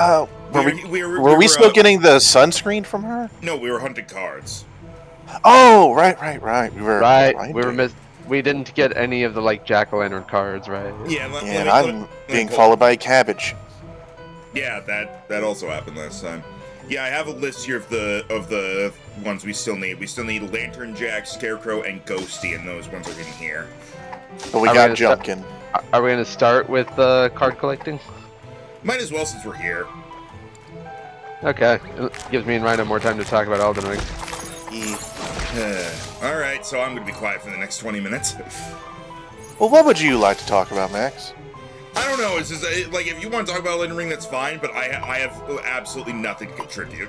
Were we still getting the sunscreen from her? No, we were hunting cards. Oh, right. We were We didn't get any of the like jack-o'-lantern cards, right? Yeah, and I'm being followed by a cabbage. Yeah, that also happened last time. Yeah, I have a list here of the ones we still need. We still need Lantern Jack, Scarecrow, and Ghosty, and those ones are in here. But we got Jumpkin. Are we gonna start with card collecting? Might as well since we're here. Okay, it gives me and Rhino more time to talk about Elden Ring. Alright, so I'm gonna be quiet for the next 20 minutes. Well, what would you like to talk about, Max? I don't know, it's just, like, if you want to talk about Elden Ring, that's fine, but I have absolutely nothing to contribute.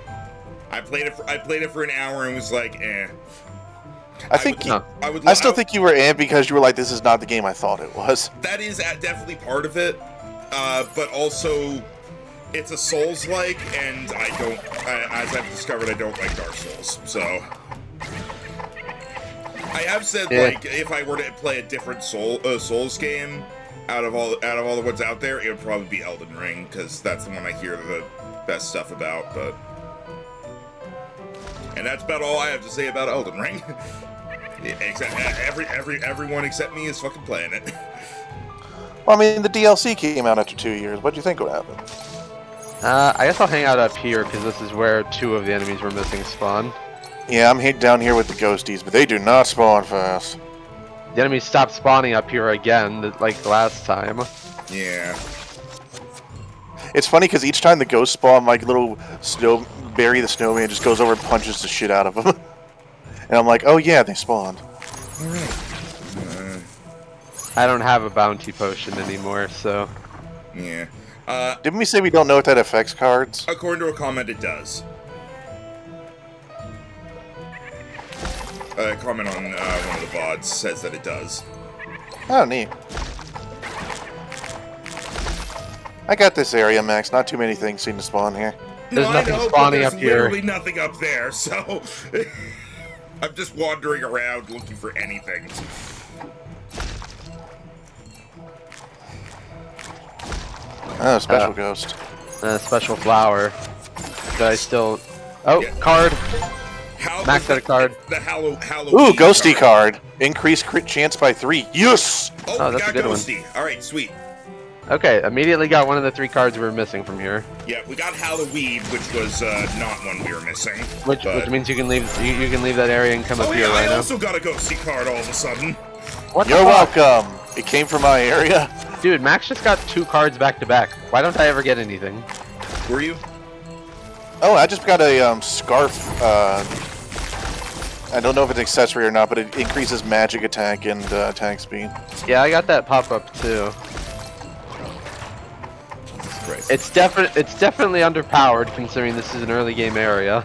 I played it for an hour and was like, eh. I still think you were amped because you were like, this is not the game I thought it was. That is definitely part of it, but also, it's a Souls-like, and I don't, as I've discovered, I don't like Dark Souls, so... I have said, like, if I were to play a different Souls game, out of all the ones out there, it would probably be Elden Ring, because that's the one I hear the best stuff about, but... And that's about all I have to say about Elden Ring. Except everyone except me is fucking playing it. Well, I mean, the DLC came out after 2 years. What do you think would happen? I guess I'll hang out up here, because this is where 2 of the enemies we're missing spawn. Yeah, I'm down here with the ghosties, but they do not spawn fast. The enemies stopped spawning up here again, like last time. Yeah. It's funny, because each time the ghosts spawn, like little Barry the Snowman just goes over and punches the shit out of them. And I'm like, oh yeah, they spawned. Alright. I don't have a bounty potion anymore, so... Yeah. Didn't we say we don't know if that affects cards? According to a comment, it does. A comment on one of the VODs says that it does. Oh, neat. I got this area, Max. Not too many things seem to spawn here. There's nothing spawning up here. There's literally nothing up there, so... I'm just wandering around looking for anything. Oh, special ghost. Special flower. That I still... Oh, yeah. Card! Max out a card. The Halloween Ooh, Ghosty card. Increased crit chance by 3. Yes! Oh, that's a good Ghosty. One. Alright, sweet. Okay, immediately got one of the 3 cards we were missing from here. Yeah, we got Halloween, which was not one we were missing. Which means you can leave that area and come up here right now. I also got a Ghosty card all of a sudden. What You're welcome. It came from my area. Dude, Max just got 2 cards back to back. Why don't I ever get anything? Were you? Oh, I just got a scarf. I don't know if it's accessory or not, but it increases magic attack and attack speed. Yeah, I got that pop-up too. It's definitely underpowered considering this is an early game area.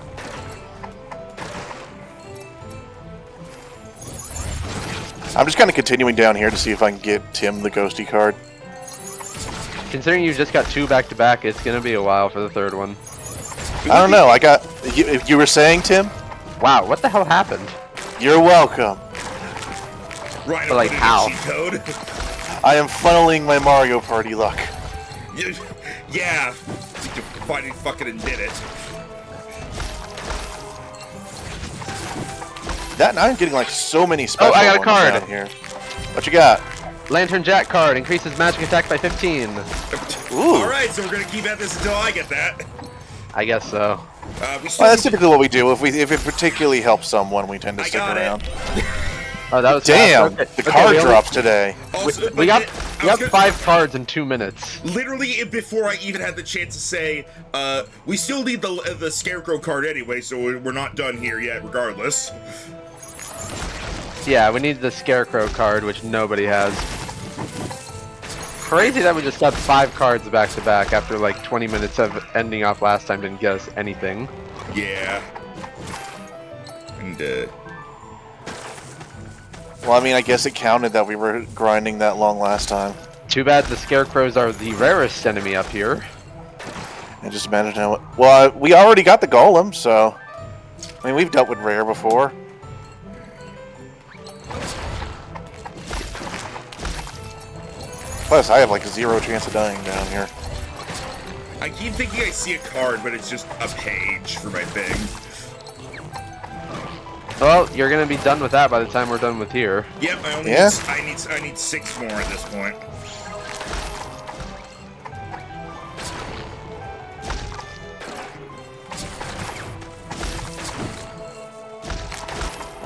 I'm just kind of continuing down here to see if I can get Tim the Ghosty card. Considering you just got 2 back to back, it's gonna be a while for the 3rd one. I don't know. I got. You were saying, Tim? Wow, what the hell happened? You're welcome. Right. But like how? Code. I am funneling my Mario Party luck. Yeah. You finally fucking did it. That I'm getting like so many special I got a ones card down here. What you got? Lantern Jack card increases magic attack by 15. Ooh. All right, so we're gonna keep at this until I get that. I guess so. Well, that's typically what we do. If it particularly helps someone, we tend to stick around. Oh, that was damn! The card drops today. Also, we got 5 cards in 2 minutes. Literally, before I even had the chance to say, we still need the Scarecrow card anyway, so we're not done here yet, regardless. Yeah, we need the Scarecrow card, which nobody has. Crazy that we just got 5 cards back to back after like 20 minutes of ending off last time didn't get us anything. Yeah. And, well, I mean, I guess it counted that we were grinding that long last time. Too bad the Scarecrows are the rarest enemy up here. And just imagine how... Well, we already got the Golem, so... I mean, we've dealt with rare before. Plus, I have like a 0 chance of dying down here. I keep thinking I see a card, but it's just a page for my thing. Well, you're gonna be done with that by the time we're done with here. Yep, I only Yeah? I need 6 more at this point.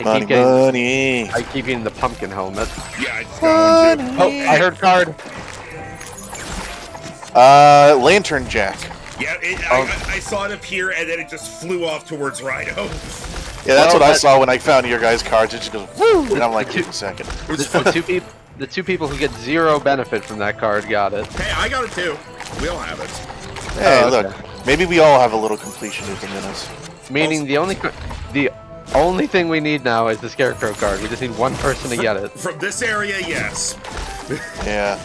Money. I keep getting the pumpkin helmet. Yeah, I just got one too. Oh, I heard card. Lantern Jack. Yeah, I saw it appear and then it just flew off towards Rhino. Yeah, that's what I saw when I found your guys' cards. It just goes woo, and I'm like, wait a second. The two people who get 0 benefit from that card got it. Hey, I got it too. We all have it. Hey, Oh, okay. look, maybe we all have a little completionism in us. Meaning the only thing we need now is the Scarecrow card. We just need one person to get it. From this area, yes. Yeah.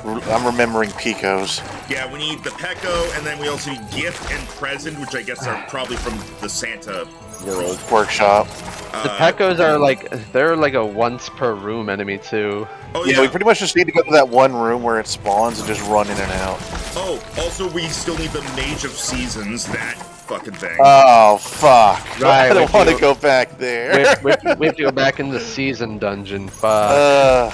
I'm remembering Picos. Yeah, we need the Pecco, and then we also need Gift and Present, which I guess are probably from the Santa world. Workshop. The Peckos are they're like a once per room enemy too. Oh, Yeah, yeah. we pretty much just need to go to that one room where it spawns and just run in and out. Oh, also we still need the Mage of Seasons, that fucking thing. Oh, fuck. Right, I don't we want to do. go back there. We have to go back in the season dungeon. Fuck.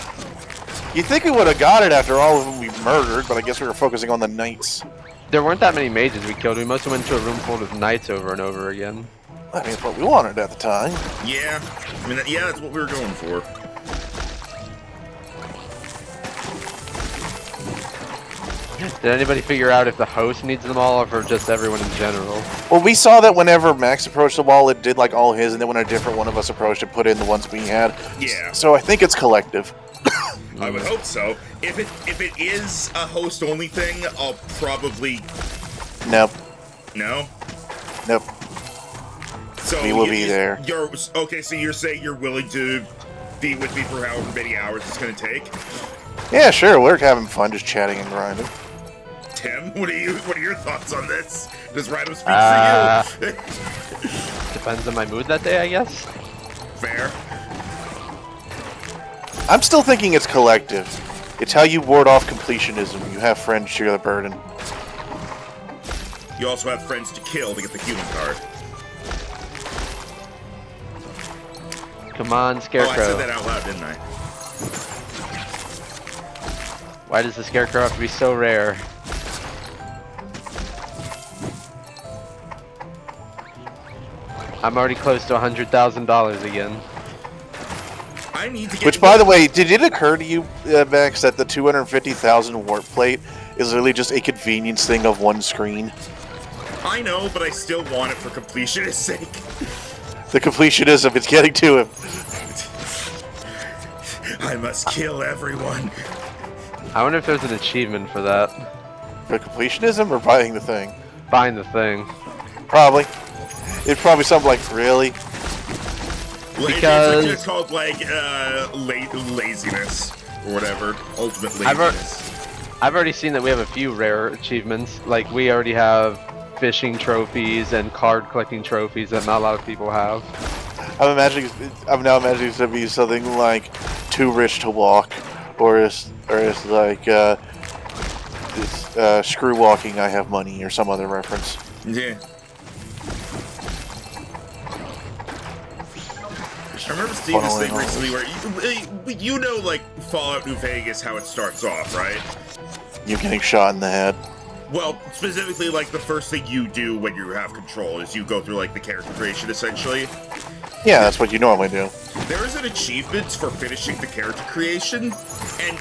You think we would have got it after all of them we murdered, but I guess we were focusing on the knights. There weren't that many mages we killed. We mostly went to a room full of knights over and over again. I mean, it's what we wanted at the time. Yeah, I mean, yeah, that's what we were going for. Did anybody figure out if the host needs them all, or for just everyone in general? Well, we saw that whenever Max approached the wall, it did like all his, and then when a different one of us approached it, put in the ones we had. Yeah. So I think it's collective. I would hope so. If it is a host only thing, I'll probably Nope. no. Nope. So We will be there. You're okay. So you're saying you're willing to be with me for however many hours it's going to take? Yeah, sure. We're having fun just chatting and grinding. Tim, what are your thoughts on this? Does Rhino speak for you? Depends on my mood that day, I guess. Fair. I'm still thinking it's collective. It's how you ward off completionism. You have friends share the burden. You also have friends to kill to get the human card. Come on, Scarecrow. Oh, I said that out loud, didn't I? Why does the Scarecrow have to be so rare? I'm already close to $100,000 again. I need to get. Which, by the way, did it occur to you, Max, that the 250,000 warp plate is really just a convenience thing of one screen? I know, but I still want it for completionist sake. The completionism, it's getting to him. I must kill everyone. I wonder if there's an achievement for that. For completionism or buying the thing? Find the thing. Probably. It's probably something like, really? Because- it's called like laziness or whatever. Ultimate laziness. I've already seen that we have a few rare achievements. Like, we already have fishing trophies and card collecting trophies that not a lot of people have. I'm now imagining it's going to be something like too rich to walk, or it's like screw walking, I have money, or some other reference. Yeah. I remember seeing this thing recently where you know, like Fallout New Vegas, how it starts off, right? You getting shot in the head. Well, specifically, like the first thing you do when you have control is you go through like the character creation, essentially. Yeah, that's what you normally do. There is an achievement for finishing the character creation, and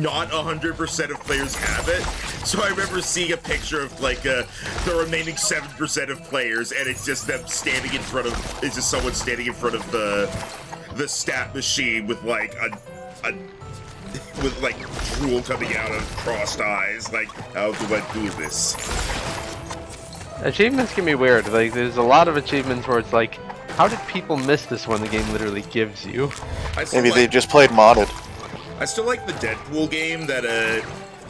not 100% of players have it. So I remember seeing a picture of like the remaining 7% of players, and it's just them standing in front of. It's just someone standing in front of the stat machine with like with like drool coming out of crossed eyes. Like, how do I do this? Achievements can be weird. Like, there's a lot of achievements where it's like, how did people miss this one the game literally gives you? Maybe they just played modded. I still like the Deadpool game that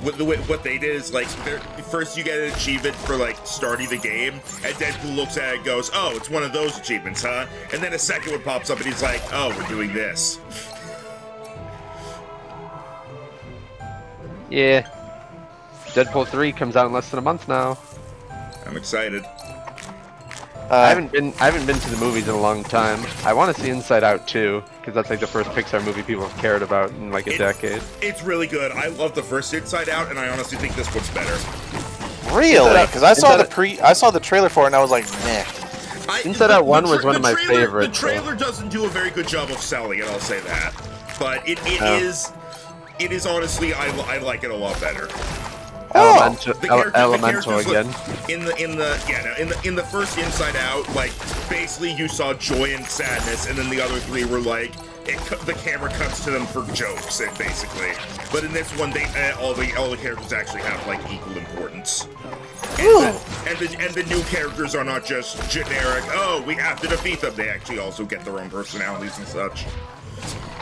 what they did is like first you get an achievement for like starting the game, and Deadpool looks at it and goes, "Oh, it's one of those achievements, huh?" And then a second one pops up and he's like, "Oh, we're doing this." Yeah. Deadpool 3 comes out in less than a month now. I'm excited. I haven't been to the movies in a long time. I want to see Inside Out too, because that's like the first Pixar movie people have cared about in like a decade. It's really good. I love the first Inside Out, and I honestly think this one's better. Really? Because I saw the trailer for it, and I was like, meh. Inside Out 1 was one of my favorites. The trailer doesn't do a very good job of selling it, I'll say that. But it is honestly, I like it a lot better. Elemental again. In the first Inside Out, like basically you saw joy and sadness, and then the other three were like the camera cuts to them for jokes, basically. But in this one, all the characters actually have like equal importance. And the new characters are not just generic. Oh, we have to defeat them. They actually also get their own personalities and such.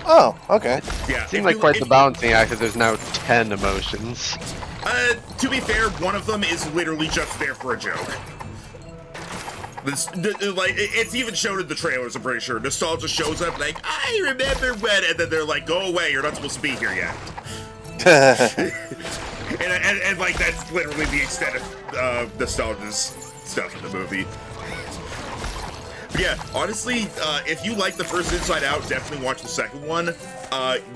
Oh, okay. Yeah, it seemed like quite the balancing act, because there's now 10 emotions. To be fair, one of them is literally just there for a joke. It's even shown in the trailers, I'm pretty sure. Nostalgia shows up like, I remember when, and then they're like, go away, you're not supposed to be here yet. and like, that's literally the extent of Nostalgia's stuff in the movie. But yeah, honestly, if you like the first Inside Out, definitely watch the second one.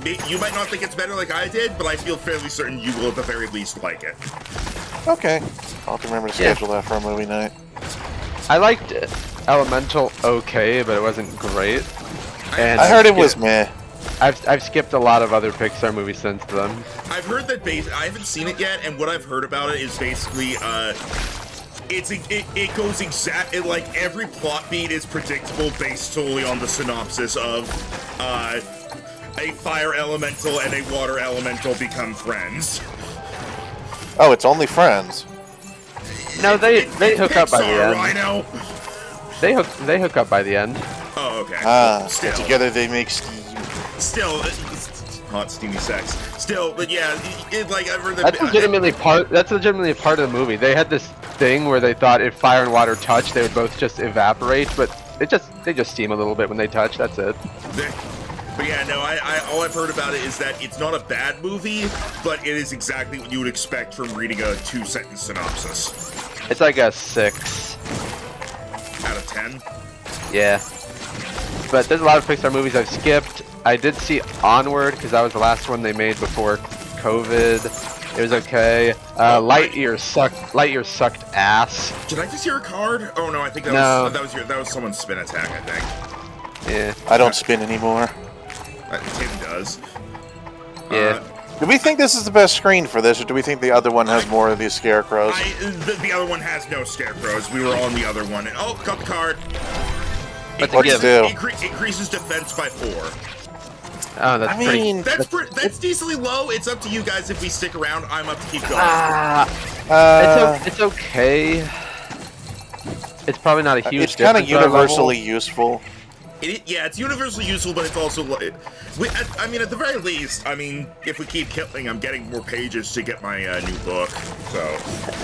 You might not think it's better like I did, but I feel fairly certain you will at the very least like it. Okay. I'll have to remember to schedule that for a movie night. I liked Elemental okay, but it wasn't great. And I heard it was meh. I've skipped a lot of other Pixar movies since then. I've heard that I haven't seen it yet, and what I've heard about it is basically it goes exactly like every plot beat is predictable based solely on the synopsis of a fire elemental and a water elemental become friends. Oh, it's only friends. No, they hook up by the end. Rhino. They hook up by the end. Oh, okay. So together they make steam. Still, hot steamy sex. Still, but yeah, like I've heard that. That's legitimately a part of the movie. They had this thing where they thought if fire and water touch, they would both just evaporate, but they just steam a little bit when they touch. That's it. But yeah, no, all I've heard about it is that it's not a bad movie, but it is exactly what you would expect from reading a 2-sentence synopsis. It's like a 6 out of 10. Yeah, but there's a lot of Pixar movies I've skipped. I did see Onward because that was the last one they made before COVID. It was okay. Lightyear sucked ass. Did I just hear a card? Oh no, I think that was someone's spin attack. I think. Yeah. I don't spin anymore. Tim does. Yeah. Do we think this is the best screen for this, or do we think the other one has more of these scarecrows? The other one has no scarecrows. We were on the other one. Oh, got the card. What's it do? Increases defense by 4. Oh, that's that's decently low. It's up to you guys if we stick around. I'm up to keep going. It's okay. It's probably not a huge. It's kind of universally useful. Yeah, it's universally useful, but it's also, I mean, at the very least, I mean, if we keep killing, I'm getting more pages to get my new book, so.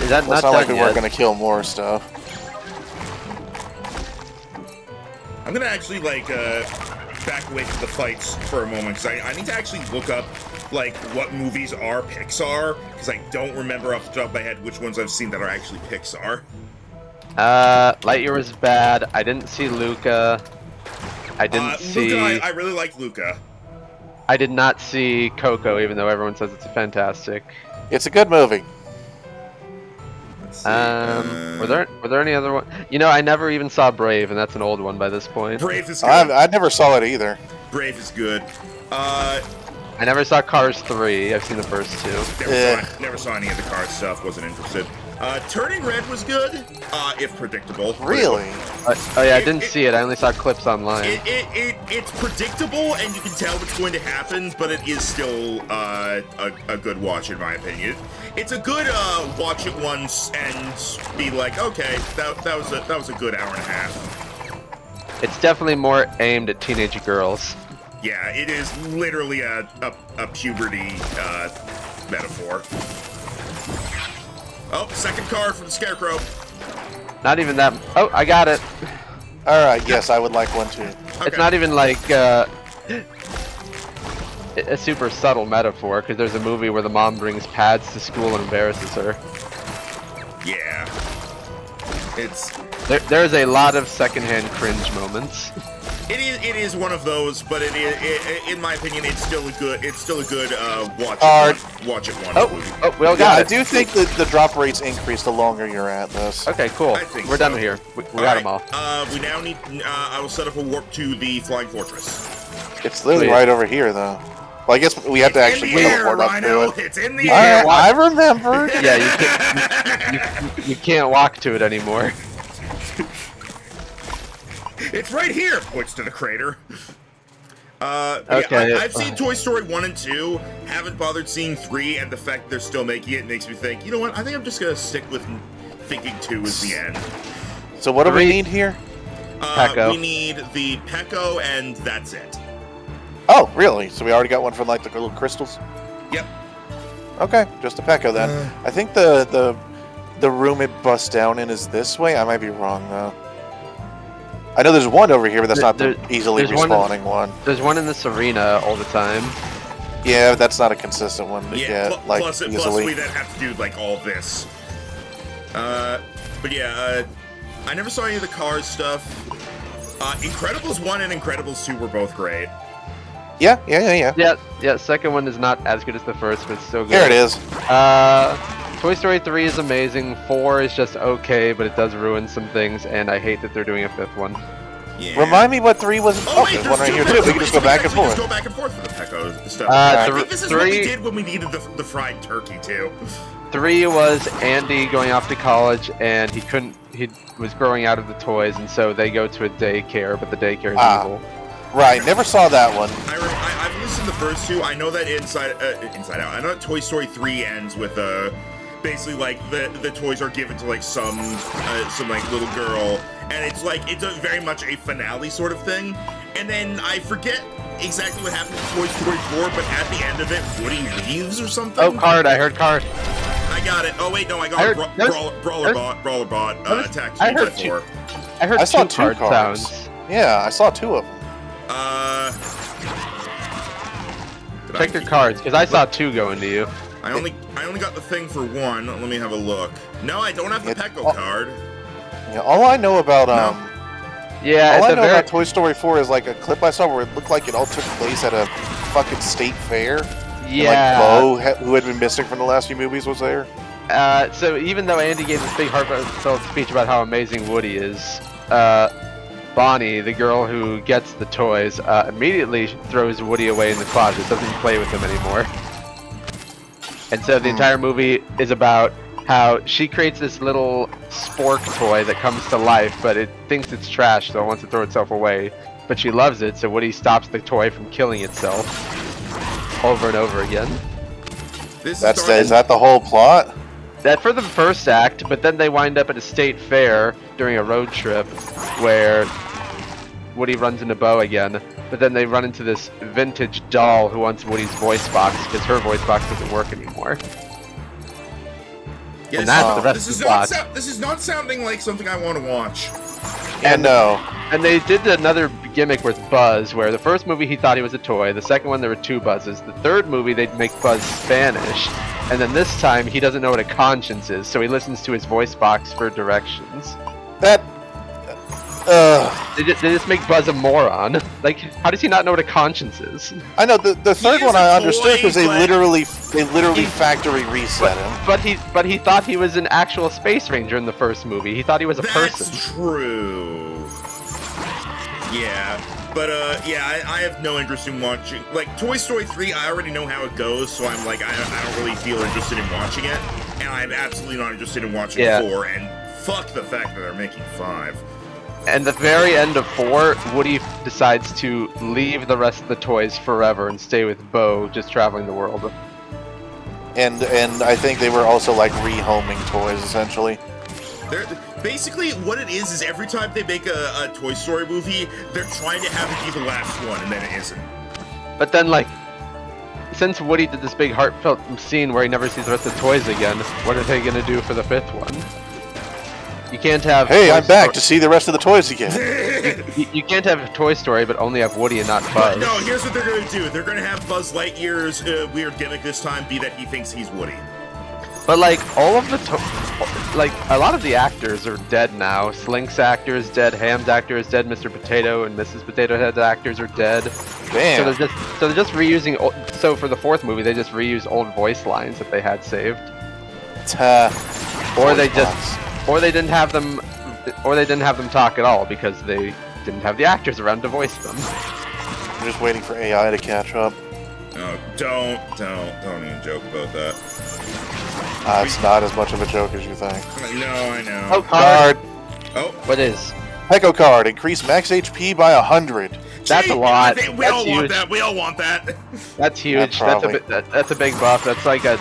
Is that not like we're going to kill more stuff. I'm going to actually, back away from the fights for a moment, because I need to actually look up, what movies are Pixar, because I don't remember off the top of my head which ones I've seen that are actually Pixar. Lightyear was bad. I didn't see Luca. I didn't see... Luca, I really like Luca. I did not see Coco, even though everyone says it's fantastic. It's a good movie. Let's see. Were there any other one? You know, I never even saw Brave, and that's an old one by this point. Brave is good. I never saw it either. Brave is good. I never saw Cars 3. I've seen the first 2. Never saw any of the Cars stuff. Wasn't interested. Turning Red was good, if predictable. Really? Oh yeah, I didn't see it. I only saw clips online. It's predictable, and you can tell what's going to happen, but it is still a good watch, in my opinion. It's a good watch it once and be like, okay, that was a good hour and a half. It's definitely more aimed at teenage girls. Yeah, it is literally a puberty metaphor. Oh, second card from the Scarecrow. Not even that. Oh, I got it. Alright, yes, I would like one too. Okay. It's not even like, a super subtle metaphor because there's a movie where the mom brings pads to school and embarrasses her. Yeah. It's There's a lot of secondhand cringe moments. it is one of those, but in my opinion it's still a good watch it one movie. Oh, we all Yeah, got I it. do think that the drop rates increase the longer you're at this. Okay, cool. I think We're done so. here. We got them all. We now need. I will set up a warp to the Flying Fortress. It's literally Sweet. right over here, though. Well, I guess we have to actually in the air, teleport up to Rhino. it. It's in the All air. right, I remember. Yeah, you can't walk to it anymore. It's right here. Points to the crater. Okay. Yeah, I've seen Toy Story 1 and 2. Haven't bothered seeing 3, and the fact that they're still making it makes me think, you know what? I think I'm just gonna stick with thinking 2 is the end. So what do we need here? Pecco. We need the Pecco, and that's it. Oh, really? So we already got one from like the little crystals? Yep. Okay, just a Pecco then. I think the room it busts down in is this way. I might be wrong though. I know there's one over here, but that's not the easily there's respawning one. There's one in this arena all the time. Yeah, but that's not a consistent one to Yeah. get like Plus easily. we then have to do like all this. But yeah, I never saw any of the Cars stuff. Incredibles 1 and Incredibles 2 were both great. Yeah. Yeah, second one is not as good as the first, but it's still good. Here it is. Toy Story 3 is amazing, 4 is just okay, but it does ruin some things, and I hate that they're doing a 5th one. Yeah. Remind me what 3 was. Oh, wait, there's one right here two too. We can just go back and We just forth. go back and forth for the Pecco stuff. Uh, I think this is what we three- did when we needed the fried turkey too. 3 was Andy going off to college, and he was growing out of the toys, and so they go to a daycare, but the daycare is evil. Right, never saw that one. I've listened to the first two. I know that Inside Out. I know that Toy Story 3 ends with basically like the toys are given to like some like little girl, and it's a very much a finale sort of thing. And then I forget exactly what happened in Toy Story 4, but at the end of it, Woody leaves or something. Oh, card! I heard card. I got it. Oh wait, no, I got I Brawler heard- Bot attack I heard G4. I heard I saw two card cards. sounds. Yeah, I saw 2 of them. Did Check I- your cards, because I saw 2 going to you. I only got the thing for 1. Let me have a look. No, I don't have the Pecco card. Yeah, all I know about Yeah, all it's I a know very about Toy Story 4 is like a clip I saw where it looked like it all took place at a fucking state fair. yeah. And, like Bo, who had been missing from the last few movies, was there. So even though Andy gave this big heartfelt speech about how amazing Woody is, Bonnie, the girl who gets the toys, immediately throws Woody away in the closet, doesn't play with him anymore. And so the entire movie is about how she creates this little spork toy that comes to life, but it thinks it's trash, so it wants to throw itself away. But she loves it, so Woody stops the toy from killing itself over and over again. This Is that the whole plot? That for the first act, but then they wind up at a state fair during a road trip where Woody runs into Bo again, but then they run into this vintage doll who wants Woody's voice box because her voice box doesn't work anymore. Yes, And that's the rest this of is the not plot. this is not sounding like something I want to watch. And no. And they did another gimmick with Buzz, where the first movie he thought he was a toy, the second one there were 2 Buzzes, the third movie they'd make Buzz Spanish, and then this time he doesn't know what a conscience is, so he listens to his voice box for directions. That. They just make Buzz a moron. Like, how does he not know what a conscience is? I know the third is one a I toy, understood because they but- literally factory reset him. But he thought he was an actual space ranger in the first movie. He thought he was a That's person. true. Yeah, but I have no interest in watching. Like Toy Story 3, I already know how it goes, so I'm like, I don't really feel interested in watching it, and I'm absolutely not interested in watching 4. And fuck the fact that they're making 5. And the very end of 4, Woody decides to leave the rest of the toys forever and stay with Bo, just traveling the world. And I think they were also like rehoming toys essentially. They're, basically, what it is every time they make a Toy Story movie, they're trying to have it be the last one, and then it isn't. But then, like, since Woody did this big heartfelt scene where he never sees the rest of the toys again, what are they gonna do for the 5th one? You can't have. Hey, Toy I'm back Story. to see the rest of the toys again. You can't have a Toy Story, but only have Woody and not Buzz. No, here's what they're gonna do. They're gonna have Buzz Lightyear's weird gimmick this time be that he thinks he's Woody. But like all of the, like a lot of the actors are dead now. Slink's actor is dead. Ham's actor is dead. Mr. Potato and Mrs. Potato Head's actors are dead. Damn. So they're just reusing. So for the fourth movie, they just reused old voice lines that they had saved. Or they didn't have them, or they didn't have them talk at all because they didn't have the actors around to voice them. I'm just waiting for AI to catch up. Oh, don't even joke about that. It's not as much of a joke as you think. No, I know. Oh, Card. Oh, what is? Echo card. Increase max HP by 100. That's a lot. We all want that. We all want that. That's huge. That's a big buff. That's like a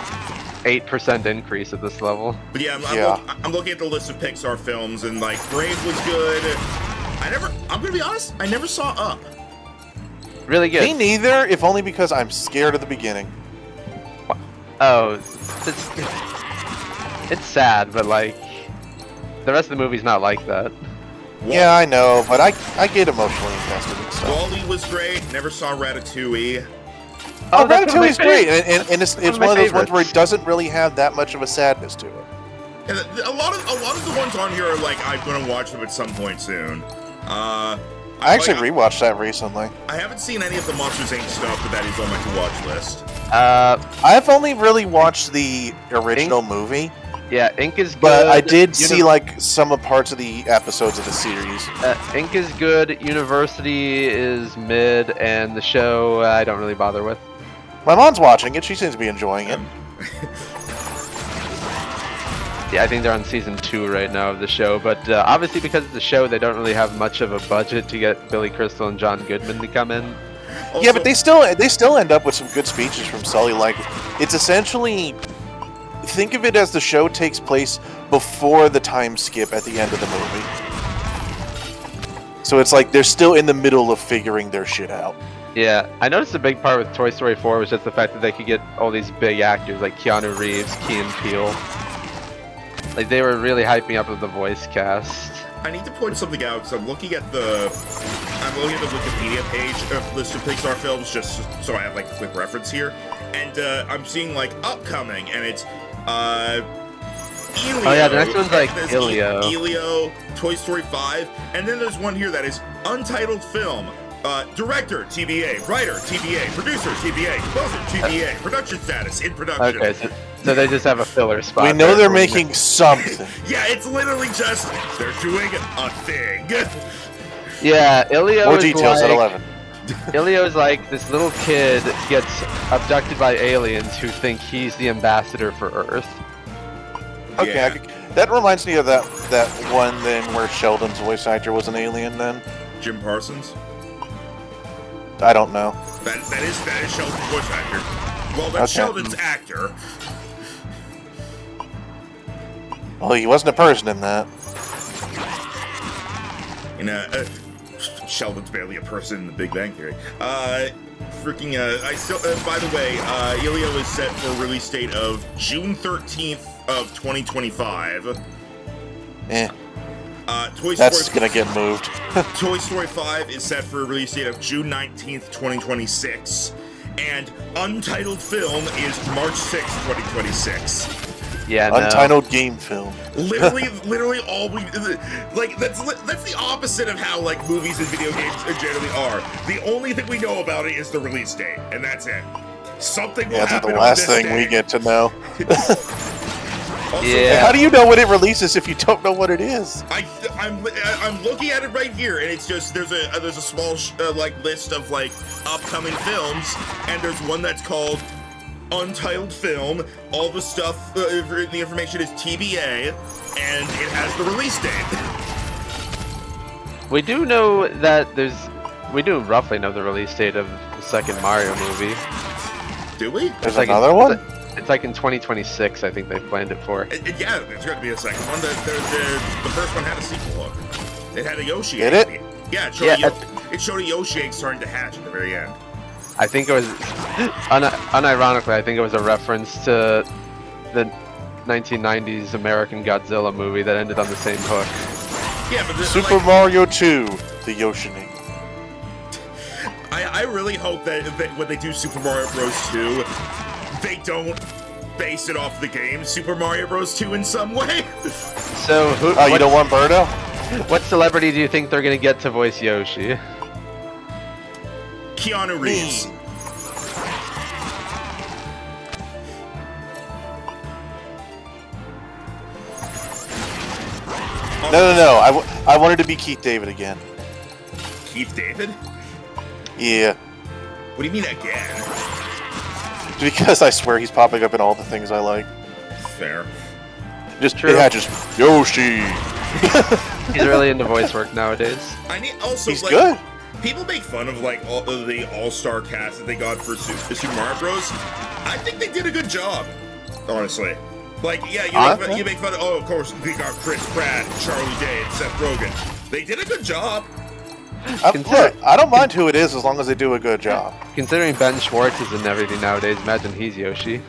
8% increase at this level. But yeah, I'm looking at the list of Pixar films, and like Brave was good. I'm gonna be honest, I never saw Up. Really good. Me neither, if only because I'm scared at the beginning. Oh, it's sad, but like the rest of the movie's not like that. Yeah, I know, but I get emotionally invested in stuff. Wall-E was great. Never saw Ratatouille. Oh, Ratatouille's great, and it's one of those ones where it doesn't really have that much of a sadness to it. And a lot of the ones on here are like I'm gonna watch them at some point soon. I actually rewatched that recently. I haven't seen any of the Monsters Inc. stuff, but that is on my to-watch list. I've only really watched the original movie. Yeah, Ink is good. But I did see like some of parts of the episodes of the series. Ink is good, University is mid, and the show I don't really bother with. My mom's watching it. She seems to be enjoying it. Yeah, I think they're on season 2 right now of the show, but obviously because it's a show, they don't really have much of a budget to get Billy Crystal and John Goodman to come in. Also, yeah, but they still end up with some good speeches from Sully. Like, it's essentially, think of it as the show takes place before the time skip at the end of the movie. So it's like they're still in the middle of figuring their shit out. Yeah, I noticed a big part with Toy Story 4 was just the fact that they could get all these big actors like Keanu Reeves, Key and Peele. Like, they were really hyping up the voice cast. I need to point something out because I'm looking at the Wikipedia page of list of Pixar films just so I have like a quick reference here, and I'm seeing like upcoming, and it's Elio. Oh yeah, the next one's like Elio. Elio, Toy Story 5, and then there's one here that is untitled film. Director, TBA. Writer, TBA. Producer, TBA. Composer, TBA. Production status, in production. Okay, so they just have a filler spot. We know they're making something. Yeah, it's literally just, they're doing a thing. Yeah, Elio More is details like, at 11. Elio is like, this little kid gets abducted by aliens who think he's the ambassador for Earth. Okay, Yeah. that reminds me of that one then where Sheldon's voice actor was an alien then. Jim Parsons? I don't know. That is Sheldon's voice actor. Well, that's Okay. Sheldon's actor. Well, he wasn't a person in that. You know, Sheldon's barely a person in the Big Bang Theory. By the way, Elio is set for a release date of June 13th of 2025. That's gonna get moved. Toy Story 5 is set for a release date of June 19th, 2026. And Untitled Film is March 6th, 2026. Yeah, no. Untitled game film. Literally all we like. That's the opposite of how like movies and video games generally are. The only thing we know about it is the release date, and that's it. Something will That's happen the on last this thing day. we get to know. Also, Yeah. How do you know when it releases if you don't know what it is? I'm looking at it right here, and it's just there's a small like list of like upcoming films, and there's one that's called Untitled Film. All the stuff, the information is TBA, and it has the release date. We do know that we do roughly know the release date of the second Mario movie. Do we? There's like another one? It's like in 2026, I think they planned it for. Yeah, there's going to be a second one. The first one had a sequel hook. It had a Yoshi Did egg. it? Yeah, it showed a Yoshi egg starting to hatch at the very end. I think it was, unironically, I think it was a reference to the 1990s American Godzilla movie that ended on the same hook. Yeah, but Super Mario 2, the Yoshini. I really hope that when they do Super Mario Bros. 2, they don't base it off the game Super Mario Bros. 2 in some way. So, Oh, you don't want Birdo? What celebrity do you think they're gonna get to voice Yoshi? Keanu Reeves. No. I wanted to be Keith David again. Keith David? Yeah. What do you mean again? Because I swear he's popping up in all the things I like. Fair. Just Yoshi. He's really into voice work nowadays. He's good. People make fun of like all of the all-star cast that they got for Super Mario Bros. I think they did a good job, honestly. Like, yeah, you make fun of. Oh, of course, we got Chris Pratt, Charlie Day, and Seth Rogen. They did a good job. Look, I don't mind who it is as long as they do a good job. Considering Ben Schwartz is in everything nowadays, imagine he's Yoshi.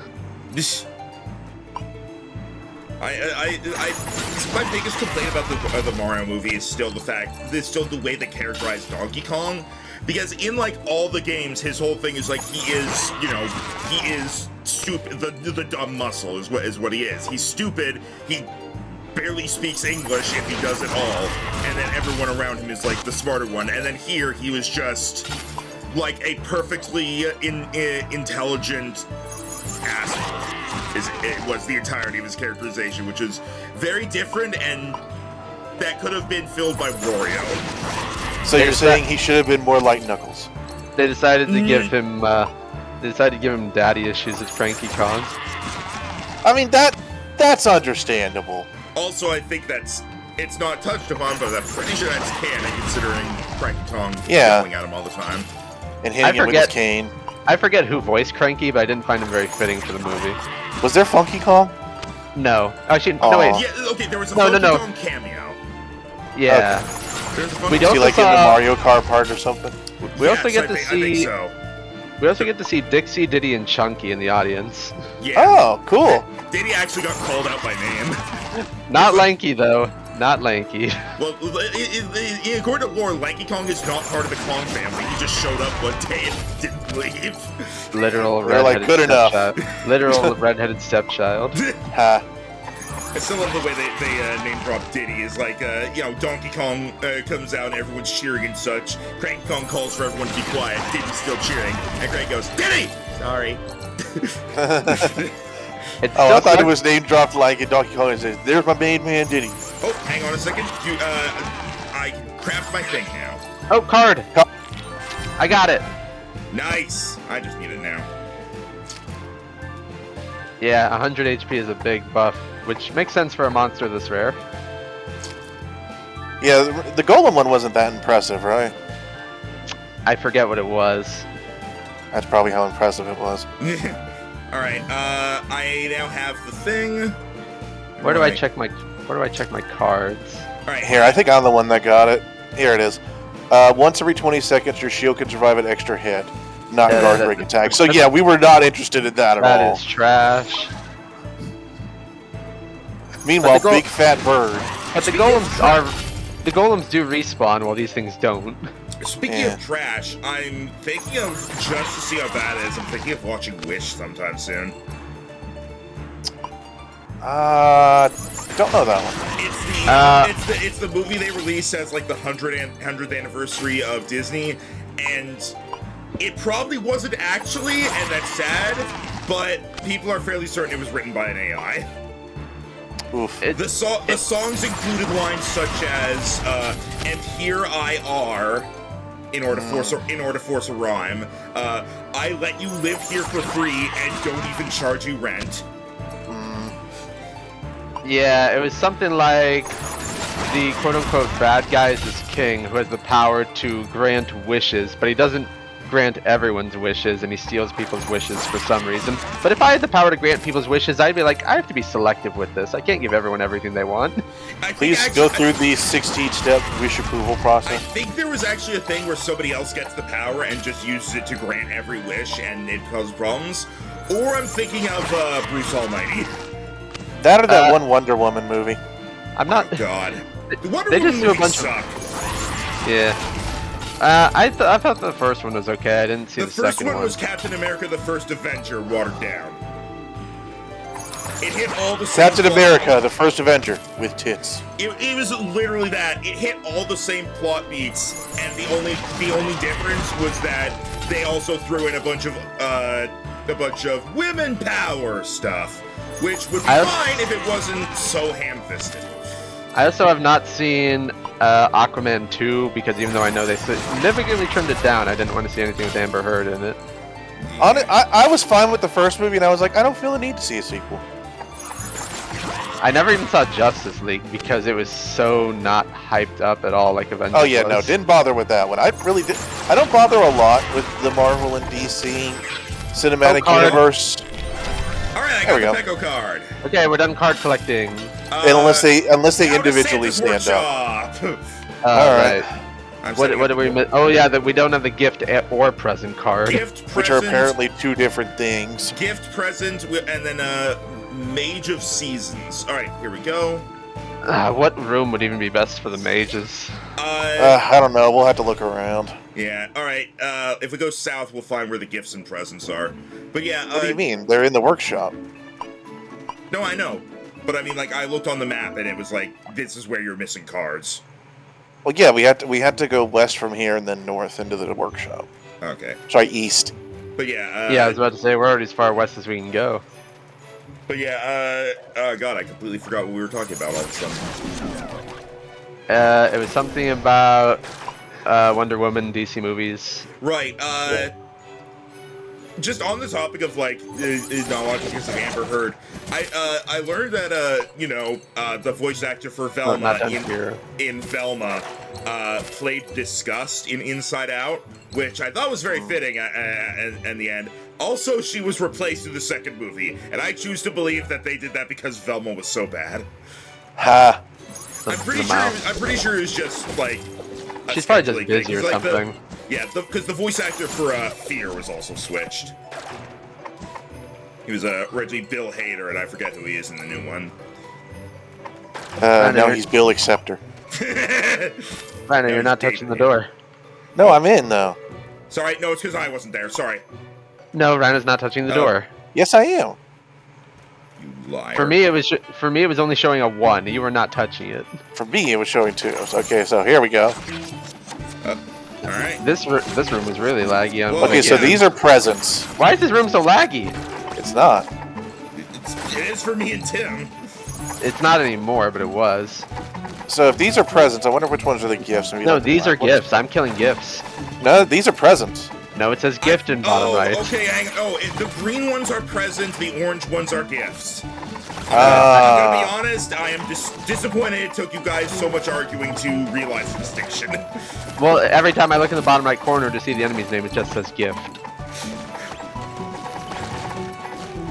My biggest complaint about the Mario movie is still the way they characterize Donkey Kong, because in like all the games, his whole thing is like he is stupid. The dumb muscle is what he is. He's stupid. He barely speaks English if he does at all, and then everyone around him is like the smarter one. And then here he was just like a perfectly intelligent asshole. It was the entirety of his characterization, which is very different, and that could have been filled by Wario. So you're saying he should have been more like Knuckles? They decided to give him. They decided to give him daddy issues as Frankie Kong. I mean that's understandable. Also, I think it's not touched upon, but I'm pretty sure that's canon, considering Frankie Kong yelling at him all the time and hitting him with his cane. I forget who voiced Cranky, but I didn't find him very fitting for the movie. Was there Funky Kong? No. Actually, no, wait. Yeah, okay, there was a Funky Kong cameo. Yeah. Okay. We also like in the Mario Kart part or something? We also get to see. I think so. We also get to see Dixie, Diddy, and Chunky in the audience. Yeah. Oh, cool. Diddy actually got called out by name. Not Lanky though. Not Lanky. Well, according to lore, Lanky Kong is not part of the Kong family. He just showed up one day and didn't leave. Literal redheaded good enough. Literal redheaded stepchild. I still love the way they name drop Diddy. Is like, Donkey Kong comes out and everyone's cheering and such. Cranky Kong calls for everyone to be quiet. Diddy's still cheering. And Crank goes, Diddy! Sorry. I thought it was name dropped like in Donkey Kong and says, there's my main man, Diddy. Oh, hang on a second. I can craft my thing now. Oh, card! I got it! Nice! I just need it now. Yeah, 100 HP is a big buff, which makes sense for a monster this rare. Yeah, the Golem one wasn't that impressive, right? I forget what it was. That's probably how impressive it was. Alright, I now have the thing. Where do I check my cards? Alright. Here, I think I'm the one that got it. Here it is. Once every 20 seconds, your shield can survive an extra hit, not guard break attack. So yeah, we were not interested in that at all. That is trash. Meanwhile, big fat bird. But the golems do respawn while these things don't. Speaking of trash, I'm thinking of, just to see how bad it is, I'm thinking of watching Wish sometime soon. Don't know that one. It's the movie they released as like the 100th anniversary of Disney, and it probably wasn't actually, and that's sad, but people are fairly certain it was written by an AI. Oof. The songs included lines such as "And here I are," in order to force a rhyme. "I let you live here for free and don't even charge you rent." Yeah, it was something like the quote-unquote bad guy is this king who has the power to grant wishes, but he doesn't grant everyone's wishes, and he steals people's wishes for some reason. But if I had the power to grant people's wishes, I'd be like, I have to be selective with this. I can't give everyone everything they want. Please go through the 16-step wish approval process. I think there was actually a thing where somebody else gets the power and just uses it to grant every wish, and it causes problems. Or I'm thinking of Bruce Almighty. That or that one Wonder Woman movie. I'm not. Oh, God. The Wonder They Woman just do a bunch suck. Yeah. I thought the first one was okay. I didn't see the second one. The first one was Captain America: The First Avenger, watered down. It hit all the same Captain America, the first Avenger, with tits. It was literally that. It hit all the same plot beats, and the only difference was that they also threw in a bunch of women power stuff, which would be fine if it wasn't so ham-fisted. I also have not seen Aquaman 2 because even though I know they significantly trimmed it down, I didn't want to see anything with Amber Heard in it. I was fine with the first movie, and I was like, I don't feel the need to see a sequel. I never even saw Justice League because it was so not hyped up at all like Avengers. Oh yeah, no, didn't bother with that one. I really did. I don't bother a lot with the Marvel and DC cinematic universe. All right, I got the Pecco card. Okay, we're done card collecting. Unless they individually stand up. All right. What do we miss? Oh yeah, that we don't have the gift or present card. Which are apparently two different things. Gift, present, and then Mage of Seasons. All right, here we go. What room would even be best for the mages? I don't know. We'll have to look around. Yeah. All right. If we go south, we'll find where the gifts and presents are. But yeah. What do you mean? They're in the workshop. No, I know. But I mean, like, I looked on the map and it was like, this is where you're missing cards. Well, yeah, we had to go west from here and then north into the workshop. Okay. Sorry, east. But yeah. Yeah, I was about to say we're already as far west as we can go. But yeah, God, I completely forgot what we were talking about all of a sudden. It was something about Wonder Woman, DC movies. Right. Just on the topic of like not watching because of Amber Heard, I learned that the voice actor for Velma in Velma played Disgust in Inside Out, which I thought was very fitting in the end. Also, she was replaced in the second movie, and I choose to believe that they did that because Velma was so bad. Ha! I'm pretty sure it was just like she's probably just busy or something. Because the voice actor for Fear was also switched. He was originally Bill Hader, and I forget who he is in the new one. Now he's Bill Acceptor. Rhino, you're not touching the door. No, I'm in though. Sorry, no, it's because I wasn't there. Sorry. No, Rhino's not touching the door. Yes, I am. You liar. For me, it was only showing a 1. You were not touching it. For me, it was showing 2. Okay, so here we go. All right. This room was really laggy. Okay, so these are presents. Why is this room so laggy? It's not. It is for me and Tim. It's not anymore, but it was. So if these are presents, I wonder which ones are the gifts. Maybe no, these are gifts. I'm killing gifts. No, these are presents. No, it says gift in bottom right. Okay, the green ones are presents, the orange ones are gifts. I'm gonna be honest, I am disappointed it took you guys so much arguing to realize the distinction. Well, every time I look in the bottom right corner to see the enemy's name, it just says gift.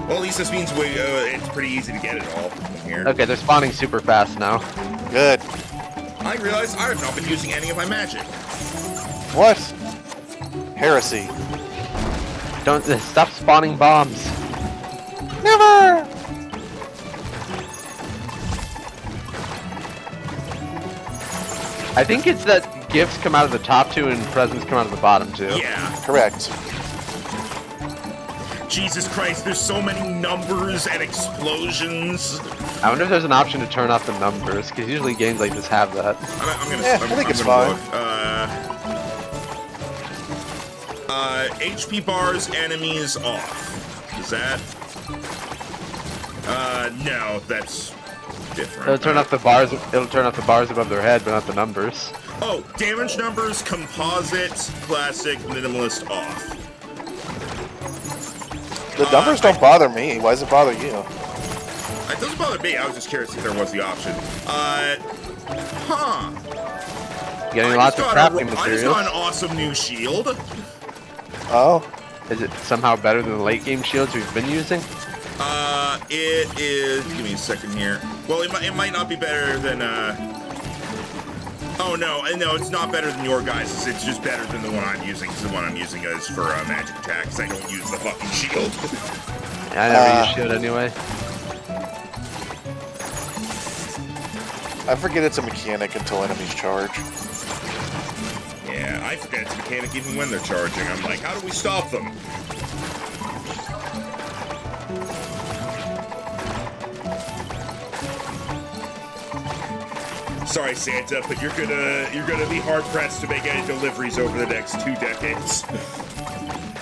Well, at least this means it's pretty easy to get it all from here. Okay, they're spawning super fast now. Good. I realize I have not been using any of my magic. What? Heresy. Don't stop spawning bombs. Never! I think it's that gifts come out of the top 2 and presents come out of the bottom 2. Yeah. Correct. Jesus Christ, there's so many numbers and explosions. I wonder if there's an option to turn off the numbers, because usually games like this have that. I think it's fine. HP bars, enemies off. Is that? No, that's different. It'll turn off the bars. It'll turn off the bars above their head, but not the numbers. Oh, damage numbers, composite, classic, minimalist off. The numbers don't bother me. Why does it bother you? It doesn't bother me. I was just curious if there was the option. Getting lots of crafting materials. I just got an awesome new shield. Oh. Is it somehow better than the late game shields we've been using? It is. Give me a second here. Well, it might not be better than. Oh no, it's not better than your guys'. It's just better than the one I'm using. Because the one I'm using is for magic attacks. I don't use the fucking shield. I never use shield anyway. I forget it's a mechanic until enemies charge. Yeah, I forget it's a mechanic even when they're charging. I'm like, how do we stop them? Sorry, Santa, but you're gonna be hard pressed to make any deliveries over the next 2 decades.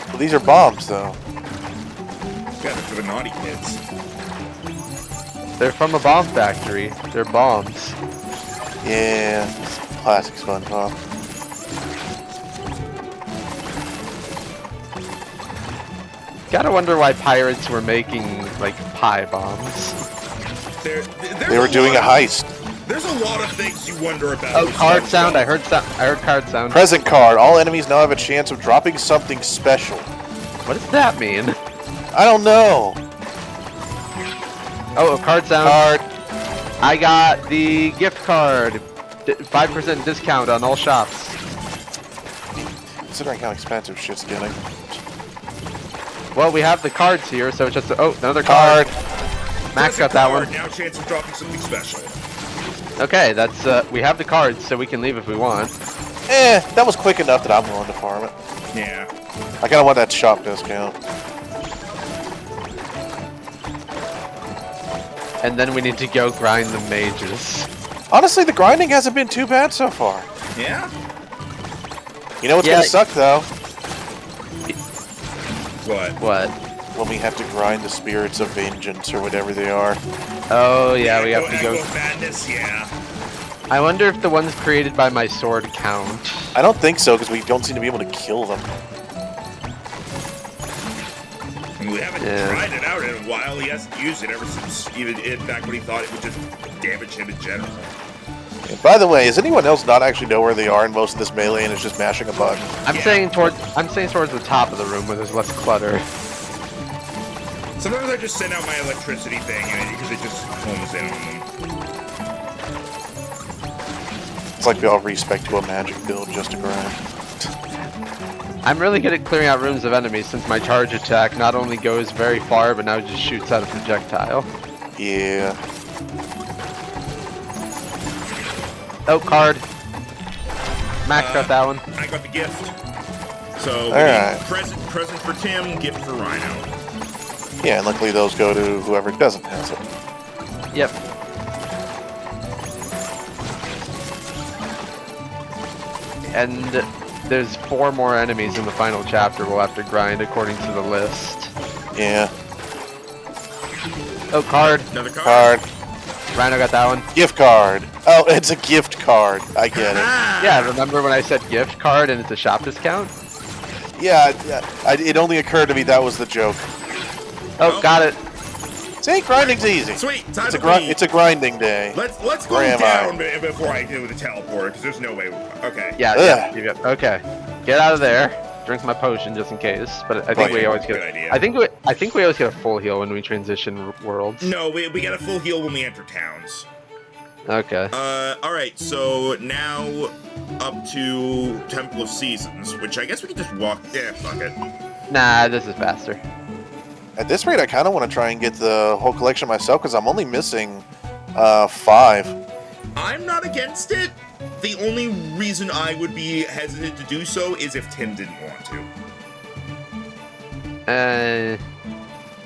Well, these are bombs, though. Yeah, they're for the naughty kids. They're from a bomb factory. They're bombs. Yeah, classic SpongeBob. Gotta wonder why pirates were making, like, pie bombs. They were doing a heist. There's a lot of things you wonder about. Oh, card sound. I heard card sound. Present card. All enemies now have a chance of dropping something special. What does that mean? I don't know. Oh, a card sound. Card. I got the gift card. 5% discount on all shops. Considering how expensive shit's getting. Well, we have the cards here, so it's just oh, another card. Max got that one. Now chance of dropping something special. Okay, that's we have the cards, so we can leave if we want. That was quick enough that I'm willing to farm it. Yeah. I kind of want that shop discount. And then we need to go grind the mages. Honestly, the grinding hasn't been too bad so far. Yeah? You know what's gonna suck, though? What? When we have to grind the spirits of vengeance or whatever they are. Oh, yeah, we have to go. Madness, yeah. I wonder if the ones created by my sword count. I don't think so, because we don't seem to be able to kill them. We haven't tried it out in a while. He hasn't used it ever since, even back when he thought it would just damage him in general. And by the way, does anyone else not actually know where they are in most of this melee and is just mashing a button? I'm saying towards the top of the room where there's less clutter. Sometimes I just send out my electricity thing because it just homes in on them. It's like we all respec to a magic build just to grind. I'm really good at clearing out rooms of enemies since my charge attack not only goes very far, but now just shoots out a projectile. Yeah. Oh, card. Max got that one. I got the gift. So, present for Tim, gift for Rhino. Yeah, and luckily those go to whoever doesn't have it. Yep. And there's 4 more enemies in the final chapter we'll have to grind according to the list. Yeah. Oh, card. Another card. Rhino got that one. Gift card. Oh, it's a gift card. I get it. Yeah, remember when I said gift card and it's a shop discount? Yeah, it only occurred to me that was the joke. Oh, got it. See, grinding's easy. Sweet, it's a grinding day. Let's go down before I do the teleport, because there's no way. Okay. Yeah. Okay. Get out of there. Drink my potion just in case. But I think we always get. I think we always get a full heal when we transition worlds. No, we get a full heal when we enter towns. Okay. All right. So now up to Temple of Seasons, which I guess we can just walk. Yeah, fuck it. Nah, this is faster. At this rate, I kind of want to try and get the whole collection myself because I'm only missing 5. I'm not against it. The only reason I would be hesitant to do so is if Tim didn't want to.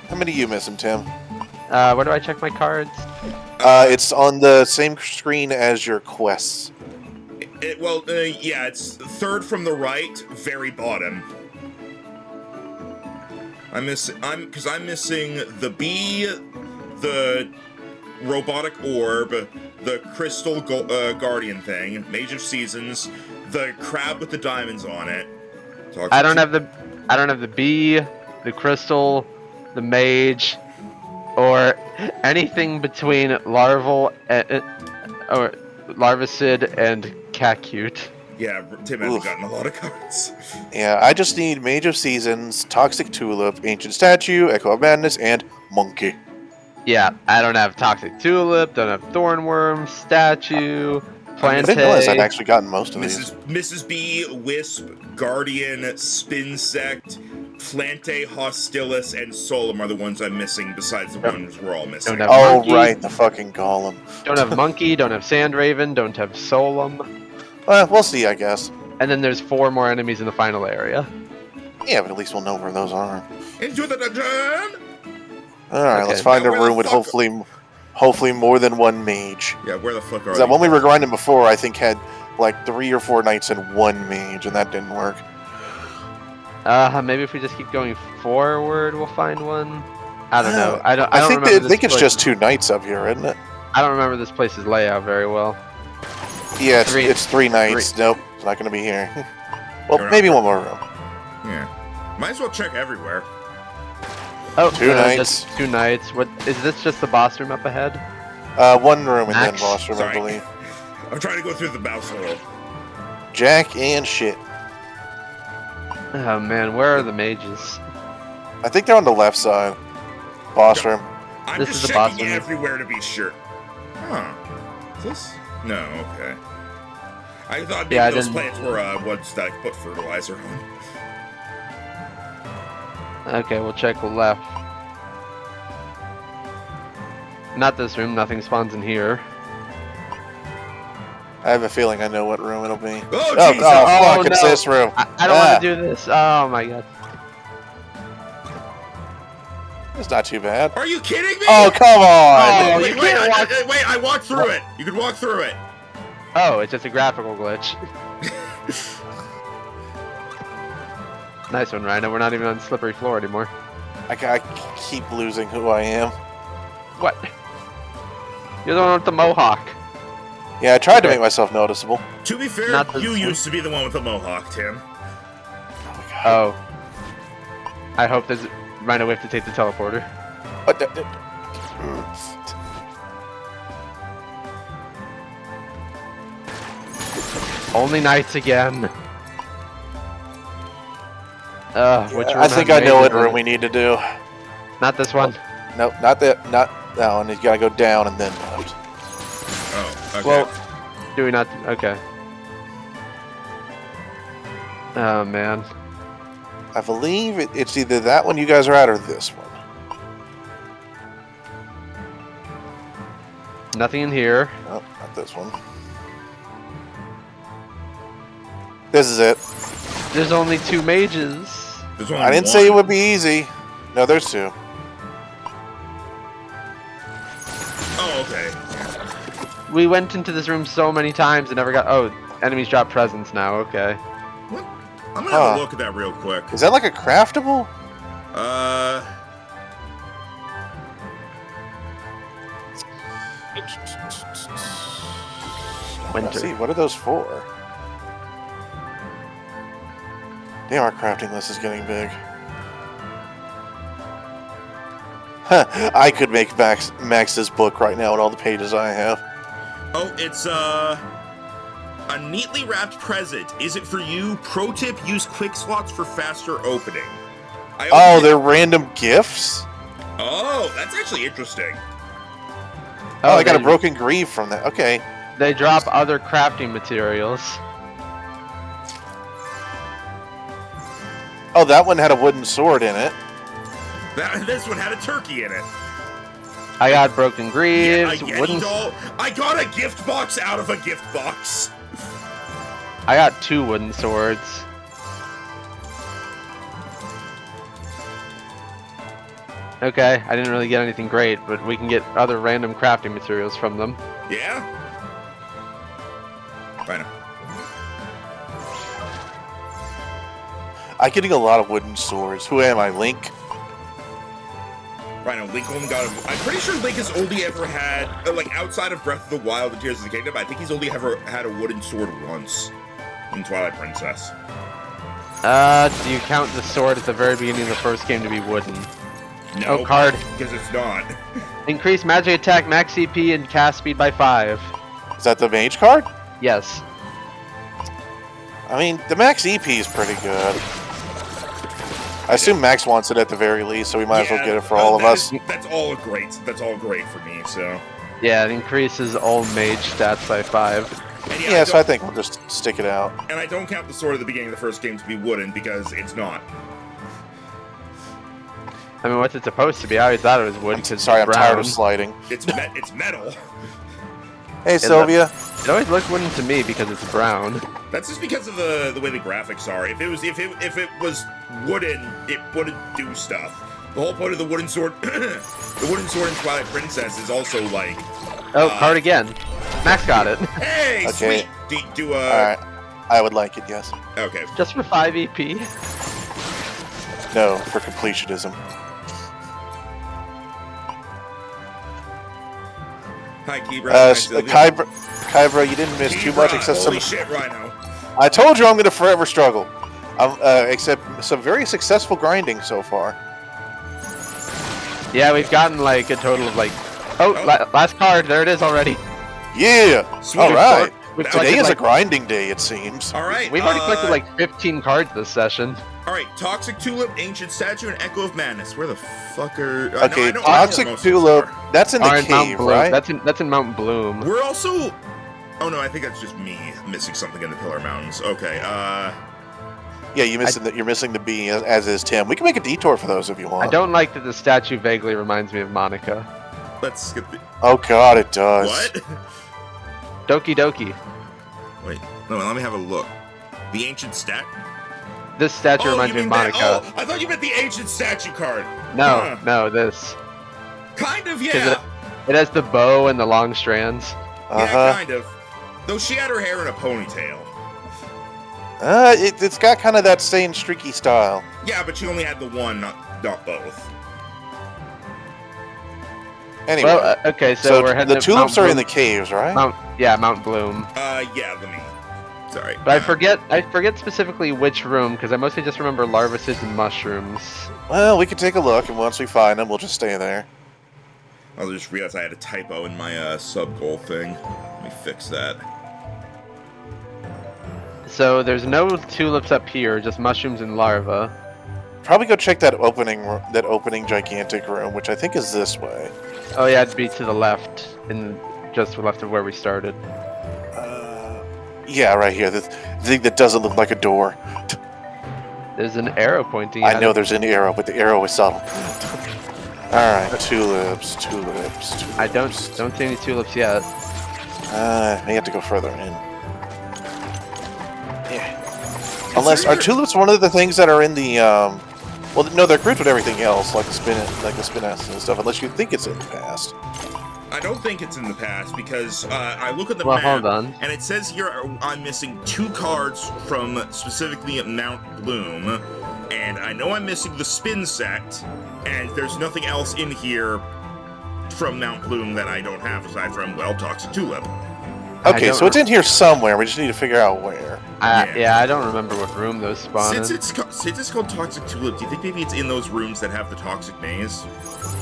How many are you missing, Tim? Where do I check my cards? It's on the same screen as your quests. Yeah, it's 3rd from the right, very bottom. I'm missing the bee, the robotic orb, the crystal guardian thing, Mage of Seasons, the crab with the diamonds on it. I don't have the bee, the crystal, the mage, or anything between larval or larvicid and cacute. Yeah, Tim hasn't gotten a lot of cards. Yeah, I just need Mage of Seasons, Toxic Tulip, Ancient Statue, Echo of Madness, and Monkey. Yeah, I don't have Toxic Tulip, don't have Thornworm, Statue, Plante. I didn't realize I'd actually gotten most of these. Mrs. B, Wisp, Guardian, Spinsect, Flante, Hostilis, and Solum are the ones I'm missing, besides the ones we're all missing. Don't have Oh, Monkey, right, the fucking golem. Don't have Monkey, don't have Sandraven, don't have Solum. We'll see, I guess. And then there's 4 more enemies in the final area. Yeah, but at least we'll know where those are. Into the dungeon! Alright, Okay. let's find Now, a where the room with fuck- hopefully more than one mage. Yeah, where the fuck are 'Cause that you? one we were grinding before, I think, had like 3 or 4 knights and 1 mage, and that didn't work. Maybe if we just keep going forward, we'll find one. I don't know. I don't I remember this think it's place- just 2 knights up here, isn't it? I don't remember this place's layout very well. Yeah, Three. it's 3 knights. Nope, it's not going to be here. Well, Fair maybe enough. one more room. Yeah. Might as well check everywhere. Oh, 2 no, knights. just 2 knights. What is this? Just the boss room up ahead? 1 room and then Max? boss room, I Sorry. believe. I'm trying to go through the mouse hole. Jack and shit. Oh man, where are the mages? I think they're on the left side. Boss room. I'm This just is the boss checking room. everywhere to be sure. Huh. Is this? No, okay. I thought maybe Yeah, I those didn't- plants were ones that I put fertilizer on. Okay, we'll check left. Not this room. Nothing spawns in here. I have a feeling I know what room it'll be. Oh, Oh, Jesus! fuck, it's no. this room. I don't want to do this. Oh my god. It's not too bad. Are you kidding me? Oh, come on! Oh, wait, you wait, can't walk- wait, I walked through it. You can walk through it. Oh, it's just a graphical glitch. Nice one, Rhino. We're not even on slippery floor anymore. I keep losing who I am. What? You're the one with the mohawk. Yeah, I tried to Okay. make myself noticeable. To be fair, Not this you one. used to be the one with the mohawk, Tim. Oh my god. Oh. I hope there's... Rhino, we have to take the teleporter. What the- Only knights again. Which Yeah, room I think has I know what mages in room it? we need to do. Not this one. Nope, not that. Not that one. You gotta go down and then left. Oh, okay. Well, do we not? Okay. Oh man. I believe it's either that one you guys are at or this one. Nothing in here. Nope, not this one. This is it. There's only 2 mages. There's only I didn't one. say it would be easy. No, there's 2. Oh, okay. We went into this room so many times and never got. Oh, enemies drop presents now. Okay. What? I'm gonna have Huh. a look at that real quick. Is that like a craftable? Winter. Let's see, what are those for? Damn, our crafting list is getting big. Huh, I could make Max's book right now with all the pages I have. Oh, it's a neatly wrapped present. Is it for you? Pro tip: use quick slots for faster opening. I Oh, opened it- they're random gifts? Oh, that's actually interesting. Oh, I got a they- broken greave from that. Okay. They drop other crafting materials. Oh, that one had a wooden sword in it. This one had a turkey in it. I got broken Yeah, greaves, I wooden. I got a gift box out of a gift box. I got 2 wooden swords. Okay, I didn't really get anything great, but we can get other random crafting materials from them. Yeah. Right now. I'm getting a lot of wooden swords. Who am I, Link? Right now, Link only got. I'm pretty sure Link has only ever had, like, outside of Breath of the Wild and Tears of the Kingdom. I think he's only ever had a wooden sword once in Twilight Princess. Do you count the sword at the very beginning of the first game to be wooden? No, Oh, card. because it's not. Increase magic attack, max CP, and cast speed by 5. Is that the mage card? Yes. I mean, the max EP is pretty good. I assume Max wants it at the very least, so we might as well get it for all of us. That's all great. That's all great for me. So. Yeah, it increases all mage stats by 5. And Yeah, so I I think we'll just stick it out. and I don't count the sword at the beginning of the first game to be wooden because it's not. I mean, what's it supposed to be? I always thought it was wood because Sorry, I'm brown. tired of sliding. It's metal. Hey, Sylvia. It always looks wooden to me because it's brown. That's just because of the way the graphics are. If it was wooden, it wouldn't do stuff. The whole point of the wooden sword, the wooden sword in Twilight Princess is also like. Oh, card again. Max got it. Hey, Okay. sweet. All right. I would like it, yes. Okay. Just for 5 EP. No, for completionism. Hi, Kibra. Kybra, you didn't miss too much, except holy some. shit, Rhino. I told you I'm going to forever struggle. Except some very successful grinding so far. Yeah, we've gotten like a total of like. Oh, last card. There it is already. Yeah. Sweet. All right. We've Today collected, is a like, grinding day, it seems. All right. We've already collected like 15 cards this session. All right, Toxic Tulip, Ancient Statue, and Echo of Madness. Where the fuck are? Okay, I know Toxic most of Tulip. these are. That's in the Or in Mount cave, Bloom. right? That's in Mount Bloom. We're also. Oh no, I think that's just me missing something in the Pillar Mountains. Okay. Yeah, you're missing the B, as is Tim. We can make a detour for those if you want. I don't like that the statue vaguely reminds me of Monica. Let's get the. Oh God, it does. What? Doki Doki. Wait. No, let me have a look. The Ancient Stat. This statue reminds you me of mean Monica. that? Oh, I thought you meant the Ancient Statue card. No, no, this. Kind of, yeah. It has the bow and the long strands. Yeah, kind of. Though she had her hair in a ponytail. It's got kind of that same streaky style. Yeah, but she only had the one, not both. Anyway, Well, okay, so we're heading the to tulips Mount are in Bloom. the caves, right? Mount Bloom. Yeah, let me. Sorry. But I forget specifically which room because I mostly just remember larvices and mushrooms. Well, we can take a look, and once we find them, we'll just stay there. I just realized I had a typo in my sub-goal thing. Let me fix that. So there's no tulips up here, just mushrooms and larvae. Probably go check that opening gigantic room, which I think is this way. Oh yeah, it'd be to the left, just left of where we started. Yeah, right here. The thing that doesn't look like a door. There's an arrow pointing I at know it. there's an arrow, but the arrow is subtle. Alright, tulips. I don't see any tulips yet. May have to go further in. Yeah. Unless, are tulips one of the things that are in the, well, no, they're grouped with everything else, like the spinets and stuff, unless you think it's in the past. I don't think it's in the past because I look at the Well, map hold on. and it says here I'm missing 2 cards from specifically Mount Bloom, and I know I'm missing the Spin Sect, and there's nothing else in here from Mount Bloom that I don't have aside from, well, Toxic Tulip. Okay, so it's in here somewhere, we just need to figure out where. Yeah, I don't remember what room those spawn in. Since it's called Toxic Tulip, do you think maybe it's in those rooms that have the Toxic Maze?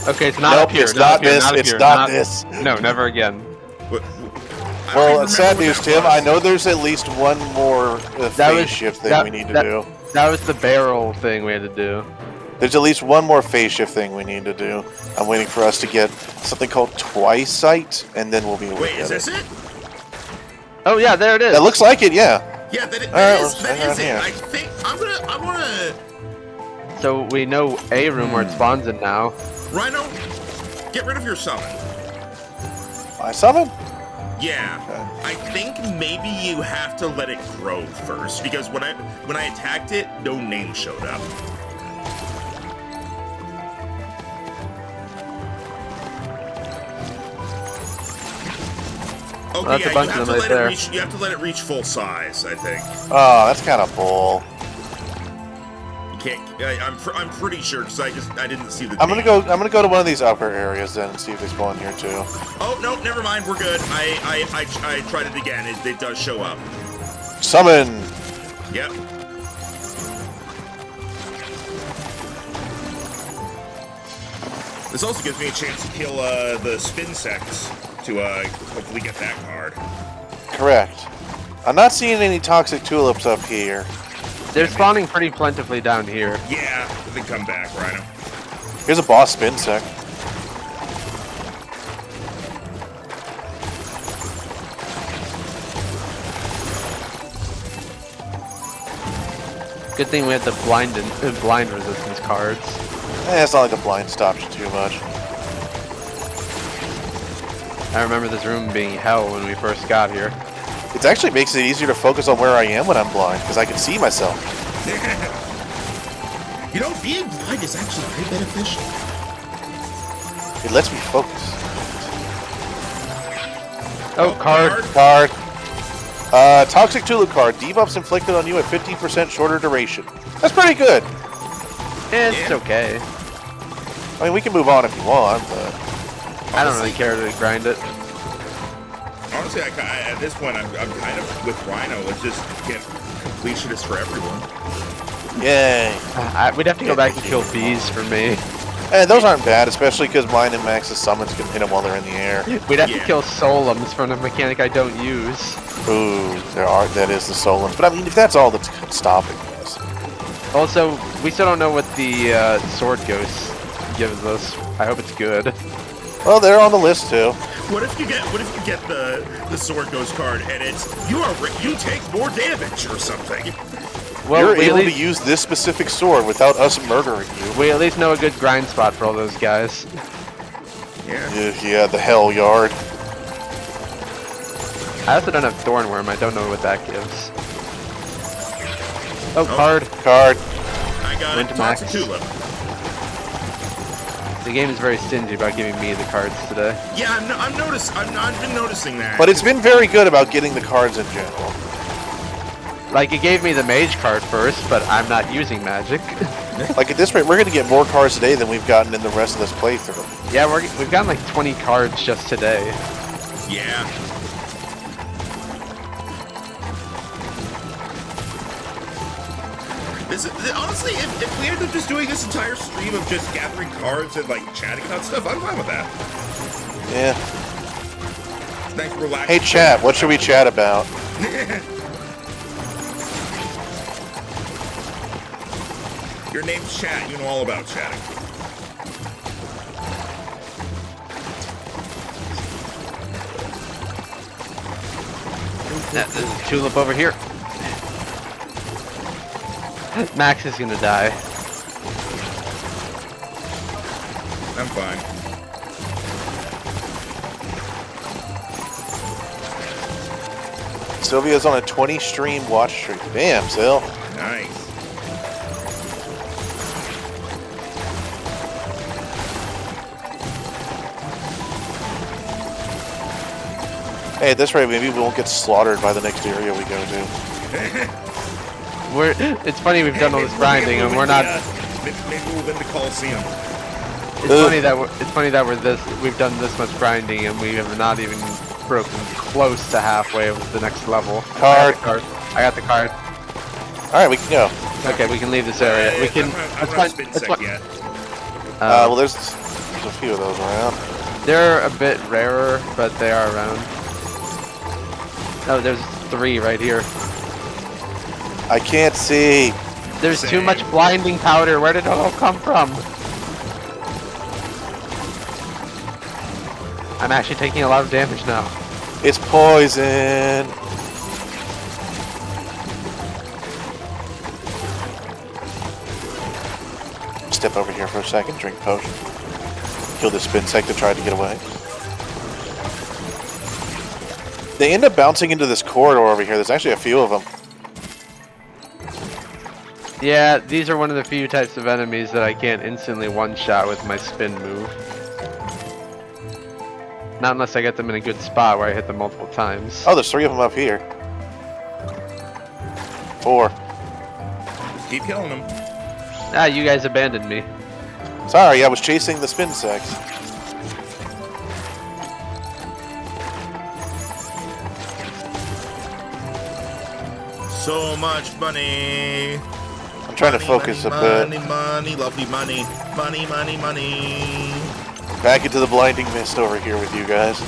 Okay, it's not Nope, up here. it's not this, up it's here, not this. No, never again. Well, sad news, Tim. I know there's at least one more phase shift thing we need to do. That was the barrel thing we had to do. There's at least one more phase shift thing we need to do. I'm waiting for us to get something called Twisight, and then we'll be able to Wait, get is this it? Oh yeah, there it is. That looks like it, yeah. Yeah, that Alright, is it. here. I think I wanna. So we know a room where it spawns in now. Rhino, get rid of your summon. I summon? Yeah, Okay. I think maybe you have to let it grow first because when I attacked it, no name showed up. Okay, That's a yeah, bunch of them right there. you have to let it reach full size, I think. Oh, that's kind of bull. You can't. I'm pretty sure because I didn't see the. I'm gonna go to one of these upper areas then and see if they spawn here too. Oh no, never mind. We're good. I tried it again. It does show up. Summon. Yep. This also gives me a chance to kill the Spin Sects to hopefully get that card. Correct. I'm not seeing any toxic tulips up here. They're spawning pretty plentifully down here. Yeah, they come back, Rhino. Here's a boss spin sec. Good thing we had the blind resistance cards. It's not like the blind stops you too much. I remember this room being hell when we first got here. It actually makes it easier to focus on where I am when I'm blind, because I can see myself. You know, being blind is actually very beneficial. It lets me focus. Oh, card. Card. Toxic Tulip card. Debuffs inflicted on you at 15% shorter duration. That's pretty good. It's okay. I mean, we can move on if you want, but... I don't really care to grind it. Honestly, at this point, I'm kind of with Rhino. Let's just get completionist for everyone. Yay. We'd have to go back and kill bees for me. And those aren't bad, especially because mine and Max's summons can hit them while they're in the air. We'd have to kill Solums from a mechanic I don't use. Ooh, that is the Solon. But I mean, if that's all that's stopping us. Also, we still don't know what the Sword Ghost gives us. I hope it's good. Well, they're on the list too. What if you get the Sword Ghost card and it's you take more damage or something? Well, you're able to use this specific sword without us murdering you. We at least know a good grind spot for all those guys. Yeah, the Hell Yard. I also don't have Thornworm. I don't know what that gives. Oh, card. Card. I got Went it. to Max. Toxic Tulip. The game is very stingy about giving me the cards today. Yeah, I've been noticing that. But it's been very good about getting the cards in general. Like, it gave me the mage card first, but I'm not using magic. Like, at this rate, we're going to get more cards today than we've gotten in the rest of this playthrough. Yeah, we've gotten like 20 cards just today. Yeah. Honestly, if we end up just doing this entire stream of just gathering cards and like chatting about stuff, I'm fine with that. Yeah. Nice, relaxing. Hey, chat, what should we chat about? Your name's Chat. You know all about chatting. There's a tulip over here. Max is gonna die. I'm fine. Sylvia's on a 20 stream watch streak. Damn, Sil. Nice. Hey, at this rate, maybe we won't get slaughtered by the next area we go to. It's funny we've done all this grinding and we're not. Maybe we'll win the Coliseum. It's funny that we've done this much grinding and we have not even broken close to halfway of the next level. Card. I got the card. All right, we can go. Okay, we can leave this area. We can. I'm not spin sec yet. Well, there's a few of those around. They're a bit rarer, but they are around. Oh, there's 3 right here. I can't see. There's too much blinding powder. Where did it all come from? I'm actually taking a lot of damage now. It's poison. Step over here for a second, drink potion. Kill the spin sec that tried to get away. They end up bouncing into this corridor over here. There's actually a few of them. Yeah, these are one of the few types of enemies that I can't instantly one-shot with my spin move. Not unless I get them in a good spot where I hit them multiple times. Oh, there's 3 of them up here. 4. Just keep killing them. Ah, you guys abandoned me. Sorry, I was chasing the spin secs. So much money. I'm trying to focus a bit. Money, lovely money. Money. Back into the blinding mist over here with you guys.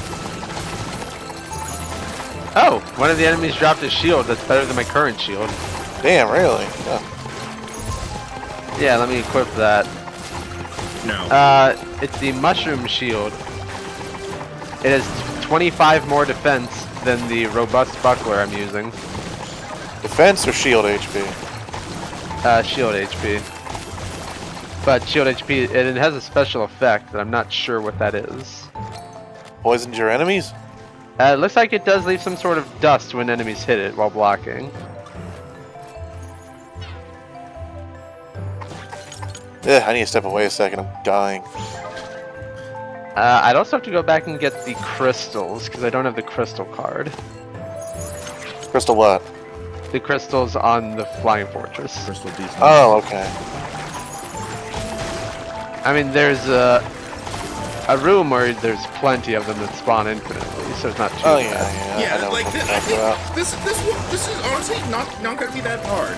Oh, one of the enemies dropped a shield that's better than my current shield. Damn, really? Oh. Yeah, let me equip that. No. It's the mushroom shield. It has 25 more defense than the robust buckler I'm using. Defense or shield HP? Shield HP. but shield HP, and it has a special effect that I'm not sure what that is. Poisons your enemies? It looks like it does leave some sort of dust when enemies hit it while blocking. Yeah, I need to step away a second. I'm dying. I'd also have to go back and get the crystals, because I don't have the crystal card. Crystal what? The crystals on the Flying Fortress. Crystal beast. Oh, okay. I mean, there's a room where there's plenty of them that spawn infinitely, so it's not too Oh, bad. yeah. I Yeah, know like what you're I talking about. think this is honestly not gonna be that hard.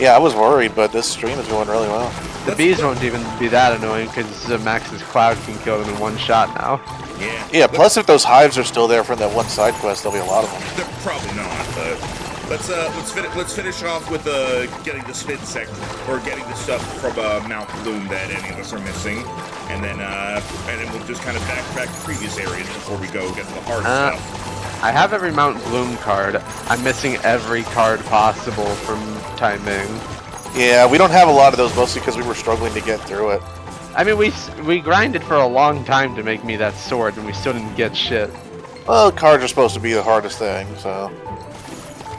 Yeah, I was worried, but this stream is going really well. The bees won't even be that annoying because Max's Cloud can kill them in one shot now. Yeah. Yeah, plus if those hives are still there from that one side quest, there'll be a lot of them. They're probably not, but let's finish off with getting the spin sector or getting the stuff from Mount Bloom that any of us are missing, and then we'll just kind of backtrack to previous areas before we go get the hard stuff. I have every Mount Bloom card. I'm missing every card possible from Timing. Yeah, we don't have a lot of those, mostly because we were struggling to get through it. I mean, we grinded for a long time to make me that sword, and we still didn't get shit. Well, cards are supposed to be the hardest thing, so...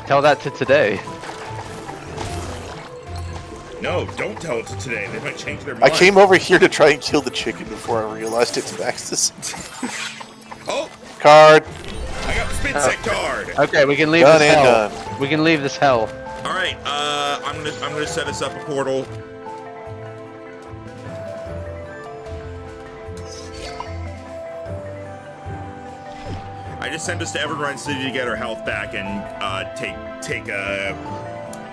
Tell that to today. No, don't tell it to today. They might change their mind. I came over here to try and kill the chicken before I realized it's Max's. Oh! Card! I got the spin sec card! Okay, we can leave Done this and hell. done. We can leave this hell. Alright, I'm gonna set us up a portal. I just sent us to Evergrande City to get our health back and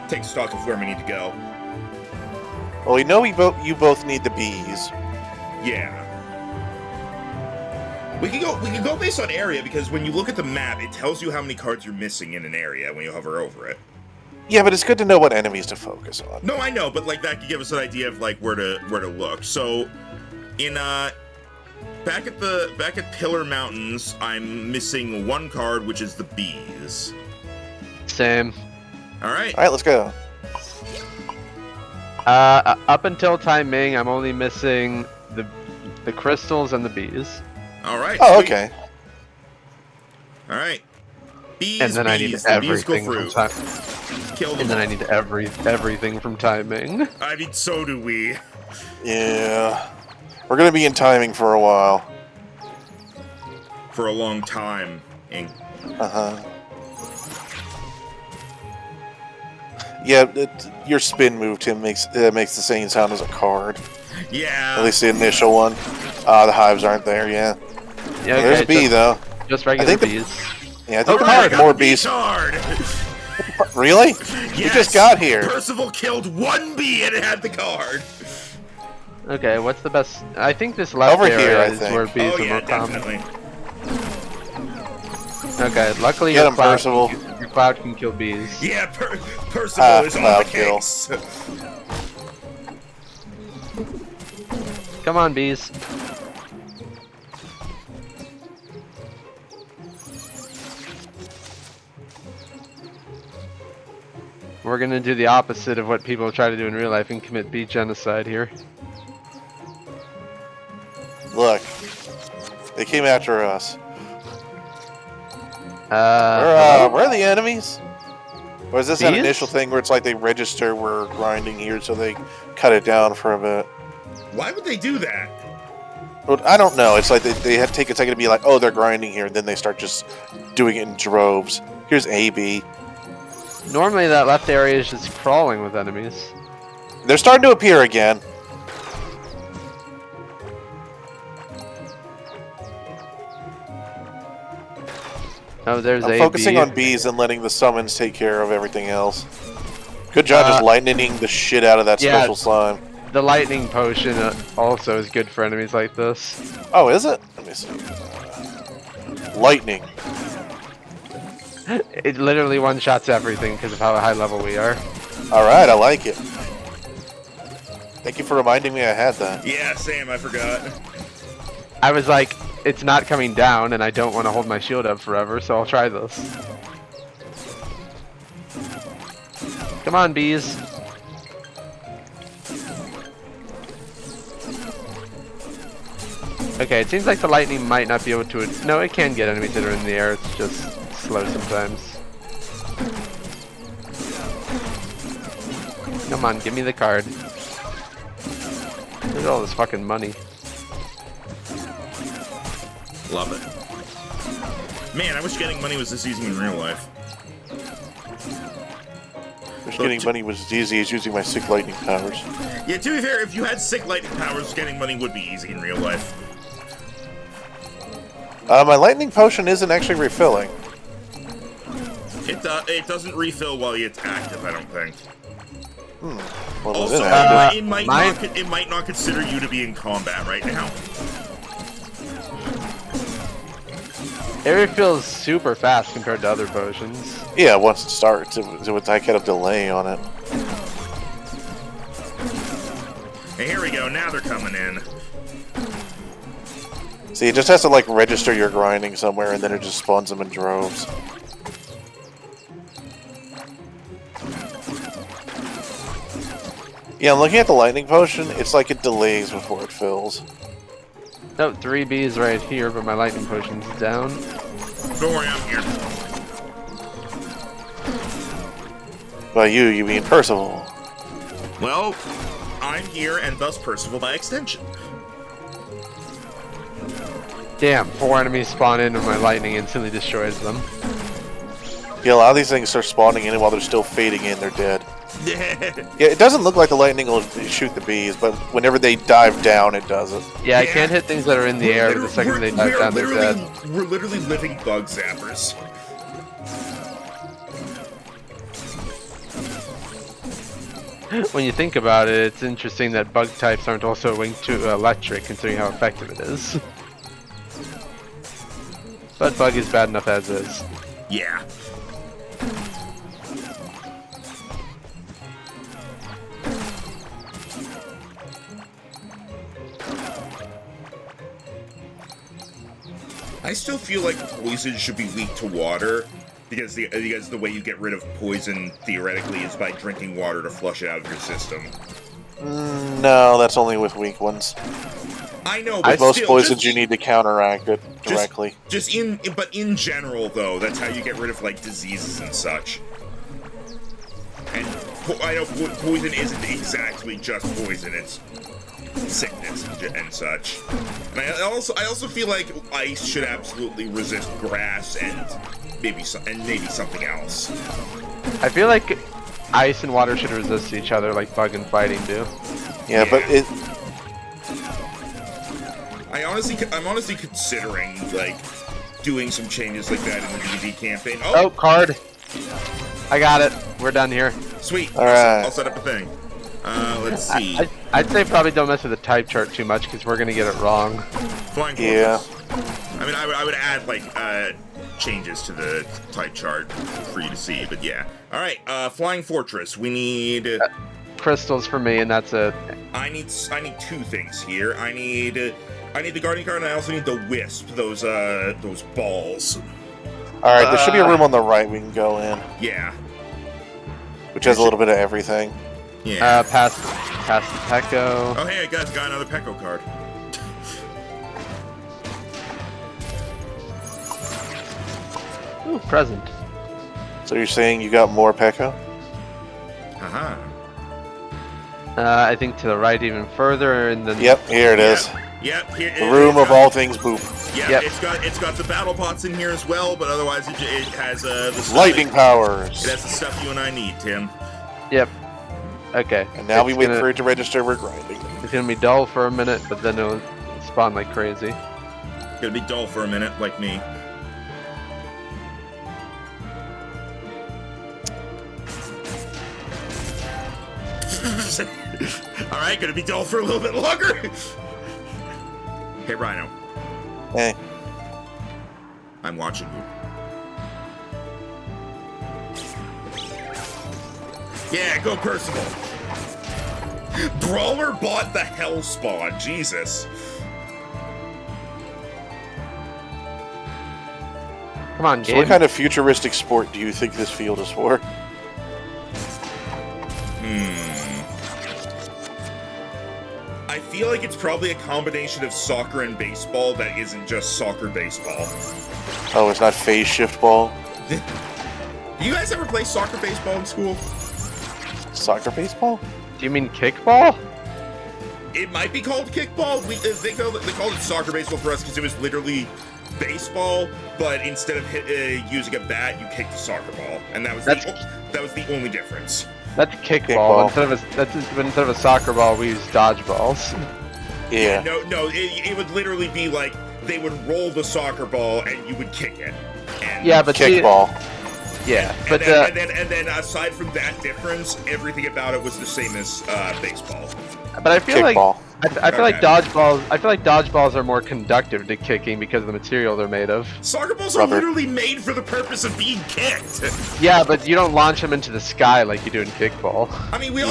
take stock of where we need to go. Well, we know you both need the bees. Yeah. We can go based on area because when you look at the map, it tells you how many cards you're missing in an area when you hover over it. Yeah, but it's good to know what enemies to focus on. No, I know, but like that could give us an idea of like where to look. So, in back at Pillar Mountains, I'm missing one card, which is the bees. Same. All right. Alright, let's go. Up until Timing, I'm only missing the crystals and the bees. All right. Oh, sweet. okay. All right. Bees, And then bees, I need the bees go everything through. from Timing. Kill them And then I all. need everything from Timing. I mean, so do we. Yeah. We're gonna be in timing for a while. For a long time. Uh-huh. Yeah, your spin move, Tim, makes the same sound as a card. Yeah. At least the initial one. The hives aren't there, yeah. Yeah, There's a bee, just, though. Just regular I think bees. Yeah, I think Alright, I there's got more the bee bees. card. Really? Yes. You just got here. Percival killed one bee and it had the card. Okay, what's the best? I think this left Over area here, I is think. where bees Oh yeah, are more common. definitely. Okay, luckily Get your him, cloud, Percival. your cloud can kill bees. Yeah, Percival is on the cloud kill. case. Come on, bees. We're gonna do the opposite of what people try to do in real life and commit bee genocide here. Look. They came after us. Hello? Where are the enemies? Or is this an Bees? initial thing where it's like they register we're grinding here, so they cut it down for a bit? Why would they do that? Well, I don't know. It's like they have to take a second to be like, oh, they're grinding here, and then they start just doing it in droves. Here's AB. Normally that left area is just crawling with enemies. They're starting to appear again. Oh, there's I'm a focusing bee. on bees and letting the summons take care of everything else. Good job just lightning the shit out of that yeah. special slime. The lightning potion also is good for enemies like this. Oh, is it? Let me see. Lightning. It literally one-shots everything because of how high level we are. Alright, I like it. Thank you for reminding me I had that. Yeah, Sam, I forgot. I was like, it's not coming down and I don't want to hold my shield up forever, so I'll try this. Come on, bees. Okay, it seems like the lightning might not be able to... No, it can get enemies that are in the air. It's just slow sometimes. Come on, give me the card. Look at all this fucking money. Love it. Man, I wish getting money was this easy in real life. Wish getting money was as easy as using my sick lightning powers. Yeah, to be fair, if you had sick lightning powers, getting money would be easy in real life. My lightning potion isn't actually refilling. It doesn't refill while it's active, I don't think. Well, Also, it it might not consider you to be in combat right now. It refills super fast compared to other potions. Yeah, once it starts, it would like had a delay on it. Hey, here we go. Now they're coming in. See, it just has to like register your grinding somewhere, and then it just spawns them in droves. Yeah, I'm looking at the lightning potion. It's like it delays before it fills. Nope, 3B is right here, but my lightning potion's down. Don't worry, I'm here. By you mean Percival. Well, I'm here, and thus Percival by extension. Damn, 4 enemies spawn in and my lightning instantly destroys them. Yeah, a lot of these things start spawning in, and while they're still fading in, they're dead. Yeah, it doesn't look like the lightning will shoot the bees, but whenever they dive down, it does it. Yeah, I can't hit things that are in the air, but the second they dive down, they're dead. We're literally living bug zappers. When you think about it, it's interesting that bug types aren't also linked to electric, considering how effective it is. But bug is bad enough as is. Yeah. I still feel like poison should be weak to water, because the way you get rid of poison, theoretically, is by drinking water to flush it out of your system. No, that's only with weak ones. I know, but with most still, poisons, you need to counteract it directly. But in general, though, that's how you get rid of, like, diseases and such. And I know poison isn't exactly just poison, it's sickness and such. And I also feel like ice should absolutely resist grass and maybe something else. I feel like ice and water should resist each other like bug and fighting do. Yeah, but it... I'm honestly considering, like, doing some changes like that in the DD campaign. Oh, card! I got it. We're done here. Sweet. Alright. I'll set up a thing. Let's see. I'd say probably don't mess with the type chart too much, because we're going to get it wrong. Flying yeah. I mean, I would add, like, changes to the type chart for you to see, but yeah. Alright, Flying Fortress. We need... crystals for me, and that's it. I need 2 things here. I need the Guardian card, and I also need the Wisp, those balls. Alright, there should be a room on the right we can go in. Yeah. Which has a little bit of everything. Yeah. Past the Pecco. Oh, hey, I got another Pecco card. Ooh, present. So you're saying you got more Pekka? Uh-huh. I think to the right even further, and then... Yep, here it is. Yep. Here, the room of all things boop. Yeah, yep. It's got the battle pots in here as well, but otherwise it has the stuff lightning powers. It has the stuff you and I need, Tim. Yep. Okay. And now we wait for it to register. We're grinding. It's gonna be dull for a minute, but then it'll spawn like crazy. It's gonna be dull for a minute, like me. Alright, gonna be dull for a little bit longer. Hey, Rhino. Hey. I'm watching you. Yeah, go Percival. Brawler bought the Hell Spawn. Jesus. Come on, So game. what kind of futuristic sport do you think this field is for? I feel like it's probably a combination of soccer and baseball that isn't just soccer baseball. Oh, it's not phase shift ball? Do you guys ever play soccer baseball in school? Soccer baseball? Do you mean kickball? It might be called kickball. They called it soccer baseball for us because it was literally baseball, but instead of using a bat, you kicked a soccer ball, and that was the only difference. That's kickball. Instead of a soccer ball, we use dodgeballs. Yeah. No, it would literally be like they would roll the soccer ball and you would kick it. And yeah, but kickball. Yeah, but and then aside from that difference, everything about it was the same as baseball. But I feel kickball. like I feel like dodgeballs. I feel like dodgeballs are more conductive to kicking because of the material they're made of. Soccer balls are literally made for the purpose of being kicked. Yeah, but you don't launch them into the sky like you do in kickball. I mean, we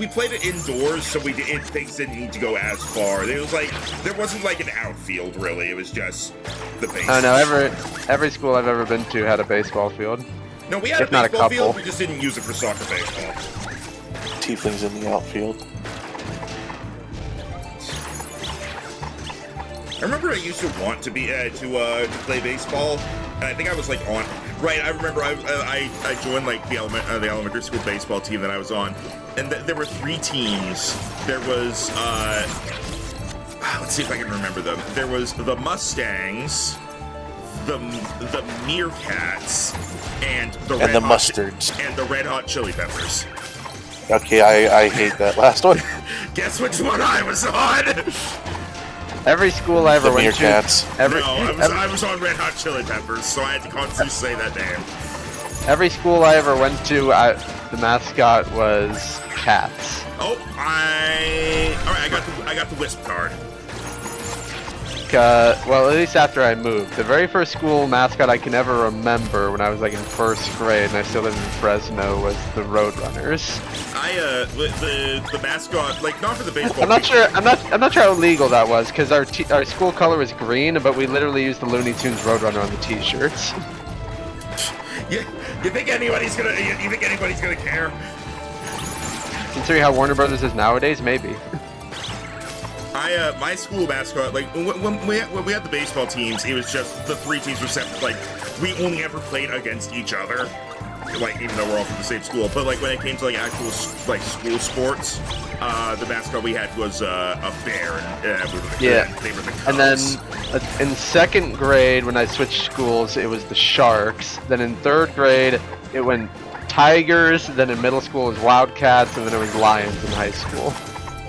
played it indoors, so things didn't need to go as far. It was like there wasn't like an outfield really. It was just the base. Oh no, every school I've ever been to had a baseball field. No, we had a baseball field. We just didn't use it for soccer baseball. Tieflings in the outfield. I remember I used to want to be to play baseball, and I think I was like on. Right, I remember I joined like the elementary school baseball team that I was on, and there were 3 teams. There was let's see if I can remember them. There was the Mustangs, the Meerkats, and the Mustards and the Red Hot Chili Peppers. Okay, I hate that last one. Guess which one I was on? Every school I ever went Meerkats. to. I was on Red Hot Chili Peppers, so I had to constantly say that name. Every school I ever went to, the mascot was cats. Oh, alright, I got the Wisp card. Well, at least after I moved. The very first school mascot I can ever remember when I was like in 1st grade and I still lived in Fresno was the Roadrunners. The mascot, like not for the baseball. I'm not sure how legal that was because our school color was green, but we literally used the Looney Tunes Roadrunner on the T-shirts. You think anybody's gonna care? Considering how Warner Brothers is nowadays, maybe. My school mascot, like when we had the baseball teams, it was just the 3 teams were separate. Like we only ever played against each other, like even though we're all from the same school. But like when it came to like actual like school sports, the mascot we had was a bear, and they were the Cubs. And then in 2nd grade, when I switched schools, it was the Sharks. Then in 3rd grade, it went Tigers. Then in middle school, it was Wildcats, and then it was Lions in high school.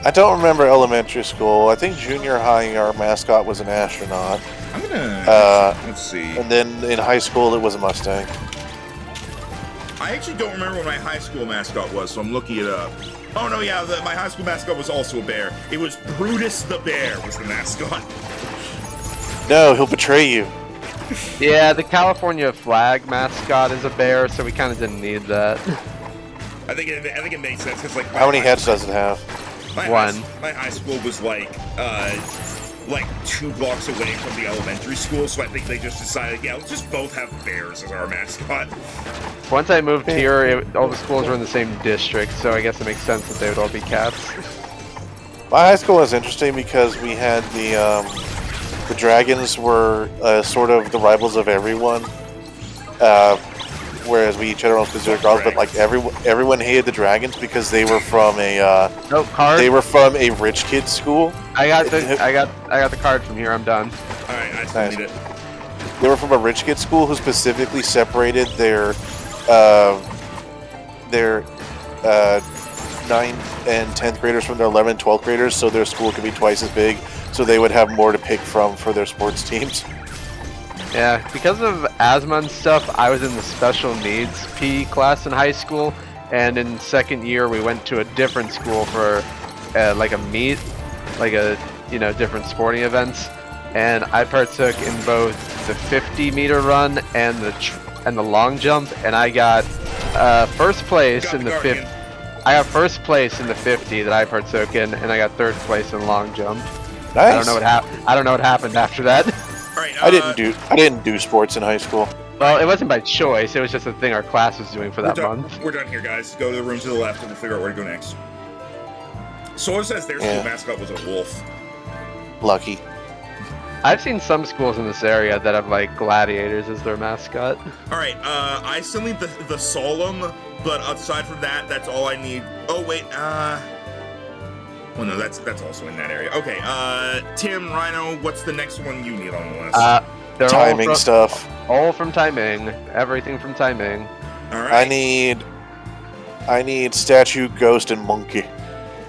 I don't remember elementary school. I think junior high, our mascot was an astronaut. I'm gonna let's see. And then in high school, it was a Mustang. I actually don't remember what my high school mascot was, so I'm looking it up. Oh no, yeah, my high school mascot was also a bear. It was Brutus the Bear was the mascot. No, he'll betray you. Yeah, the California flag mascot is a bear, so we kind of didn't need that. I think it makes sense because like how many heads does it have? One. My high school was like 2 blocks away from the elementary school, so I think they just decided, yeah, let's just both have bears as our mascot. Once I moved here, all the schools were in the same district, so I guess it makes sense that they would all be cats. My high school was interesting because we had the dragons were sort of the rivals of everyone. Whereas we each had our own specific rivals, but like everyone hated the dragons because they were from a they were from a rich kid school. I got the card from here. I'm done. All right, I still need it. They were from a rich kid school who specifically separated their 9th and 10th graders from their 11th and 12th graders, so their school could be twice as big, so they would have more to pick from for their sports teams. Yeah, because of asthma and stuff, I was in the special needs PE class in high school, and in 2nd year we went to a different school for like a meet, like a different sporting events, and I partook in both the 50-meter run and the long jump, and I got first place in the 50. I got first place in the 50 that I partook in, and I got 3rd place in long jump. Nice. I don't know what happened after that. Right, I didn't do sports in high school. Well, it wasn't by choice. It was just a thing our class was doing for that month. We're done here, guys. Go to the room to the left, and we'll figure out where to go next. Solar says their school mascot was a wolf. Lucky. I've seen some schools in this area that have like gladiators as their mascot. All right, I still need the solemn, but aside from that, that's all I need. Oh wait, well no, that's also in that area. Okay, Tim, Rhino, what's the next one you need on the list? They're Timing all stuff. All from timing. Everything from timing. All right. I need statue, ghost, and monkey.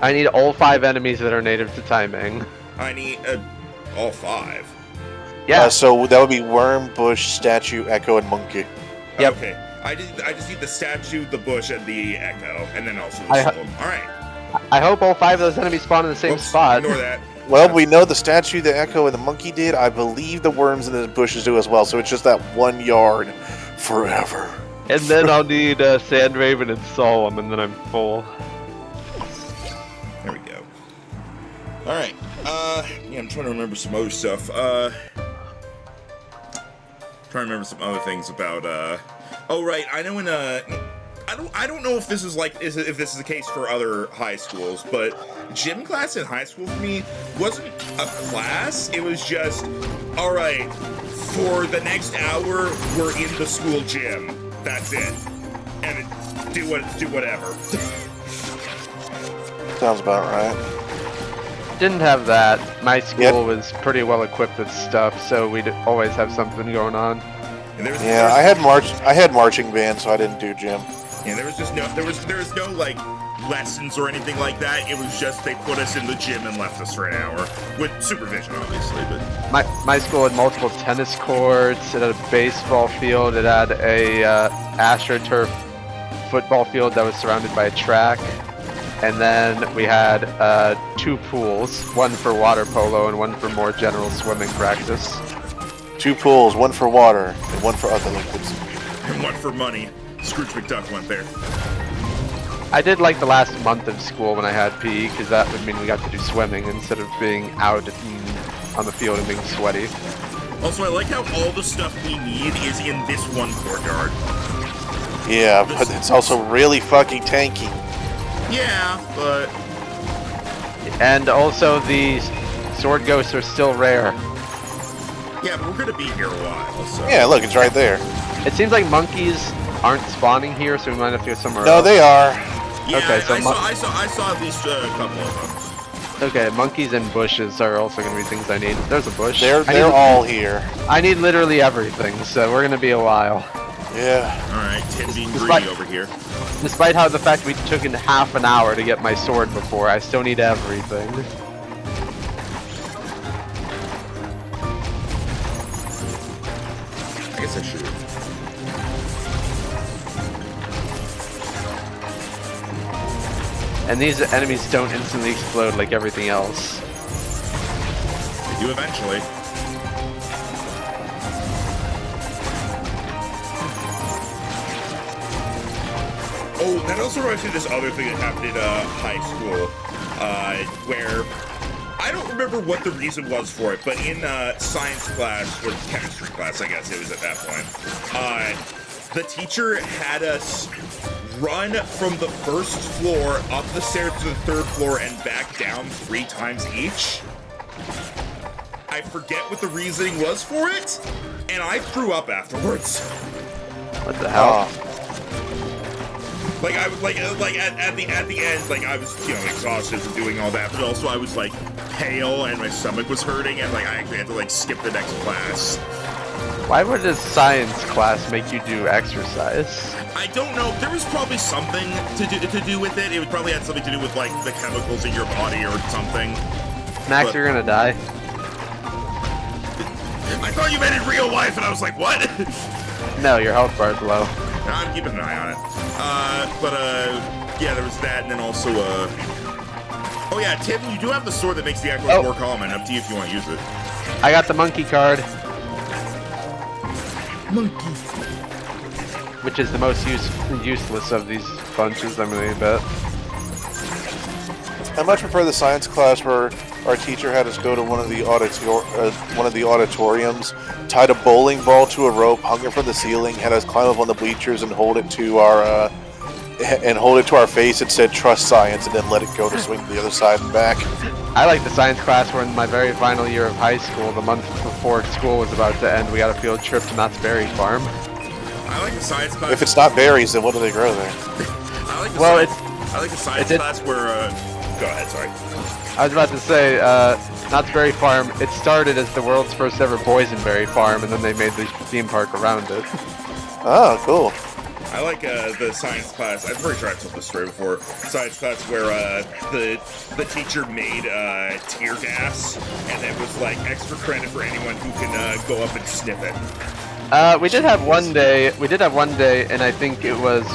I need all 5 enemies that are native to timing. I need all 5. Yeah. So that would be worm, bush, statue, echo, and monkey. Yep. Okay. I just need the statue, the bush, and the echo, and then also the solemn. All right. I hope all 5 of those enemies spawn in the same spot. Ignore that. Well, we know the statue, the echo, and the monkey did. I believe the worms and the bushes do as well. So it's just that 1 yard forever. And then I'll need Sand Raven and Solemn, and then I'm full. There we go. All right. Yeah, I'm trying to remember some other stuff. Trying to remember some other things about. Oh right, I know in I don't know if this is like if this is the case for other high schools, but gym class in high school for me wasn't a class. It was just, all right, for the next hour we're in the school gym. That's it, and do whatever. Sounds about right. Didn't have that. My school was pretty well equipped with stuff, so we'd always have something going on. Yeah, I had marching band, so I didn't do gym. Yeah, there was no like lessons or anything like that. It was just they put us in the gym and left us for an hour with supervision, obviously. But my school had multiple tennis courts. It had a baseball field. It had a AstroTurf football field that was surrounded by a track, and then we had 2 pools, one for water polo and one for more general swimming practice. 2 pools, 1 for water and 1 for other liquids. And 1 for money. Scrooge McDuck went there. I did like the last month of school when I had PE, because that would mean we got to do swimming instead of being out on the field and being sweaty. Also, I like how all the stuff we need is in this one courtyard. Yeah, but it's also really fucking tanky. Yeah, but... And also the sword ghosts are still rare. Yeah, but we're gonna be here a while, so... Yeah, look, it's right there. It seems like monkeys aren't spawning here, so we might have to go somewhere else. No, they are. Yeah, okay, so I saw at least a couple of them. Okay, monkeys and bushes are also going to be things I need. There's a bush. They're all here. I need literally everything, so we're going to be a while. Yeah. Alright, Tim being greedy over here. Despite how the fact we took in half an hour to get my sword before, I still need everything. I guess I should. And these enemies don't instantly explode like everything else. They do eventually. Oh, that also reminds me of this other thing that happened in high school, where I don't remember what the reason was for it, but in science class, or chemistry class, I guess it was at that point, the teacher had us run from the first floor up the stairs to the 3rd floor and back down 3 times each. I forget what the reasoning was for it, and I threw up afterwards. What the hell? Like I was like at the end, like I was exhausted from doing all that, but also I was like pale and my stomach was hurting, and like I actually had to like skip the next class. Why would a science class make you do exercise? I don't know. There was probably something to do with it. It would probably had something to do with like the chemicals in your body or something. Max, you're gonna die. I thought you meant in real life, and I was like, what? No, your health bar's low. No, I'm keeping an eye on it. Yeah, there was that, and then also, oh yeah, Tim, you do have the sword that makes the echoes more common. Up to you if you want to use it. I got the monkey card. Monkey. Which is the most useless of these bunches, I'm gonna bet. I much prefer the science class where our teacher had us go to one of the auditoriums, tied a bowling ball to a rope, hung it from the ceiling, had us climb up on the bleachers and hold it to our and hold it to our face and said trust science, and then let it go to swing to the other side and back. I like the science class where in my very final year of high school, the month before school was about to end, we got a field trip to Knott's Berry Farm. I like the science class. If it's not berries, then what do they grow there? I like the science class where. Go ahead, sorry. I was about to say, Knott's Berry Farm, it started as the world's first ever boysenberry farm, and then they made the theme park around it. Oh, cool. I like the science class. I'm pretty sure I've told this story before. Science class where the teacher made tear gas, and it was like extra credit for anyone who can go up and sniff it. We did have one day, and I think it was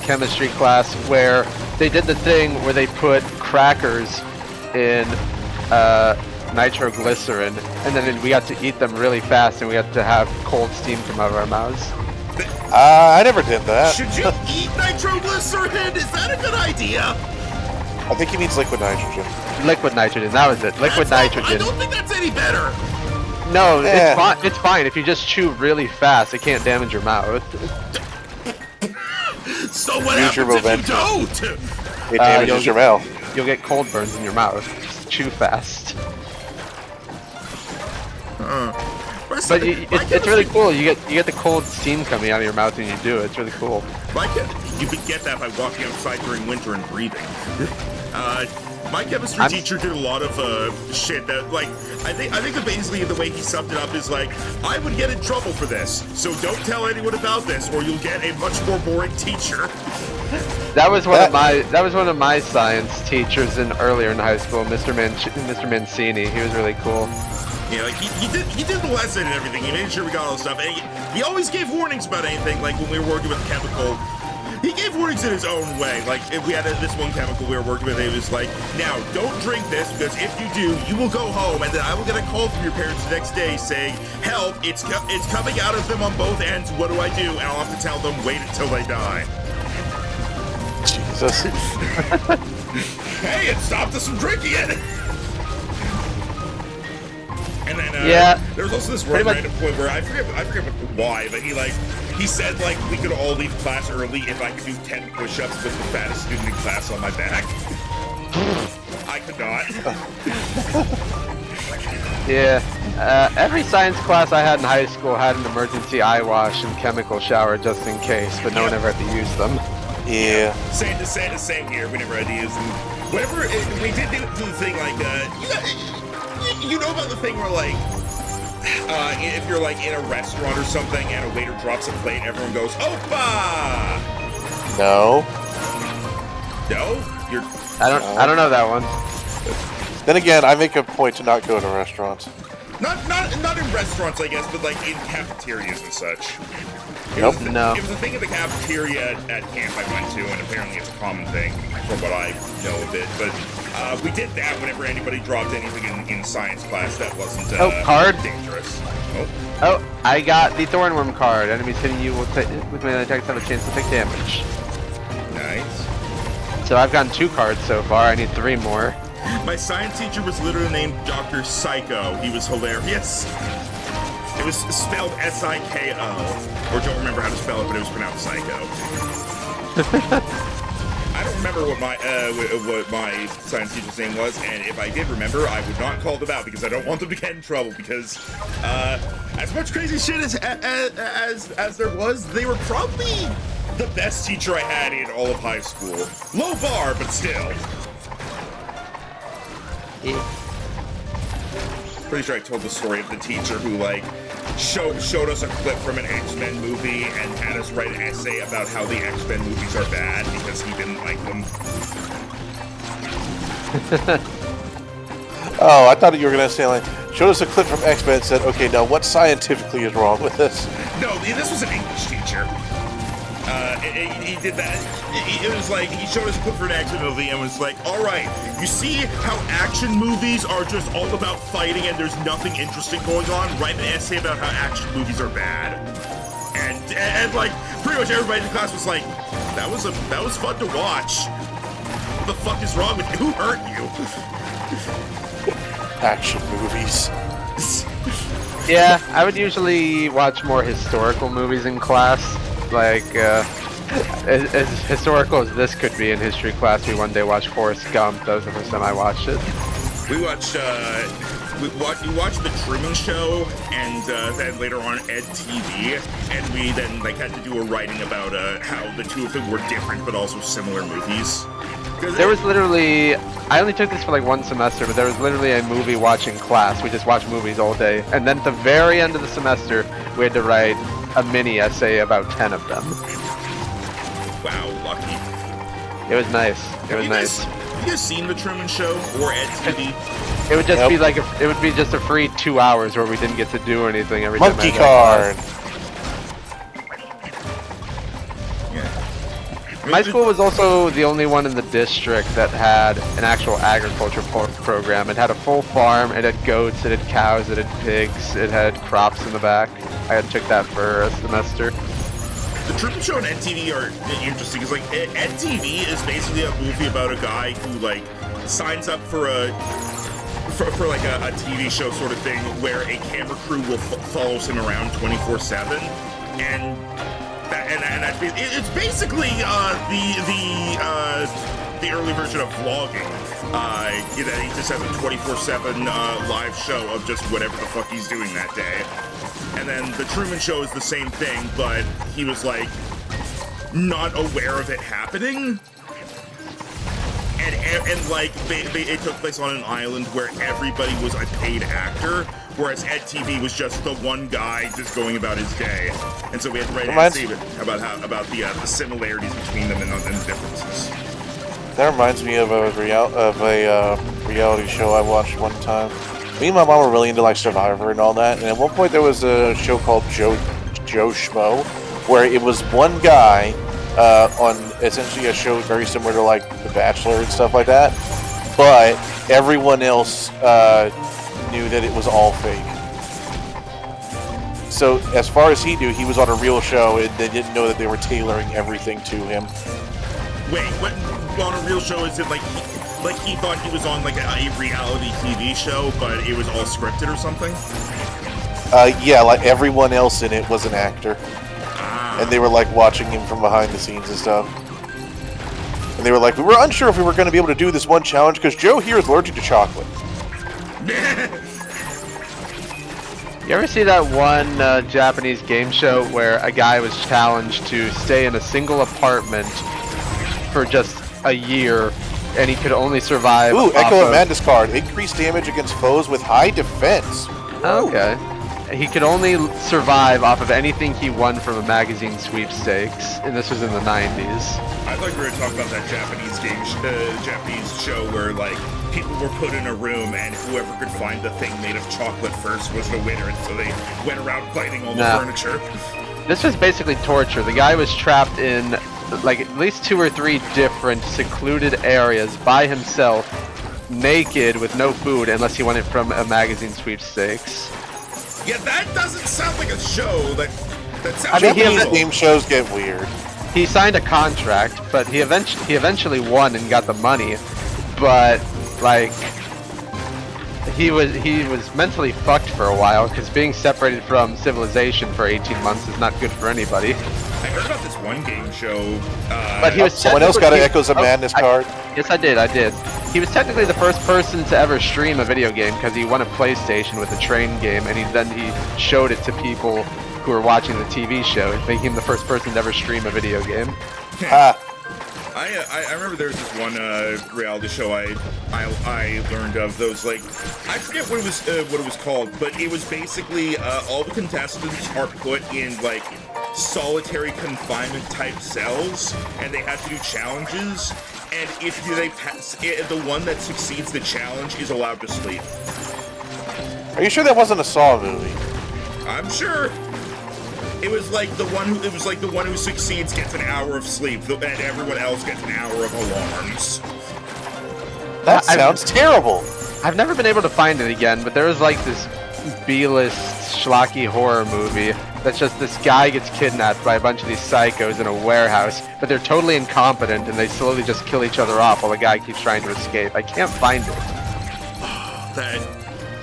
chemistry class, where they did the thing where they put crackers in nitroglycerin, and then we got to eat them really fast, and we got to have cold steam come out of our mouths. I never did that. Should you eat nitroglycerin? Is that a good idea? I think he means liquid nitrogen. Liquid nitrogen, that was it. Liquid nitrogen. I don't think that's any better. No, it's fine. If you just chew really fast, it can't damage your mouth. So what happens if you don't? It damages your mouth. You'll get cold burns in your mouth. Just chew fast. But it's really cool. You get the cold steam coming out of your mouth when you do it. It's really cool. You could get that by walking outside during winter and breathing. My chemistry teacher did a lot of shit that, like, I think that basically the way he summed it up is like, I would get in trouble for this, so don't tell anyone about this, or you'll get a much more boring teacher. That was one of my science teachers earlier in high school, Mr. Mancini. He was really cool. Yeah, like he did the lesson and everything. He made sure we got all the stuff. And he always gave warnings about anything. Like when we were working with chemical, he gave warnings in his own way. Like if we had this one chemical we were working with, it was like, now don't drink this because if you do, you will go home and then I will get a call from your parents the next day saying, help, it's coming out of them on both ends. What do I do? And I'll have to tell them, wait until they die. Jesus. Hey, it stopped us from drinking it. And then there was also this random point where I forget why, but he said like we could all leave class early if I could do 10 push-ups with the fattest student in class on my back. I could not. Yeah, every science class I had in high school had an emergency eye wash and chemical shower just in case, but no one ever had to use them. Yeah. Same here. We never had to use them. Whenever we did do the thing like you know about the thing where, like, if you're, like, in a restaurant or something and a waiter drops a plate, everyone goes, Opa! No. No? I don't know that one. Then again, I make a point to not go to restaurants. Not in restaurants, I guess, but, like, in cafeterias and such. No. It was a thing at the cafeteria at camp I went to, and apparently it's a common thing from what I know of it, but we did that whenever anybody dropped anything in science class that wasn't card? dangerous. Oh, I got the Thornworm card. Enemies hitting you with melee attacks have a chance to take damage. Nice. So I've gotten 2 cards so far. I need 3 more. My science teacher was literally named Dr. Psycho. He was hilarious. It was spelled S-I-K-O. Or don't remember how to spell it, but it was pronounced Psycho. I don't remember what my science teacher's name was, and if I did remember, I would not call them out because I don't want them to get in trouble. Because as much crazy shit as there was, they were probably the best teacher I had in all of high school. Low bar, but still. Yeah. Pretty sure I told the story of the teacher who, like, showed us a clip from an X-Men movie and had us write an essay about how the X-Men movies are bad because he didn't like them. Oh, I thought you were going to say, like, showed us a clip from X-Men and said, okay, now what scientifically is wrong with this? No, this was an English teacher. He did that. It was like, he showed us a clip for an action movie and was like, alright, you see how action movies are just all about fighting and there's nothing interesting going on? Write an essay about how action movies are bad. And like, pretty much everybody in the class was like, that was fun to watch. What the fuck is wrong with you? Who hurt you? Action movies. Yeah, I would usually watch more historical movies in class. Like, As historical as this could be in history class, we one day watched Forrest Gump. That was the first time I watched it. We watched The Truman Show, and then later on Ed TV, and we then like had to do a writing about how the two of them were different but also similar movies. There was literally, I only took this for like one semester, but there was literally a movie watching class. We just watched movies all day, and then at the very end of the semester, we had to write a mini essay about 10 of them. Wow, lucky. It was nice. It was nice. Have you guys seen The Truman Show or Ed TV? It would just be like it would be just a free 2 hours where we didn't get to do anything every time. Monkey card. My school was also the only one in the district that had an actual agriculture program. It had a full farm, it had goats, it had cows, it had pigs, it had crops in the back. I took that for a semester. The Truman Show and Ed TV are interesting because, like, Ed TV is basically a movie about a guy who, like, signs up for a TV show sort of thing where a camera crew follows him around 24/7, and it's basically the early version of vlogging. He just has a 24/7 live show of just whatever the fuck he's doing that day. And then The Truman Show is the same thing, but he was like not aware of it happening. And like it took place on an island where everybody was a paid actor, whereas Ed TV was just the one guy just going about his day. And so we had to write an essay about the similarities between them and the differences. That reminds me of a reality show I watched one time. Me and my mom were really into like Survivor and all that, and at one point there was a show called Joe Schmo, where it was one guy on essentially a show very similar to like The Bachelor and stuff like that, but everyone else knew that it was all fake. So as far as he knew, he was on a real show, and they didn't know that they were tailoring everything to him. Wait, what? On a real show, is it like he thought he was on like a reality TV show, but it was all scripted or something? Yeah, like everyone else in it was an actor. And they were like watching him from behind the scenes and stuff. And they were like, we were unsure if we were going to be able to do this one challenge because Joe here is allergic to chocolate. You ever see that one Japanese game show where a guy was challenged to stay in a single apartment for just a year, and he could only survive. Ooh, Echo of Madness card. Increased damage against foes with high defense. Okay. He could only survive off of anything he won from a magazine sweepstakes, and this was in the 90s. I thought we were talking about that Japanese show where like people were put in a room and whoever could find the thing made of chocolate first was the winner, and so they went around biting all the furniture. This was basically torture. The guy was trapped in like at least 2 or 3 different secluded areas by himself, naked with no food unless he won it from a magazine sweepstakes. Yeah, that doesn't sound like a show. That sounds. I mean, Japanese game shows get weird. He signed a contract, but he eventually won and got the money. But like, he was mentally fucked for a while because being separated from civilization for 18 months is not good for anybody. I heard about this one game show. But he was someone else got an Echoes of Madness card. Yes, I did. He was technically the first person to ever stream a video game because he won a PlayStation with a train game, and he showed it to people who were watching the TV show, making him the first person to ever stream a video game. I remember there was this one reality show I learned of. Those like I forget what it was called, but it was basically all the contestants are put in like solitary confinement type cells, and they have to do challenges. And if they pass, the one that succeeds the challenge is allowed to sleep. Are you sure that wasn't a Saw movie? I'm sure. It was like the one who succeeds gets an hour of sleep, and everyone else gets an hour of alarms. That sounds terrible. I've never been able to find it again, but there was like this B-list schlocky horror movie that's just this guy gets kidnapped by a bunch of these psychos in a warehouse, but they're totally incompetent and they slowly just kill each other off while the guy keeps trying to escape. I can't find it.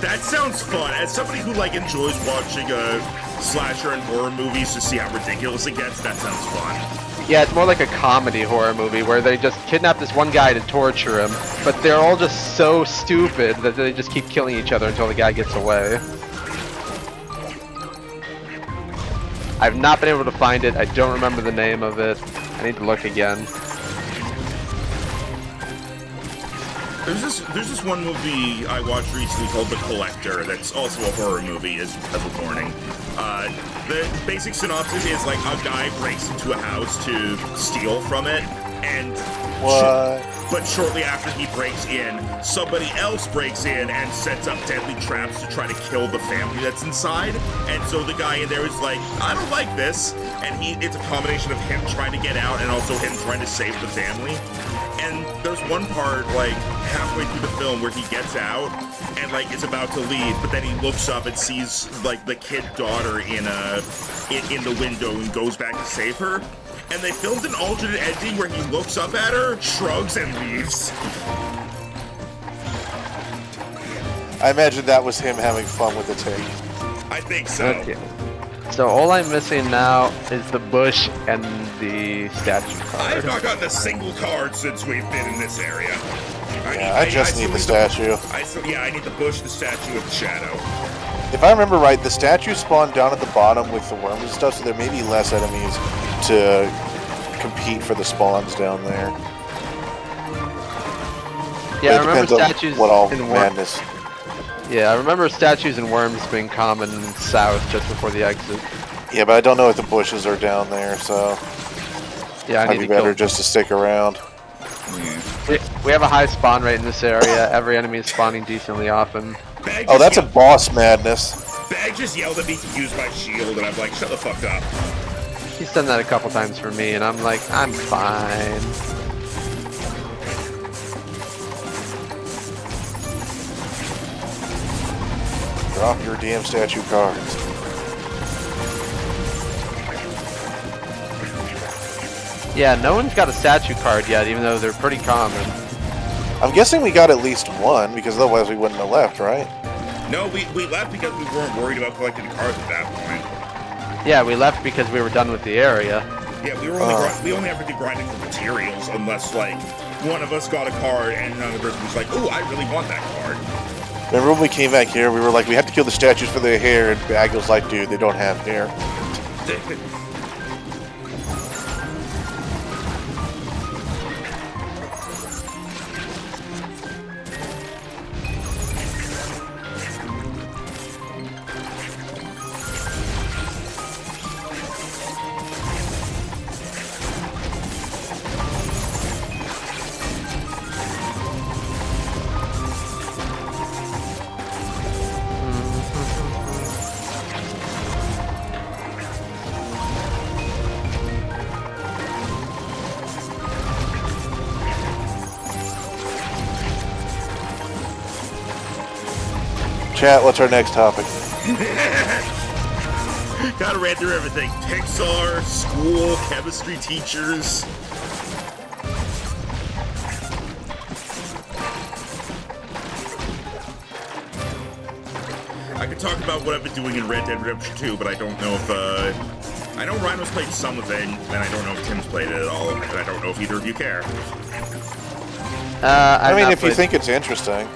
That sounds fun. As somebody who like enjoys watching slasher and horror movies to see how ridiculous it gets, that sounds fun. Yeah, it's more like a comedy horror movie where they just kidnap this one guy to torture him, but they're all just so stupid that they just keep killing each other until the guy gets away. I've not been able to find it. I don't remember the name of it. I need to look again. There's this one movie I watched recently called The Collector that's also a horror movie, as a warning. The basic synopsis is like a guy breaks into a house to steal from it, and but shortly after he breaks in, somebody else breaks in and sets up deadly traps to try to kill the family that's inside. And so the guy in there is like, I don't like this, and it's a combination of him trying to get out and also him trying to save the family. And there's one part, like, halfway through the film where he gets out and, like, is about to leave, but then he looks up and sees, like, the kid daughter in the window and goes back to save her. And they filmed an alternate ending where he looks up at her, shrugs, and leaves. I imagine that was him having fun with the take. I think so. Okay. So all I'm missing now is the bush and the statue card. I've not gotten a single card since we've been in this area. I just need the statue. I need the bush, the statue, and the shadow. If I remember right, the statue spawned down at the bottom with the worms and stuff, so there may be less enemies to compete for the spawns down there. Yeah, I it remember depends on statues what all and madness. Yeah, I remember statues and worms being common south just before the exit. Yeah, but I don't know if the bushes are down there, so yeah, might be better just to stick around. We have a high spawn rate in this area. Every enemy is spawning decently often. Oh, that's a boss madness. Bag just yelled at me to use my shield, and I'm like, shut the fuck up. He's done that a couple times for me, and I'm like, I'm fine. Drop your damn statue cards. Yeah, no one's got a statue card yet, even though they're pretty common. I'm guessing we got at least one, because otherwise we wouldn't have left, right? No, we left because we weren't worried about collecting the cards at that point. Yeah, we left because we were done with the area. Yeah, we only ever did grinding for materials unless, like, one of us got a card and another person was like, ooh, I really want that card. Remember when we came back here, we were like, we have to kill the statues for their hair, and Bag was like, dude, they don't have hair. Chat, what's our next topic? Gotta ran through everything. Pixar, school, chemistry teachers. I could talk about what I've been doing in Red Dead Redemption 2, but I don't know if, I know Rhino's played some of it, and I don't know if Tim's played it at all, and I don't know if either of you care. I mean, if you think it's interesting.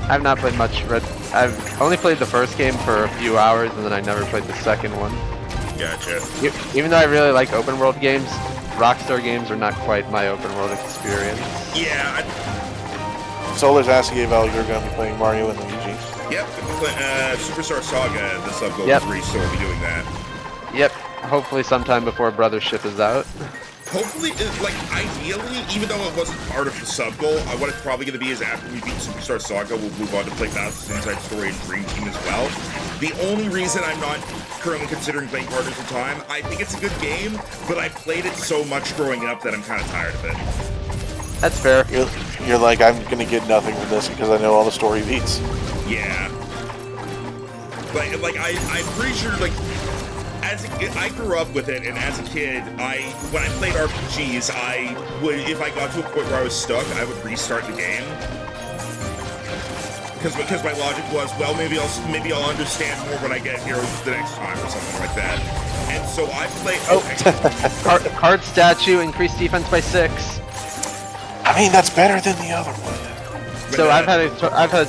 I've not played much I've only played the first game for a few hours, and then I never played the second one. Gotcha. Even though I really like open world games, Rockstar games are not quite my open world experience. Yeah. Solar's asking about you're going to be playing Mario and Luigi. Yep. Superstar Saga, the sub-goal 3, so we'll be doing that. Yep. Hopefully sometime before Brothership is out. Hopefully, like, ideally, even though it wasn't part of the sub-goal, what it's probably going to be is after we beat Superstar Saga, we'll move on to play Bowser's Inside Story and Dream Team as well. The only reason I'm not currently considering playing Partners in Time, I think it's a good game, but I played it so much growing up that I'm kind of tired of it. That's fair. You're like, I'm going to get nothing from this because I know all the story beats. Yeah. Like I'm pretty sure, like, I grew up with it, and as a kid, when I played RPGs, if I got to a point where I was stuck, I would restart the game. Because my logic was, well, maybe I'll understand more when I get here the next time, or something like that. And so I play. Card statue, increased defense by 6. I mean, that's better than the other one. So I've had a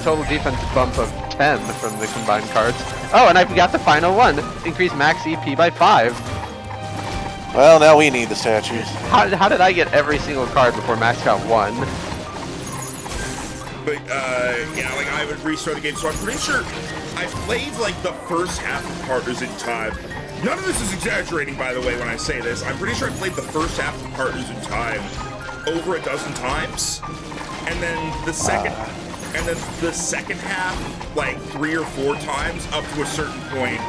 total defense bump of 10 from the combined cards. Oh, and I got the final one. Increased max EP by 5. Well, now we need the statues. How did I get every single card before Max got 1? But yeah, like I would restart the game, so I'm pretty sure I played like the first half of Partners in Time. None of this is exaggerating, by the way, when I say this. I'm pretty sure I played the first half of Partners in Time over a dozen times, and then the second half like 3 or 4 times up to a certain point,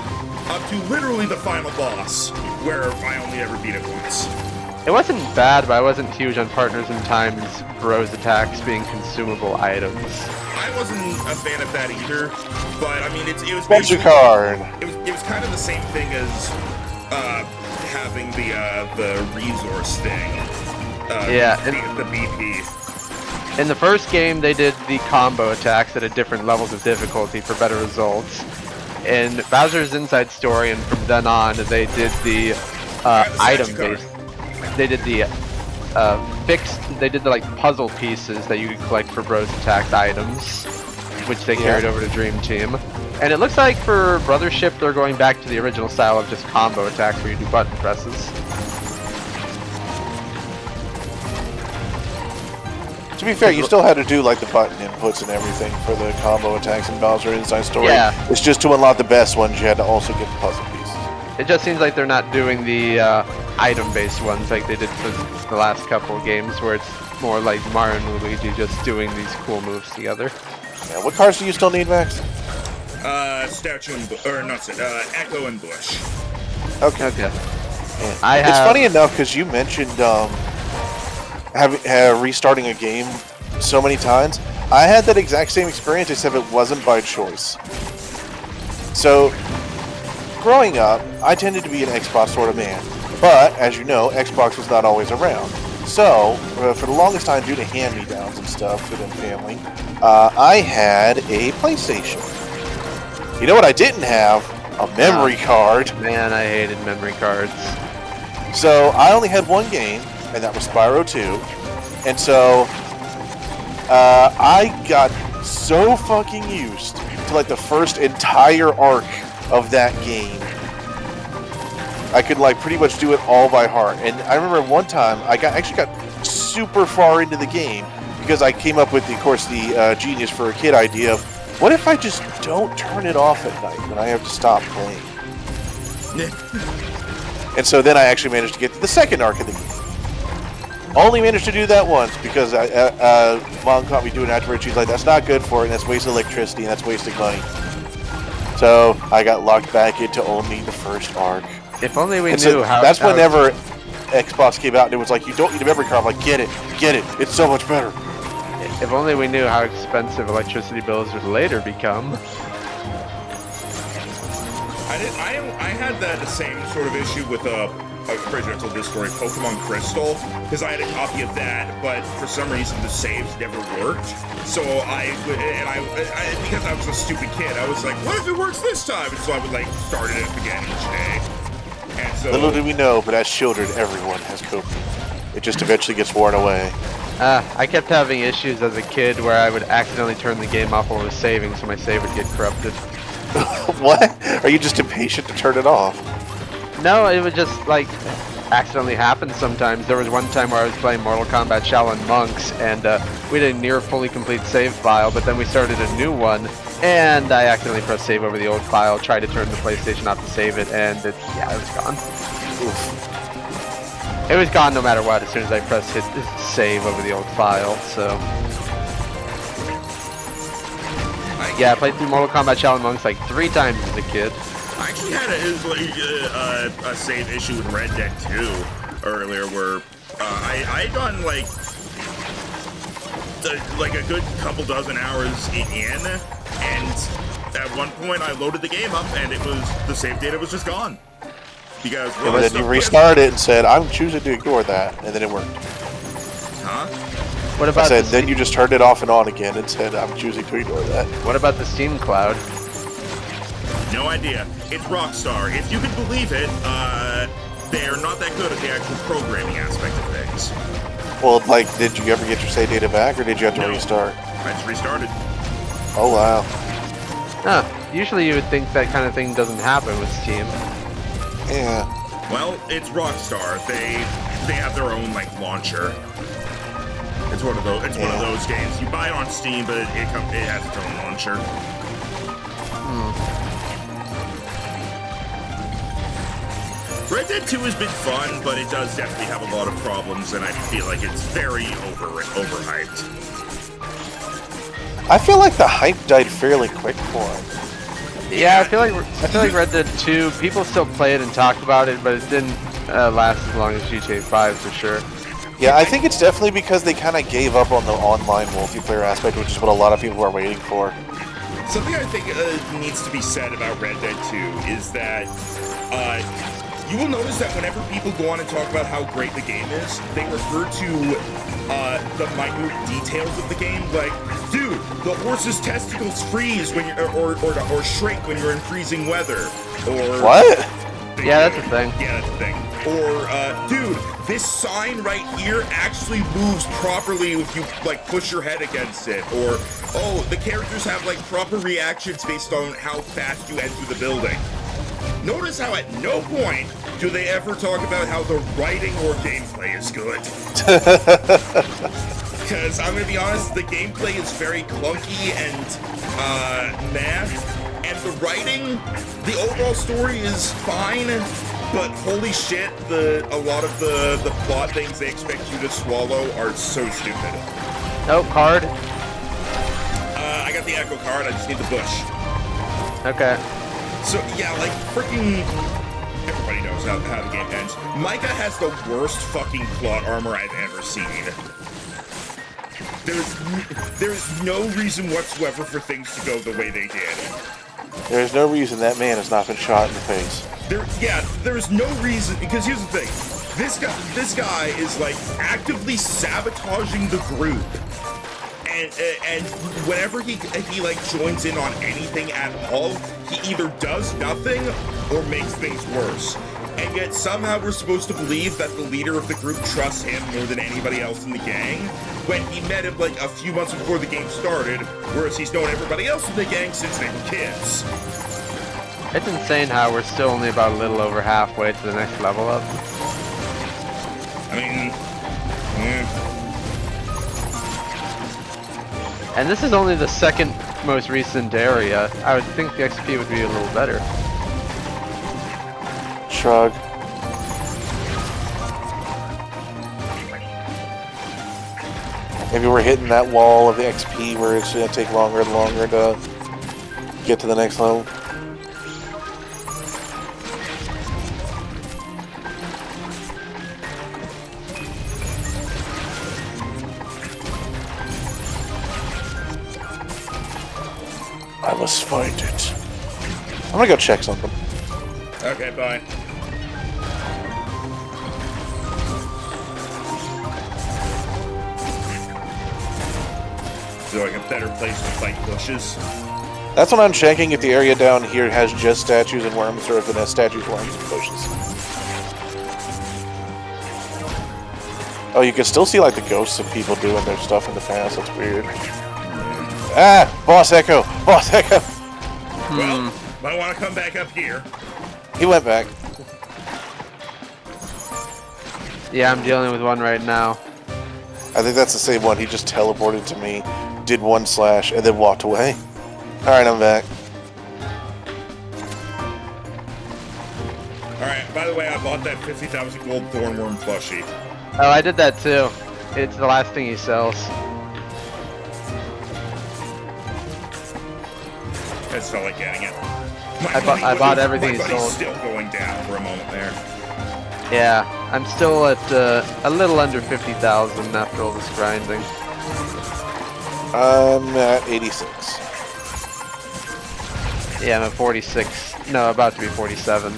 up to literally the final boss, where I only ever beat it once. It wasn't bad, but I wasn't huge on Partners in Time's bros attacks being consumable items. I wasn't a fan of that either, but I mean, it was Sponsor basically card. It was kind of the same thing as having the resource thing. Yeah, the BP. In the first game, they did the combo attacks at different levels of difficulty for better results. In Bowser's Inside Story, and from then on, they did the item-based. They did the They did the like puzzle pieces that you could collect for bros attacked items, which they carried over to Dream Team. And it looks like for Brothership, they're going back to the original style of just combo attacks where you do button presses. To be fair, you still had to do like the button inputs and everything for the combo attacks in Bowser Inside Story. Yeah. It's just to unlock the best ones, you had to also get the puzzle pieces. It just seems like they're not doing the item-based ones like they did for the last couple of games, where it's more like Mario and Luigi just doing these cool moves together. Yeah, what cards do you still need, Max? Statue and Echo and Bush. Okay. Yeah. It's funny enough because you mentioned restarting a game so many times. I had that exact same experience, except it wasn't by choice. So, growing up, I tended to be an Xbox sort of man. But, as you know, Xbox was not always around. So, for the longest time, due to hand-me-downs and stuff within family, I had a PlayStation. You know what I didn't have? A memory card. Man, I hated memory cards. So, I only had one game, and that was Spyro 2. And so, I got so fucking used to like the first entire arc of that game. I could like pretty much do it all by heart. And I remember one time I actually got super far into the game because I came up with, of course, the genius for a kid idea of what if I just don't turn it off at night when I have to stop playing? And so then I actually managed to get to the second arc of the game. Only managed to do that once because Mom caught me doing it afterwards. She's like, that's not good for it, and that's wasted electricity, and that's wasting money. So I got locked back into only the first arc. If only we knew how... That's whenever Xbox came out and it was like, you don't need a memory card. I'm like, get it, it's so much better. If only we knew how expensive electricity bills would later become. I had that same sort of issue with I'm pretty sure I told this story, Pokemon Crystal, because I had a copy of that, but for some reason the saves never worked. So because I was a stupid kid, I was like, what if it works this time? And so I would like start it up again each day. And so little did we know, but as children, everyone has coping. It just eventually gets worn away. I kept having issues as a kid where I would accidentally turn the game off while I was saving, so my save would get corrupted. What? Are you just impatient to turn it off? No, it would just, like, accidentally happen sometimes. There was one time where I was playing Mortal Kombat Shaolin Monks, and we had a near fully complete save file, but then we started a new one, and I accidentally pressed save over the old file, tried to turn the PlayStation off to save it, and it was gone. Oof. It was gone no matter what, as soon as I pressed hit save over the old file, so... Yeah, I played through Mortal Kombat Shaolin Monks like 3 times as a kid. I actually had a save issue with Red Dead 2 earlier where I had gone like a good couple dozen hours in, and at one point I loaded the game up and the save data was just gone. Because and then you restarted it and said, I'm choosing to ignore that, and then it worked. Huh? What about I said, then you just turned it off and on again and said, I'm choosing to ignore that. What about the Steam Cloud? No idea. It's Rockstar. If you can believe it, they're not that good at the actual programming aspect of things. Well, like, did you ever get your save data back, or did you have to restart? I just restarted. Oh, wow. Huh. Usually you would think that kind of thing doesn't happen with Steam. Yeah. Well, it's Rockstar. They have their own like launcher. It's one of those. It's one of those games. You buy it on Steam, but it has its own launcher. Red Dead 2 has been fun, but it does definitely have a lot of problems, and I feel like it's very overhyped. I feel like the hype died fairly quick for it. Yeah, I feel like Red Dead 2, people still play it and talk about it, but it didn't last as long as GTA 5 for sure. Yeah, I think it's definitely because they kind of gave up on the online multiplayer aspect, which is what a lot of people are waiting for. Something I think needs to be said about Red Dead 2 is that you will notice that whenever people go on and talk about how great the game is, they refer to the minute details of the game, like, dude, the horse's testicles freeze when you're, or shrink when you're in freezing weather, or what? Yeah, that's a thing. Yeah, that's a thing. Or, dude, this sign right here actually moves properly if you, like, push your head against it. Or, oh, the characters have, like, proper reactions based on how fast you enter the building. Notice how at no point do they ever talk about how the writing or gameplay is good. Because I'm going to be honest, the gameplay is very clunky and, meh. And the writing, the overall story is fine, but holy shit, a lot of the plot things they expect you to swallow are so stupid. Oh, card. I got the Echo card, I just need the bush. Okay. So, yeah, like, freaking... Everybody knows how the game ends. Micah has the worst fucking plot armor I've ever seen. There's no reason whatsoever for things to go the way they did. There's no reason that man has not been shot in the face. There's no reason, because here's the thing. This guy is, like, actively sabotaging the group. And whenever he like joins in on anything at all, he either does nothing or makes things worse. And yet somehow we're supposed to believe that the leader of the group trusts him more than anybody else in the gang, when he met him like a few months before the game started, whereas he's known everybody else in the gang since they were kids. It's insane how we're still only about a little over halfway to the next level up. I mean, yeah. And this is only the second most recent area. I would think the XP would be a little better. Shrug. Maybe we're hitting that wall of the XP where it's going to take longer and longer to get to the next level. I must find it. I'm gonna go check something. Okay, bye. Is there like a better place to fight bushes? That's what I'm checking, if the area down here has just statues and worms, or if it has statues, worms, and bushes. Oh, you can still see like the ghosts of people doing their stuff in the past. That's weird. Ah! Boss Echo! Boss Echo! Well, might want to come back up here. He went back. Yeah, I'm dealing with one right now. I think that's the same one. He just teleported to me, did one slash, and then walked away. Alright, I'm back. Alright, by the way, I bought that 50,000 gold Thornworm plushie. Oh, I did that too. It's the last thing he sells. I just felt like getting it. I bought everything he my money's sold. Still going down for a moment there. Yeah, I'm still at a little under 50,000 after all this grinding. I'm at 86. Yeah, I'm at 46. No, about to be 47.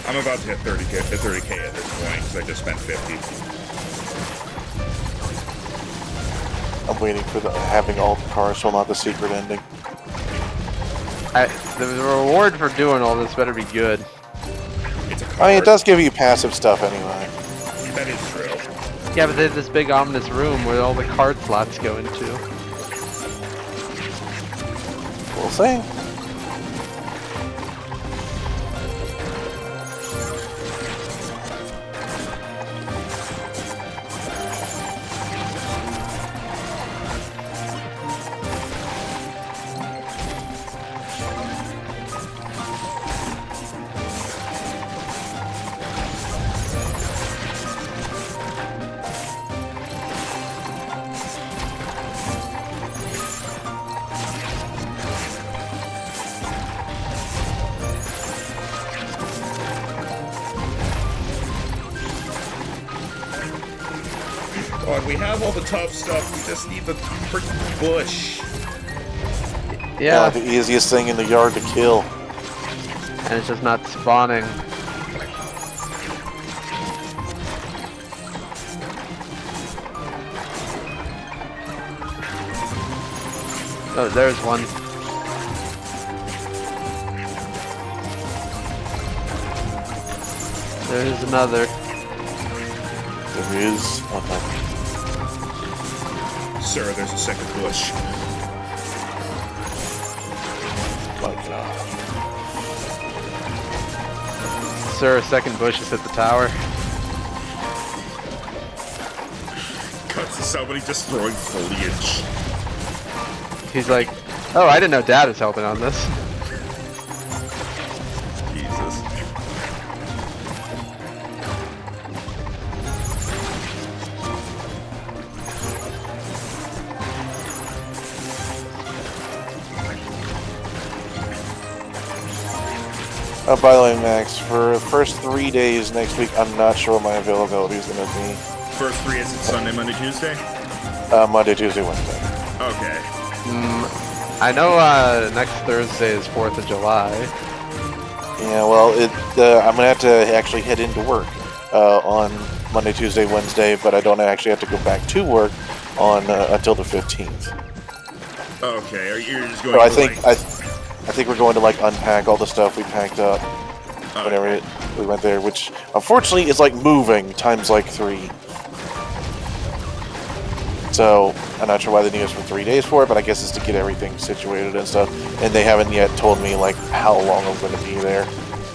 I'm about to hit 30k at this point, because I just spent 50. I'm waiting for having all the cars, so not the secret ending. The reward for doing all this better be good. It's a card. I mean, it does give you passive stuff anyway. That is true. Yeah, but they have this big ominous room where all the card slots go into. We'll see. God, we have all the tough stuff. We just need the freaking bush. Yeah, The easiest thing in the yard to kill. and it's just not spawning. Oh, there's one. There's another. There is. Okay. Sir, there's a second bush. My God. Sir, a second bush is at the tower. Cuts to somebody just throwing foliage. He's like, oh, I didn't know Dad was helping on this. Jesus. Oh, by the way, Max, for the first 3 days next week, I'm not sure what my availability is going to be. First three is it Sunday, Monday, Tuesday? Monday, Tuesday, Wednesday. Okay. I know next Thursday is 4th of July. Yeah, well, I'm going to have to actually head into work on Monday, Tuesday, Wednesday, but I don't actually have to go back to work on until the 15th. Okay, are you just going So I to, think like... I think we're going to like unpack all the stuff we packed up whenever we went there, which unfortunately is like moving times like 3. So I'm not sure why they need us for 3 days for it, but I guess it's to get everything situated and stuff. And they haven't yet told me like how long I'm going to be there.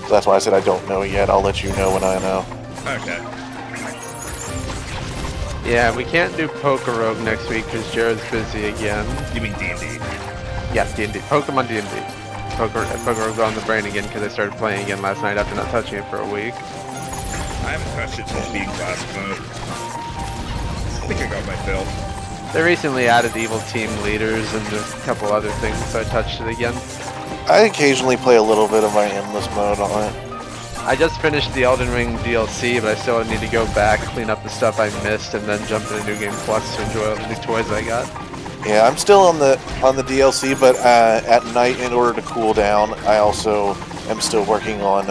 So that's why I said I don't know yet. I'll let you know when I know. Okay. Yeah, we can't do Poker Rogue next week because Jared's busy again. You mean D&D? Yeah, D&D. Pokemon D&D. Poker Rogue's on the brain again because I started playing again last night after not touching it for a week. I haven't touched it since being classic mode. I think I got my fill. They recently added evil team leaders and a couple other things, so I touched it again. I occasionally play a little bit of my endless mode on it. I just finished the Elden Ring DLC, but I still need to go back, clean up the stuff I missed, and then jump into New Game Plus to enjoy all the new toys I got. Yeah, I'm still on the DLC, but at night, in order to cool down, I also am still working on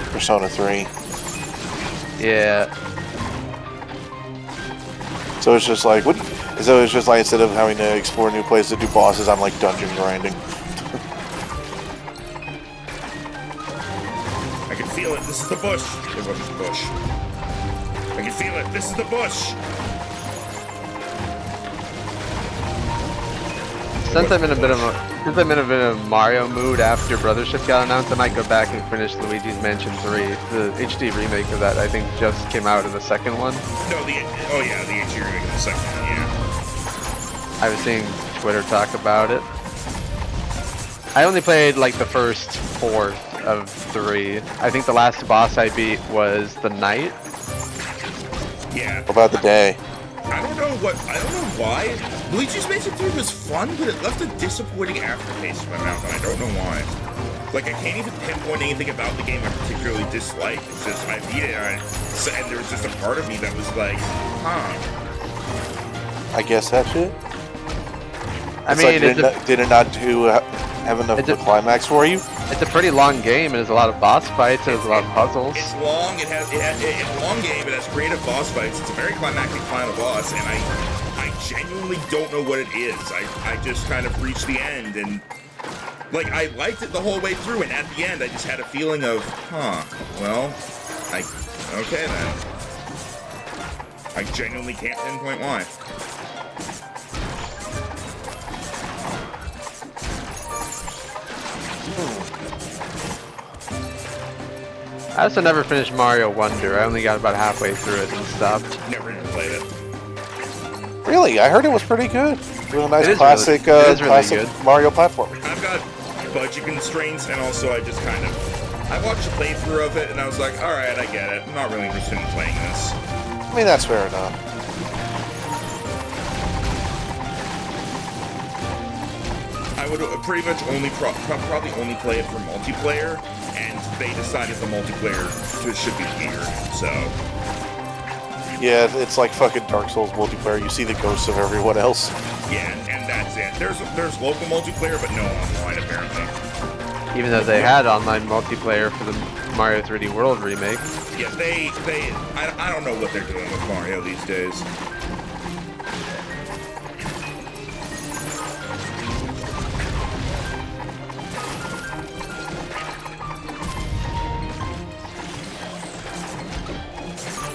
Persona 3. Yeah. So it's just like, so it's just like instead of having to explore new places to do bosses, I'm like dungeon grinding. I can feel it. This is the bush. It wasn't the bush. I can feel it. This is the bush. Since I'm in a bit of a Mario mood after Brothership got announced, I might go back and finish Luigi's Mansion 3. The HD remake of that, I think, just came out in the second one. No, the HD remake of the second one, yeah. I was seeing Twitter talk about it. I only played like the first 4 of 3. I think the last boss I beat was the Knight. Yeah. What about the day? I don't know why. Luigi's Mansion 3 was fun, but it left a disappointing aftertaste in my mouth, and I don't know why. Like, I can't even pinpoint anything about the game I particularly dislike. It's just, I beat it, and there was just a part of me that was like, huh. I guess that's it. I mean, did it not have enough of a climax for you? It's a pretty long game, and there's a lot of boss fights, and there's a lot of puzzles. It's long, it's a long game, it has creative boss fights, it's a very climactic final boss, and I genuinely don't know what it is. I just kind of reached the end, and Like, I liked it the whole way through, and at the end, I just had a feeling of, well, okay then. I genuinely can't pinpoint why. I also never finished Mario Wonder. I only got about halfway through it and stopped. Never even played it. Really? I heard it was pretty good. It was a nice It is classic, really- it is really classic good. Mario platformer. I've got budget constraints, and also I just kind of... I watched a playthrough of it, and I was like, alright, I get it. I'm not really interested in playing this. I mean, that's fair enough. I would pretty much only probably only play it for multiplayer, and they decided the multiplayer should be weird, so... Yeah, it's like fucking Dark Souls multiplayer. You see the ghosts of everyone else. Yeah, and that's it. There's local multiplayer, but no online, apparently. Even though they had online multiplayer for the Mario 3D World remake. Yeah, I don't know what they're doing with Mario these days.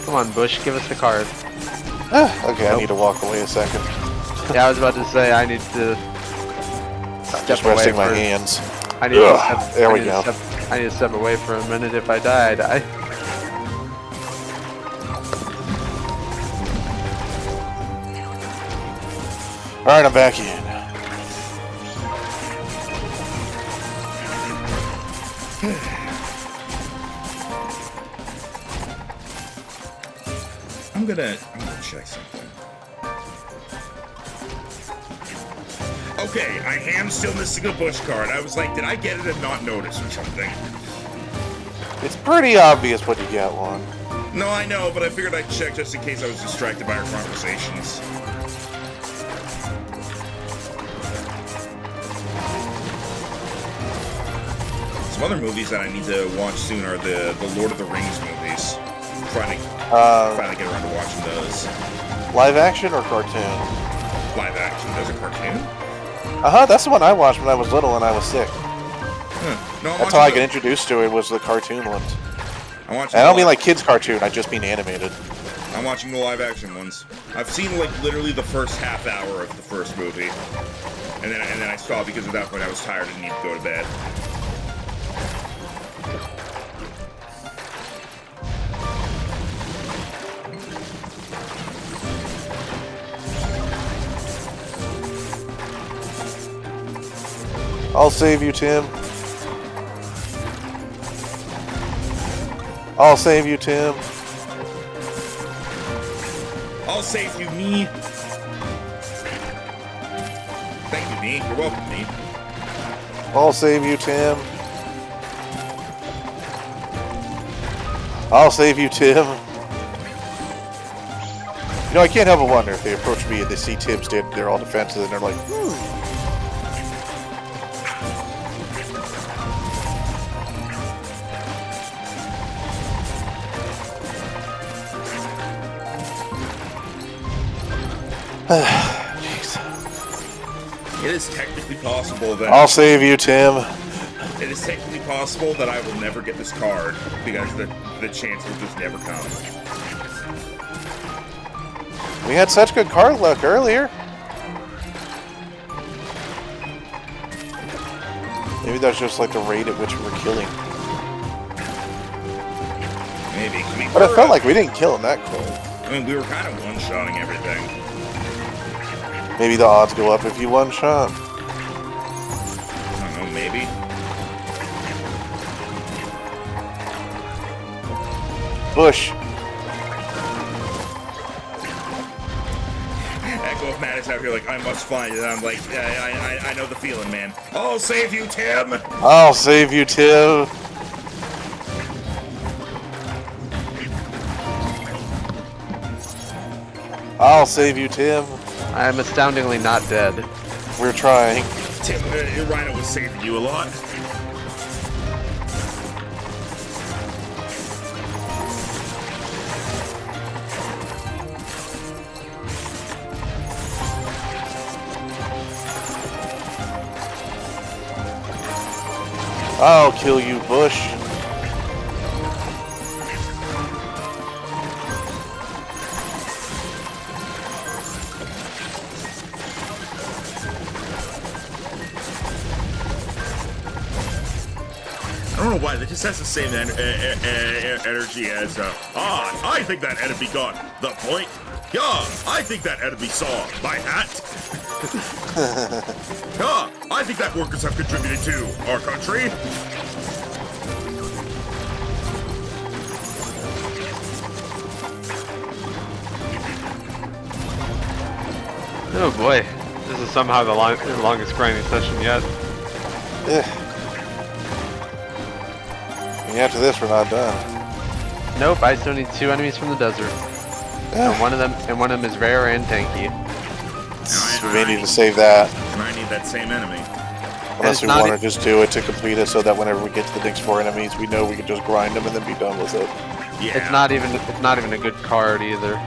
Come on, Bush, give us the card. Okay, I need to walk away a second. Yeah, I was about to say I need to step Just away resting my for- hands. I need to Ugh, step, there I we need to go. step- I need to step away for a minute. If I die, I die. Alright, I'm back in. I'm gonna check something. Okay, I am still missing a Bush card. I was like, did I get it and not notice or something? It's pretty obvious when you get one. No, I know, but I figured I'd check just in case I was distracted by our conversations. Some other movies that I need to watch soon are the Lord of the Rings movies. Finally get around to watching those. Live action or cartoon? Live action. There's a cartoon? Uh-huh, that's the one I watched when I was little and I was sick. No, That's how I got introduced to it, was the cartoon ones. I'm watching. And I don't mean like kids cartoon, I just mean animated. I'm watching the live action ones. I've seen like literally the first half hour of the first movie, and then I stopped because at that point I was tired and needed to go to bed. I'll save you, Tim. I'll save you, Tim. I'll save you, me. Thank you, me. You're welcome, me. I'll save you, Tim. I'll save you, Tim. You know, I can't help but wonder if they approach me and they see Tim standing there all defensive and they're like, Jeez. It is technically possible that I'll save you, Tim. it is technically possible that I will never get this card because the chance will just never come. We had such good card luck earlier. Maybe that's just like the rate at which we were killing. Maybe. But it felt like we didn't kill him that quick. I mean, we were kind of one-shotting everything. Maybe the odds go up if you one shot. I don't know, maybe. Bush. Echo of Matt is out here like, I must find it. I'm like, I know the feeling, man. I'll save you, Tim! I'll save you, Tim. I'll save you, Tim. I am astoundingly not dead. We're trying. Tim, Rhino was saving you a lot. I'll kill you, Bush. I don't know why, that just has the same energy as, I think that enemy got the point. Yeah, I think that enemy saw my hat. Yeah, I think that workers have contributed to our country. Oh boy, this is somehow the longest grinding session yet. Yeah. And after this, we're not done. Nope, I still need 2 enemies from the desert. Yeah. And one of them is rare and tanky. So we may need to save that. And I need that same enemy. Unless we want to just do it to complete it so that whenever we get to the next 4 enemies, we know we can just grind them and then be done with it. Yeah. It's not even a good card either.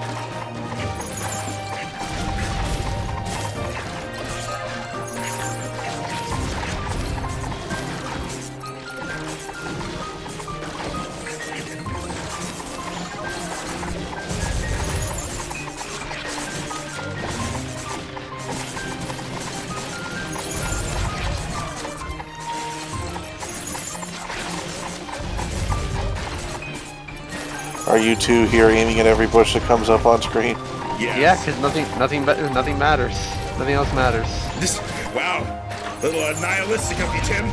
Are you two here aiming at every bush that comes up on screen? Yes. Yeah, because nothing matters. Nothing else matters. Wow. A little nihilistic of you, Tim.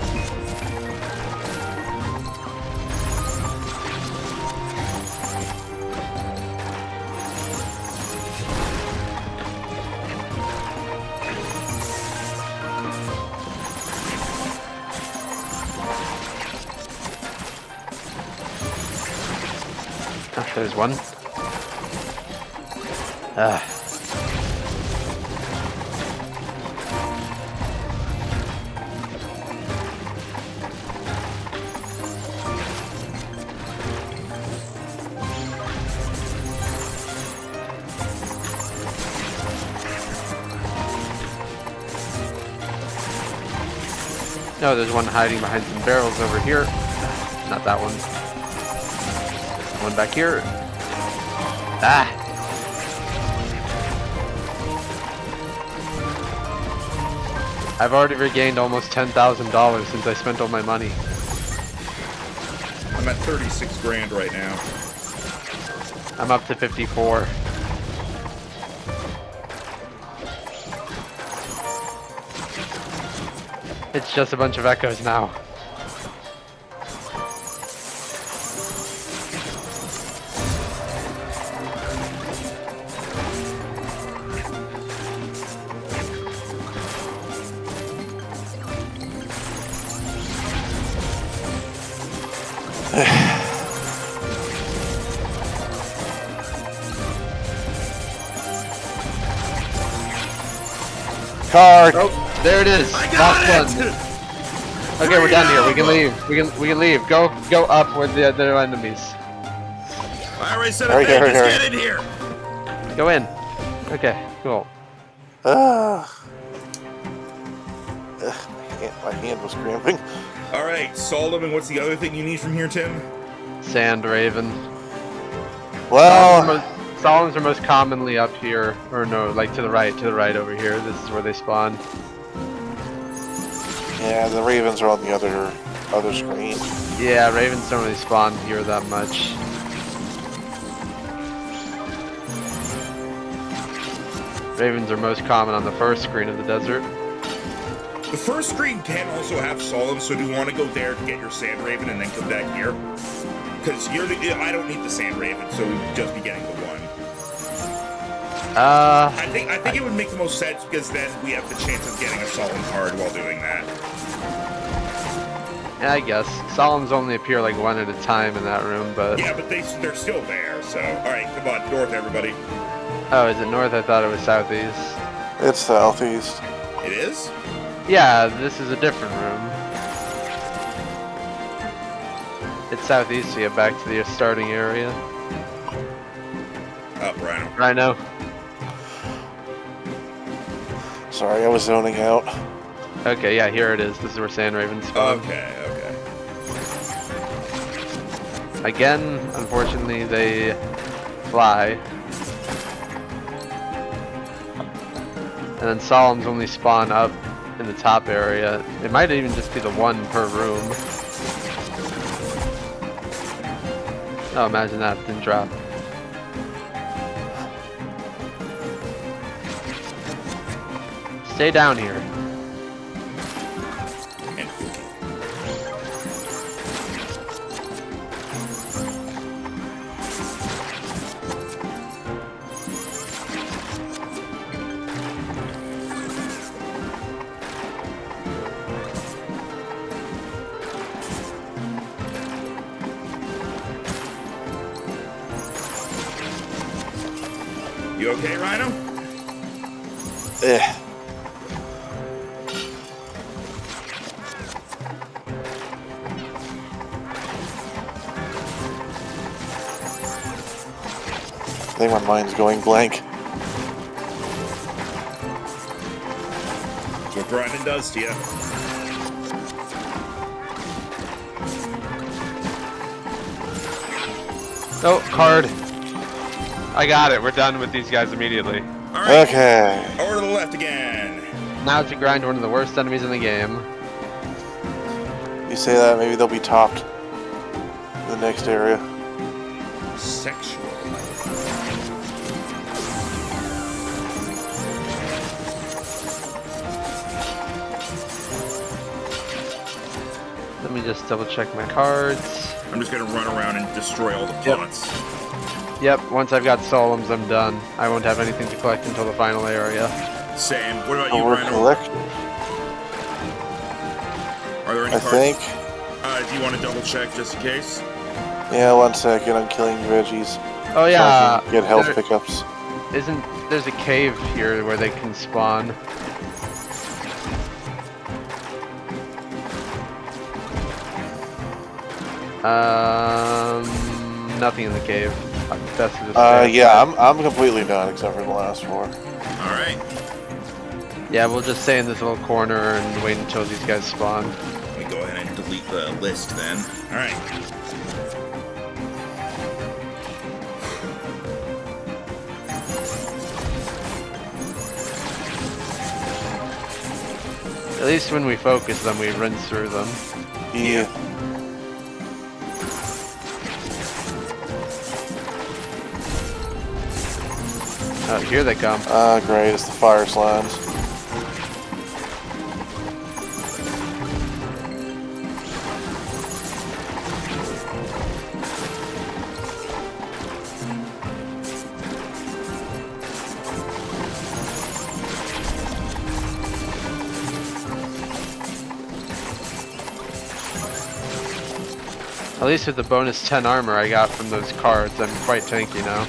Oh, there's one. No, there's one hiding behind some barrels over here. Not that one. One back here. Ah! I've already regained almost $10,000 since I spent all my money. I'm at 36 grand right now. I'm up to 54. It's just a bunch of echoes now. Card! Oh, there it is. I got Last it! one. Okay, we're done here. We can leave. We can leave. Go up with the other enemies. I already said Hurry, it, man. hurry, Just hurry. get in here. Go in. Okay, cool. My hand was cramping. All right, Solomon, what's the other thing you need from here, Tim? Sand Raven. Well, Solomon's are most commonly up here, or no, like to the right over here. This is where they spawn. yeah, the ravens are on the other screen. Yeah, ravens don't really spawn here that much. Ravens are most common on the first screen of the desert. The first screen can also have Solomon, so do you want to go there to get your Sand Raven and then come back here? Because I don't need the Sand Raven, so we'd just be getting the one. I think it would make the most sense because then we have the chance of getting a Solomon card while doing that. Yeah, I guess. Solemns only appear like one at a time in that room, but... Yeah, but they're still there, so... Alright, come on, north, everybody. Oh, is it north? I thought it was southeast. It's southeast. It is? Yeah, this is a different room. It's southeast to get back to the starting area. Oh, Rhino. Rhino. Sorry, I was zoning out. Okay, yeah, here it is. This is where Sand Raven spawn. Okay, okay. Again, unfortunately, they fly. And then Solemns only spawn up in the top area. It might even just be the one per room. Oh, imagine that didn't drop. Stay down here. You okay, Rhino? Eh. I think my mind's going blank. That's what grinding does to you. Oh, card. I got it. We're done with these guys immediately. All right. Okay. Over to the left again. Now to grind one of the worst enemies in the game. You say that, maybe they'll be topped in the next area. Sexual. Let me just double check my cards. I'm just gonna run around and destroy all the plots. Yep, once I've got Solemns, I'm done. I won't have anything to collect until the final area. Same. What about you, We're Rhino? collecting, Are there any I cards? think. Do you want to double check just in case? Yeah, 1 second. I'm killing veggies. Oh So yeah, I can get health there- pickups. there's a cave here where they can spawn. Nothing in the cave. That's just Yeah, I'm completely done except for the last 4. All right. Yeah, we'll just stay in this little corner and wait until these guys spawn. Let me go ahead and delete the list then. All right. At least when we focus them, we rinse through them. Yeah. Oh, here they come. Great. It's the fire slimes. At least with the bonus 10 armor I got from those cards, I'm quite tanky now.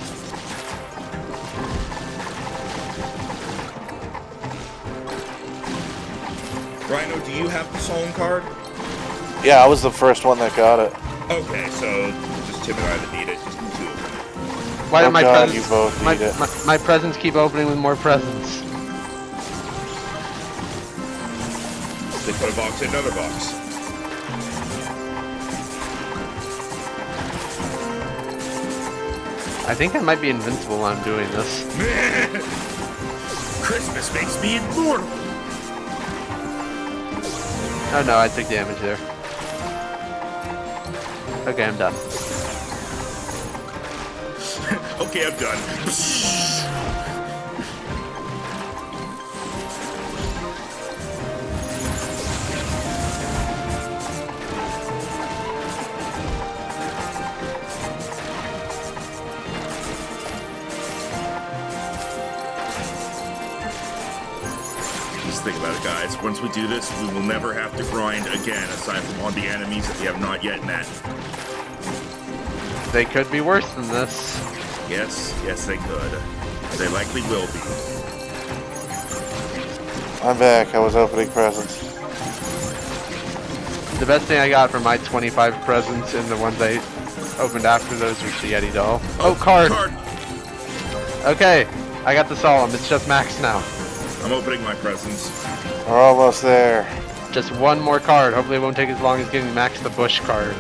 Rhino, do you have the Solemn card? Yeah, I was the first one that got it. Okay, so just Tim and I that need it. Just the two of them. Why Oh do my God, presents? you both my, need it. my presents keep opening with more presents. They put a box in another box. I think I might be invincible when I'm doing this. Christmas makes me immortal. Oh no, I took damage there. Okay, I'm done. Okay, I'm done. Just think about it, guys. Once we do this, we will never have to grind again, aside from on the enemies that we have not yet met. They could be worse than this. Yes, yes, they could. They likely will be. I'm back. I was opening presents. The best thing I got from my 25 presents and the ones I opened after those was the Yeti doll. Oh, card! Okay, I got the Solemn. It's just max now. I'm opening my presents. We're almost there. Just one more card. Hopefully it won't take as long as getting Max the Bush card.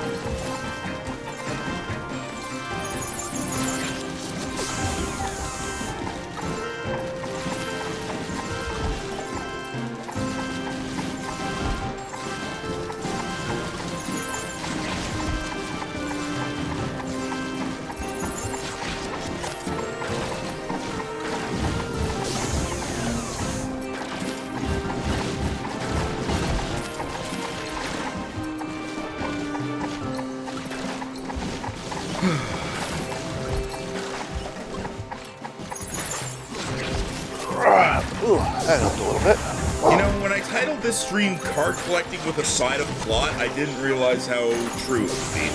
Ooh, that helped a little bit. You know, when I titled this stream "Card Collecting with a Side of Plot," I didn't realize how true it would be.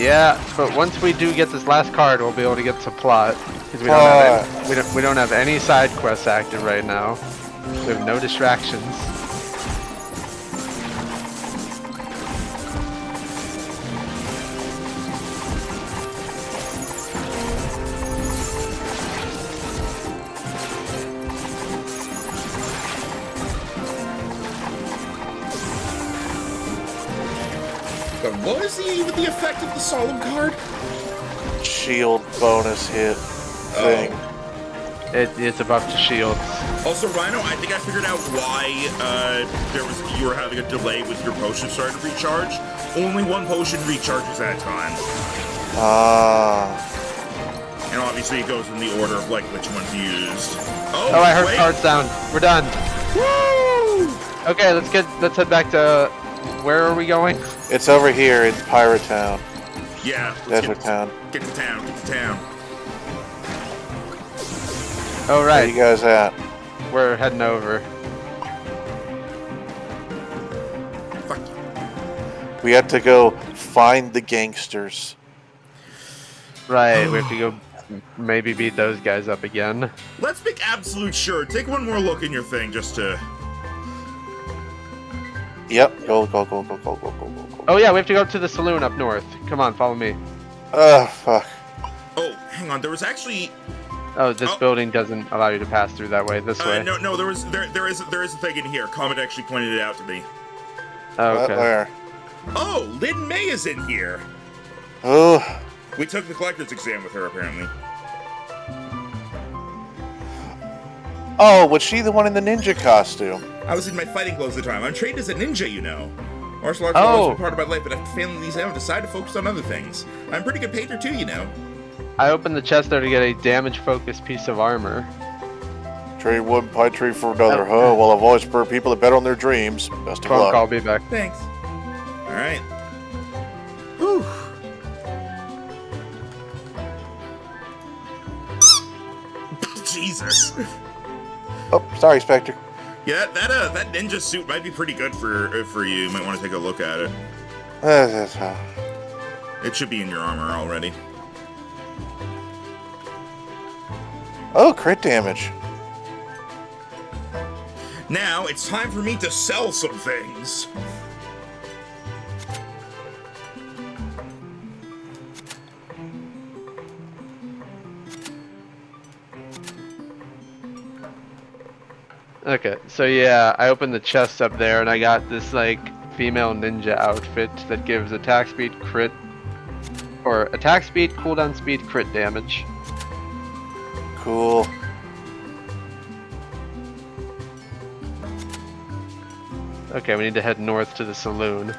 Yeah, but once we do get this last card, we'll be able to get to plot. Because we don't have any side quests active right now. We have no distractions. But what is even the effect of the solemn card? Shield bonus hit thing. It's a buff to shields. Also, Rhino, I think I figured out why you were having a delay with your potion starting to recharge. Only one potion recharges at a time. And obviously it goes in the order of like which one's used. Oh, I heard wait. card sound. We're done. Woo! Okay, let's head back to where are we going? It's over here in Pirate Town. Yeah, let's Desert Town. Get to town, get to town. Oh Where right, you guys at? we're heading over. Fuck you. We have to go find the gangsters. Right, we have to go maybe beat those guys up again. Let's make absolute sure. Take one more look in your thing just to... Yep. Go. Oh yeah, we have to go to the saloon up north. Come on, follow me. Fuck. Oh, hang on. There was actually... Oh, this building doesn't allow you to pass through that way. This way. No, there is a thing in here. Comet actually pointed it out to me. Oh, okay. Where? Oh, Lynn May is in here. Oh. We took the collector's exam with her, apparently. Oh, was she the one in the ninja costume? I was in my fighting clothes at the time. I'm trained as a ninja, you know. Martial arts has always been part of my life, but after failing these exams, I decided to focus on other things. I'm a pretty good painter too, you know. I opened the chest there to get a damage-focused piece of armor. Trade one pine tree for another, huh? Well, I've always preferred people to bet on their dreams. Best of Phone luck. call, be back. Thanks. All right. Whew. Jesus. Oh, sorry, Spectre. Yeah, that ninja suit might be pretty good for you. You might want to take a look at it. It should be in your armor already. Oh, crit damage. Now it's time for me to sell some things. Okay, so yeah, I opened the chest up there and I got this like female ninja outfit that gives attack speed, crit, or attack speed, cooldown speed, crit damage. Cool. Okay, we need to head north to the saloon.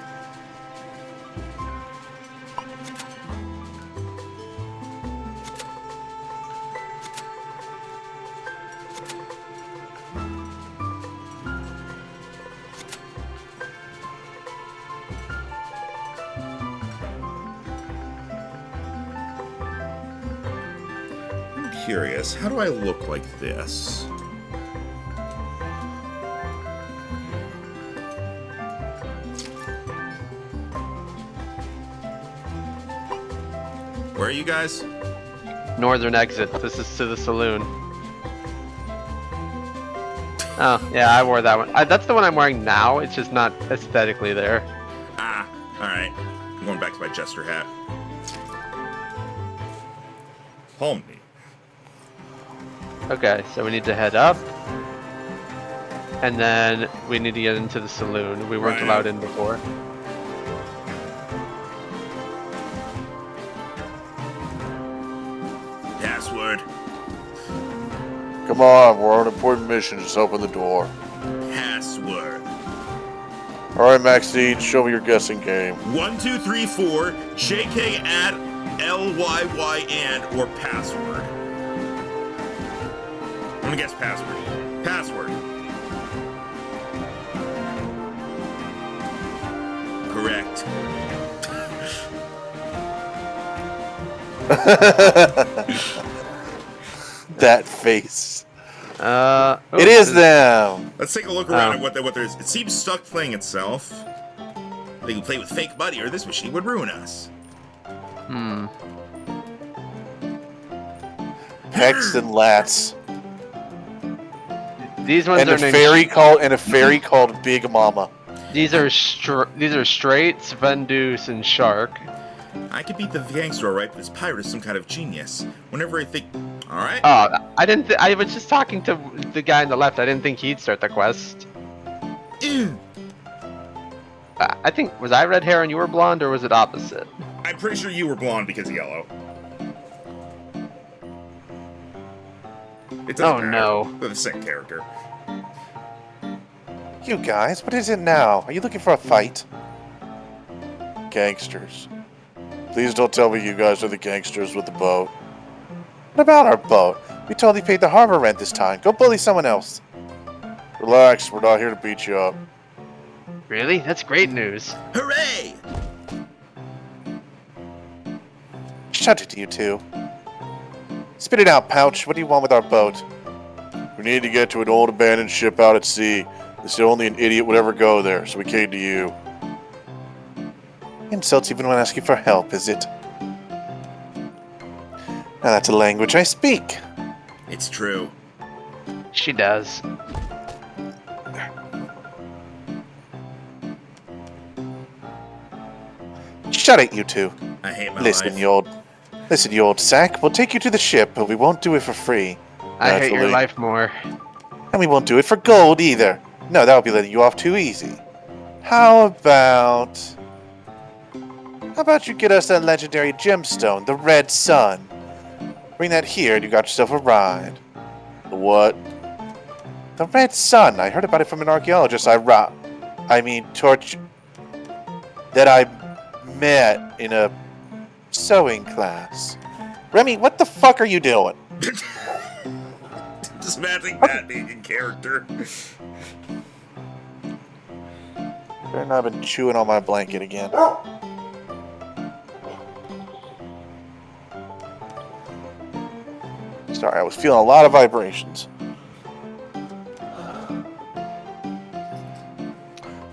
Curious, how do I look like this? Where are you guys? Northern exit. This is to the saloon. Oh, yeah, I wore that one. That's the one I'm wearing now. It's just not aesthetically there. Ah, alright. I'm going back to my jester hat. Home me. Okay, so we need to head up. And then we need to get into the saloon. We weren't Right. allowed in before. Password. Come on, we're on an important mission. Just open the door. Password. All right, Maxine, show me your guessing game. 1234 JK at LYY and or password. I'm gonna guess password. Password. Correct. That face. Oh, It is them. Let's take a look around at what there is. It seems stuck playing itself. They can play with fake money, or this machine would ruin us. Hex and Lats. These ones And are a named fairy called Big Mama. These are Straits, Vendus, and Shark. I could beat the gangster, alright, but this pirate is some kind of genius. Whenever I think, alright. Oh, I didn't. I was just talking to the guy on the left. I didn't think he'd start the quest. Ew. I think was I red hair and you were blonde, or was it opposite? I'm pretty sure you were blonde because of yellow. It doesn't matter. No. They're the same character. You guys, what is it now? Are you looking for a fight? Gangsters. Please don't tell me you guys are the gangsters with the boat. What about our boat? We totally paid the harbor rent this time. Go bully someone else. Relax, we're not here to beat you up. Really? That's great news. Hooray! Shut it, you two. Spit it out, Pouch. What do you want with our boat? We need to get to an old abandoned ship out at sea. This is only an idiot would ever go there, so we came to you. Insults even when asking for help, is it? Now that's a language I speak. It's true. She does. Shut it, you two. I hate my Listen, life. you old sack. We'll take you to the ship, but we won't do it for free. I hate your Naturally. life more. And we won't do it for gold either. No, that would be letting you off too easy. How about you get us that legendary gemstone, the Red Sun? Bring that here and you got yourself a ride. The what? The Red Sun. I heard about it from an archaeologist that I met in a sewing class. Remy, what the fuck are you doing? Just imagining that being in character. And I've been chewing on my blanket again. Sorry, I was feeling a lot of vibrations.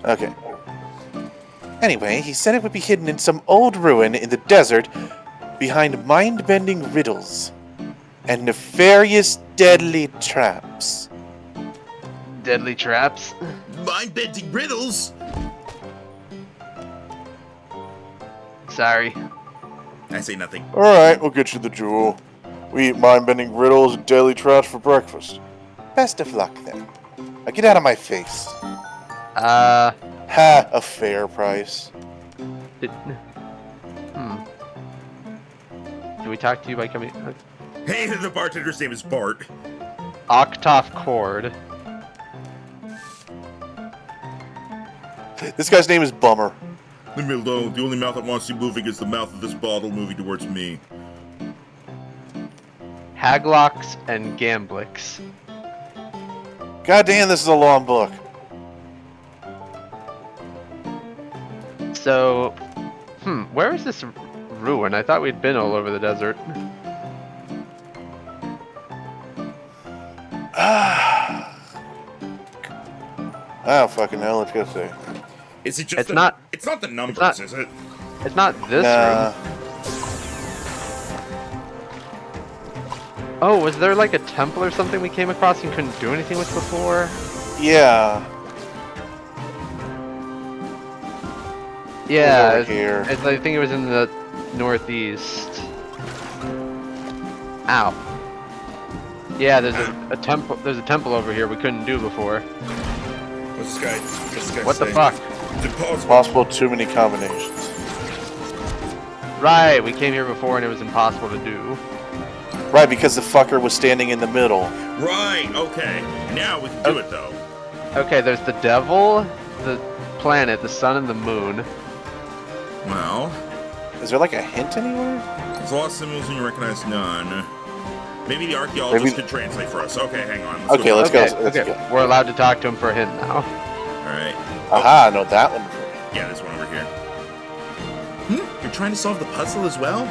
Okay. Anyway, he said it would be hidden in some old ruin in the desert behind mind-bending riddles and nefarious deadly traps. Deadly traps? Mind-bending riddles? Sorry. I say nothing. Alright, we'll get you the jewel. We eat mind-bending riddles and deadly traps for breakfast. Best of luck, then. Now get out of my face. Ha, a fair price. Did we talk to you by coming? Hey, the bartender's name is Bart. Octave chord. This guy's name is Bummer. Leave me alone. The only mouth that wants you moving is the mouth of this bottle moving towards me. Haglocks and Gamblix. God damn, this is a long book. So, where is this ruin? I thought we'd been all over the desert. I don't fucking know. Let's go see. Is it just It's not the numbers, not- is it? It's not this Nah. room. Oh, was there like a temple or something we came across and couldn't do anything with before? Yeah. Yeah, over here. I think it was in the northeast. Ow. Yeah, there's a temple. There's a temple over here we couldn't do before. What's this guy What the saying? fuck? It's impossible. Possible too many combinations. Right, we came here before and it was impossible to do. Right, because the fucker was standing in the middle. Right, okay. Now we can do it, though. Okay, there's the devil, the planet, the sun, and the moon. Well, Is there like a hint anywhere? there's a lot of symbols and you recognize none. Maybe the archaeologist could translate for us. Okay, hang on. Okay, go. let's go. Okay, Let's okay. go. We're allowed to talk to him for a hint now. Alright. Aha, I know that one. Yeah, there's one over here. You're trying to solve the puzzle as well?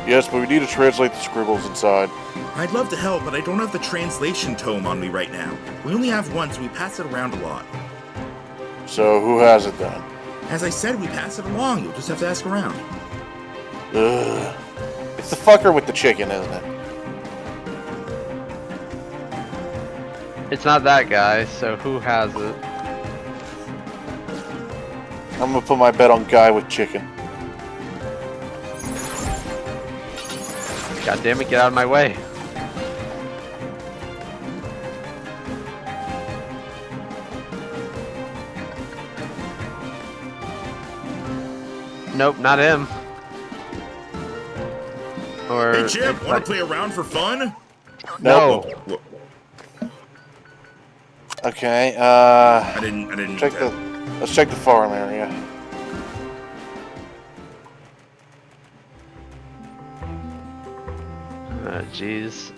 Yes, but we need to translate the scribbles inside. I'd love to help, but I don't have the translation tome on me right now. We only have one, so we pass it around a lot. So who has it then? As I said, we pass it along. You'll just have to ask around. Ugh. It's the fucker with the chicken, isn't it? It's not that guy, so who has it? I'm gonna put my bet on guy with chicken. God damn it, get out of my way. Nope, not him. Or Hey, Jim, want to play around for fun? No. Whoa. Okay, I didn't. check the. Let's check the farm area. Jeez.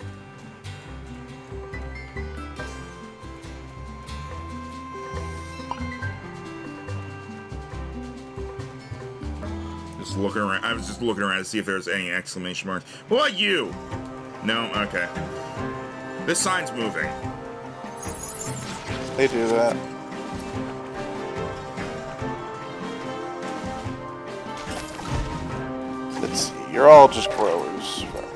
Just looking around. I was just looking around to see if there's any exclamation marks. What about you? No? Okay. This sign's moving. They do that. Let's see. You're all just growers, right?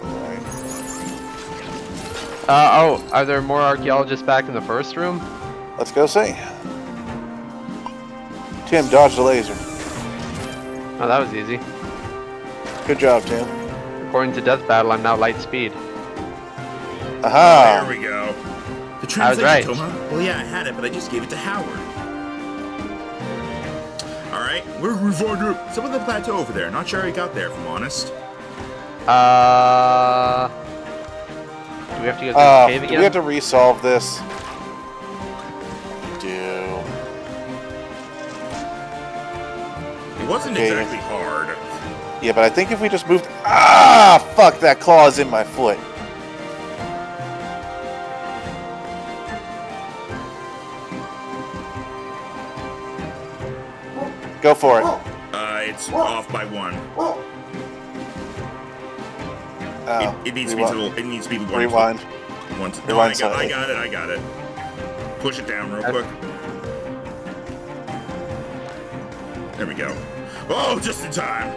Oh, are there more archaeologists back in the first room? Let's go see. Tim, dodge the laser. Oh, that was easy. Good job, Tim. According to Death Battle, I'm now light speed. Aha! There we go. The I was right. translation tome, huh? Well, yeah, I had it, but I just gave it to Howard. Alright, where did we find it? Some of the plateau over there. Not sure how he got there, if I'm honest. Do we have to go through the cave again? Do we have to resolve this? We do. It wasn't Okay. exactly hard. Yeah, but I think if we just moved... Ah! Fuck, that claw is in my foot. Go for it. It's off by one. Oh, It needs to be rewind. to the, it needs to be the one. Rewind. One to, no, Rewind I slightly. got it. Push it down real quick. There we go. Oh, just in time.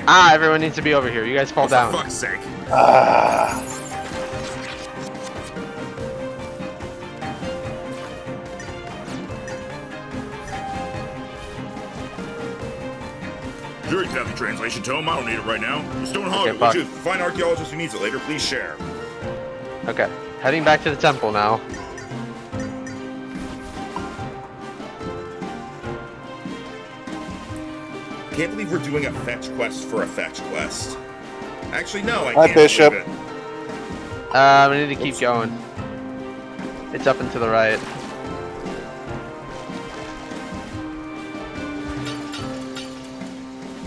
Ah, everyone needs to be over here. You guys fall For down. fuck's sake. Ah. Sure, you can have the translation tome. I don't need it right now. Just don't hog Okay, it. Would fuck. you find an archaeologist who needs it later? Please share. Okay, heading back to the temple now. Can't believe we're doing a fetch quest for a fetch quest. Actually, no, I Hi, can't Bishop. believe it. We need to keep going. It's up and to the right.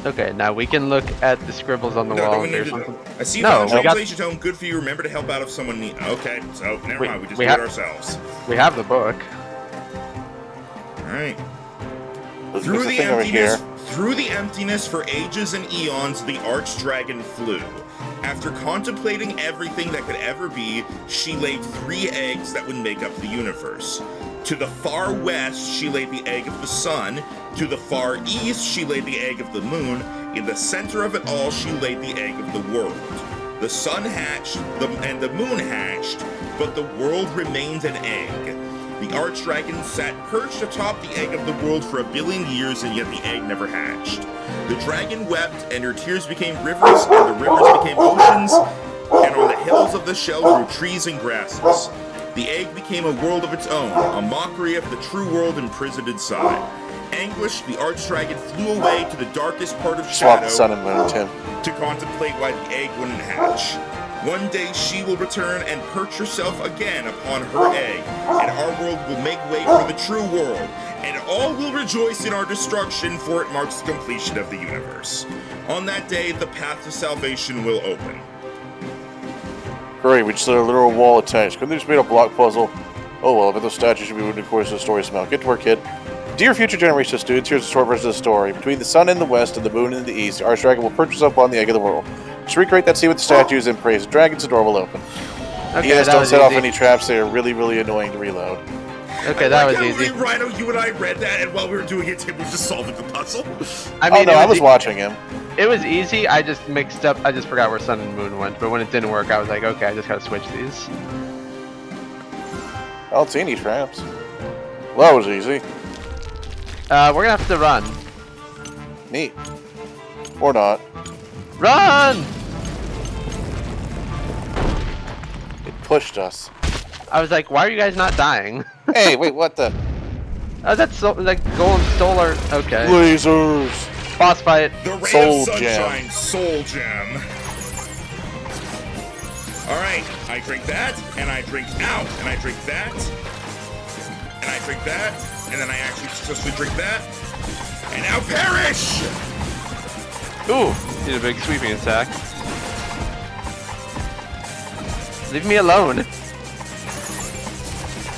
Okay, now we can look at the scribbles on the No, wall. don't we need There's to, something- I see you No, found the we got- translation tome. Good for you. Remember to help out if someone needs. Okay, so never mind. We just we do have- it ourselves. We have the book. All right. There's Through a the thing over emptiness, here. through the emptiness for ages and eons, the archdragon flew. After contemplating everything that could ever be, she laid 3 eggs that would make up the universe. To the far west, she laid the egg of the sun. To the far east, she laid the egg of the moon. In the center of it all, she laid the egg of the world. The sun hatched, and the moon hatched, but the world remained an egg. The archdragon sat perched atop the egg of the world for 1 billion years, and yet the egg never hatched. The dragon wept, and her tears became rivers, and the rivers became oceans, and on the hills of the shell grew trees and grasses. The egg became a world of its own, a mockery of the true world imprisoned inside. Anguished, the archdragon flew away to the darkest part of Swap the shadow sun and moon, Tim. to contemplate why the egg wouldn't hatch. One day she will return and perch herself again upon her egg, and our world will make way for the true world, and all will rejoice in our destruction, for it marks the completion of the universe. On that day, the path to salvation will open. Great, we just had a literal wall attached. Couldn't they just made a block puzzle? Oh well, but those statues should be moving according to the story smell. Get to work, kid. Dear future generation of students, here's a short version of the story. Between the sun in the west and the moon in the east, our dragon will perch up on the egg of the world. Just recreate that scene with the statues and praise the dragons, the door will open. Okay, Yes, that don't was set off easy. any traps, they are really, really annoying to reload. Okay, that was easy. Rhino, you and I read that, and while we were doing it, Tim was just solving the puzzle. I mean, oh no, I was watching him. It was easy. I just mixed up. I just forgot where sun and moon went. But when it didn't work, I was like, okay, I just gotta switch these. I don't see any traps. Well, that was easy. We're gonna have to run. Neat. Or not. Run! It pushed us. I was like, why are you guys not dying? Hey, wait, what the? Oh, that's so, like Golem stole our. Okay. Lasers! Boss fight. The ray Soul of sunshine, gem. soul gem. Alright, I drink that, and I drink out, and I drink that, and I drink that, and then I actually successfully drink that, and now perish! Ooh, did a big sweeping attack. Leave me alone.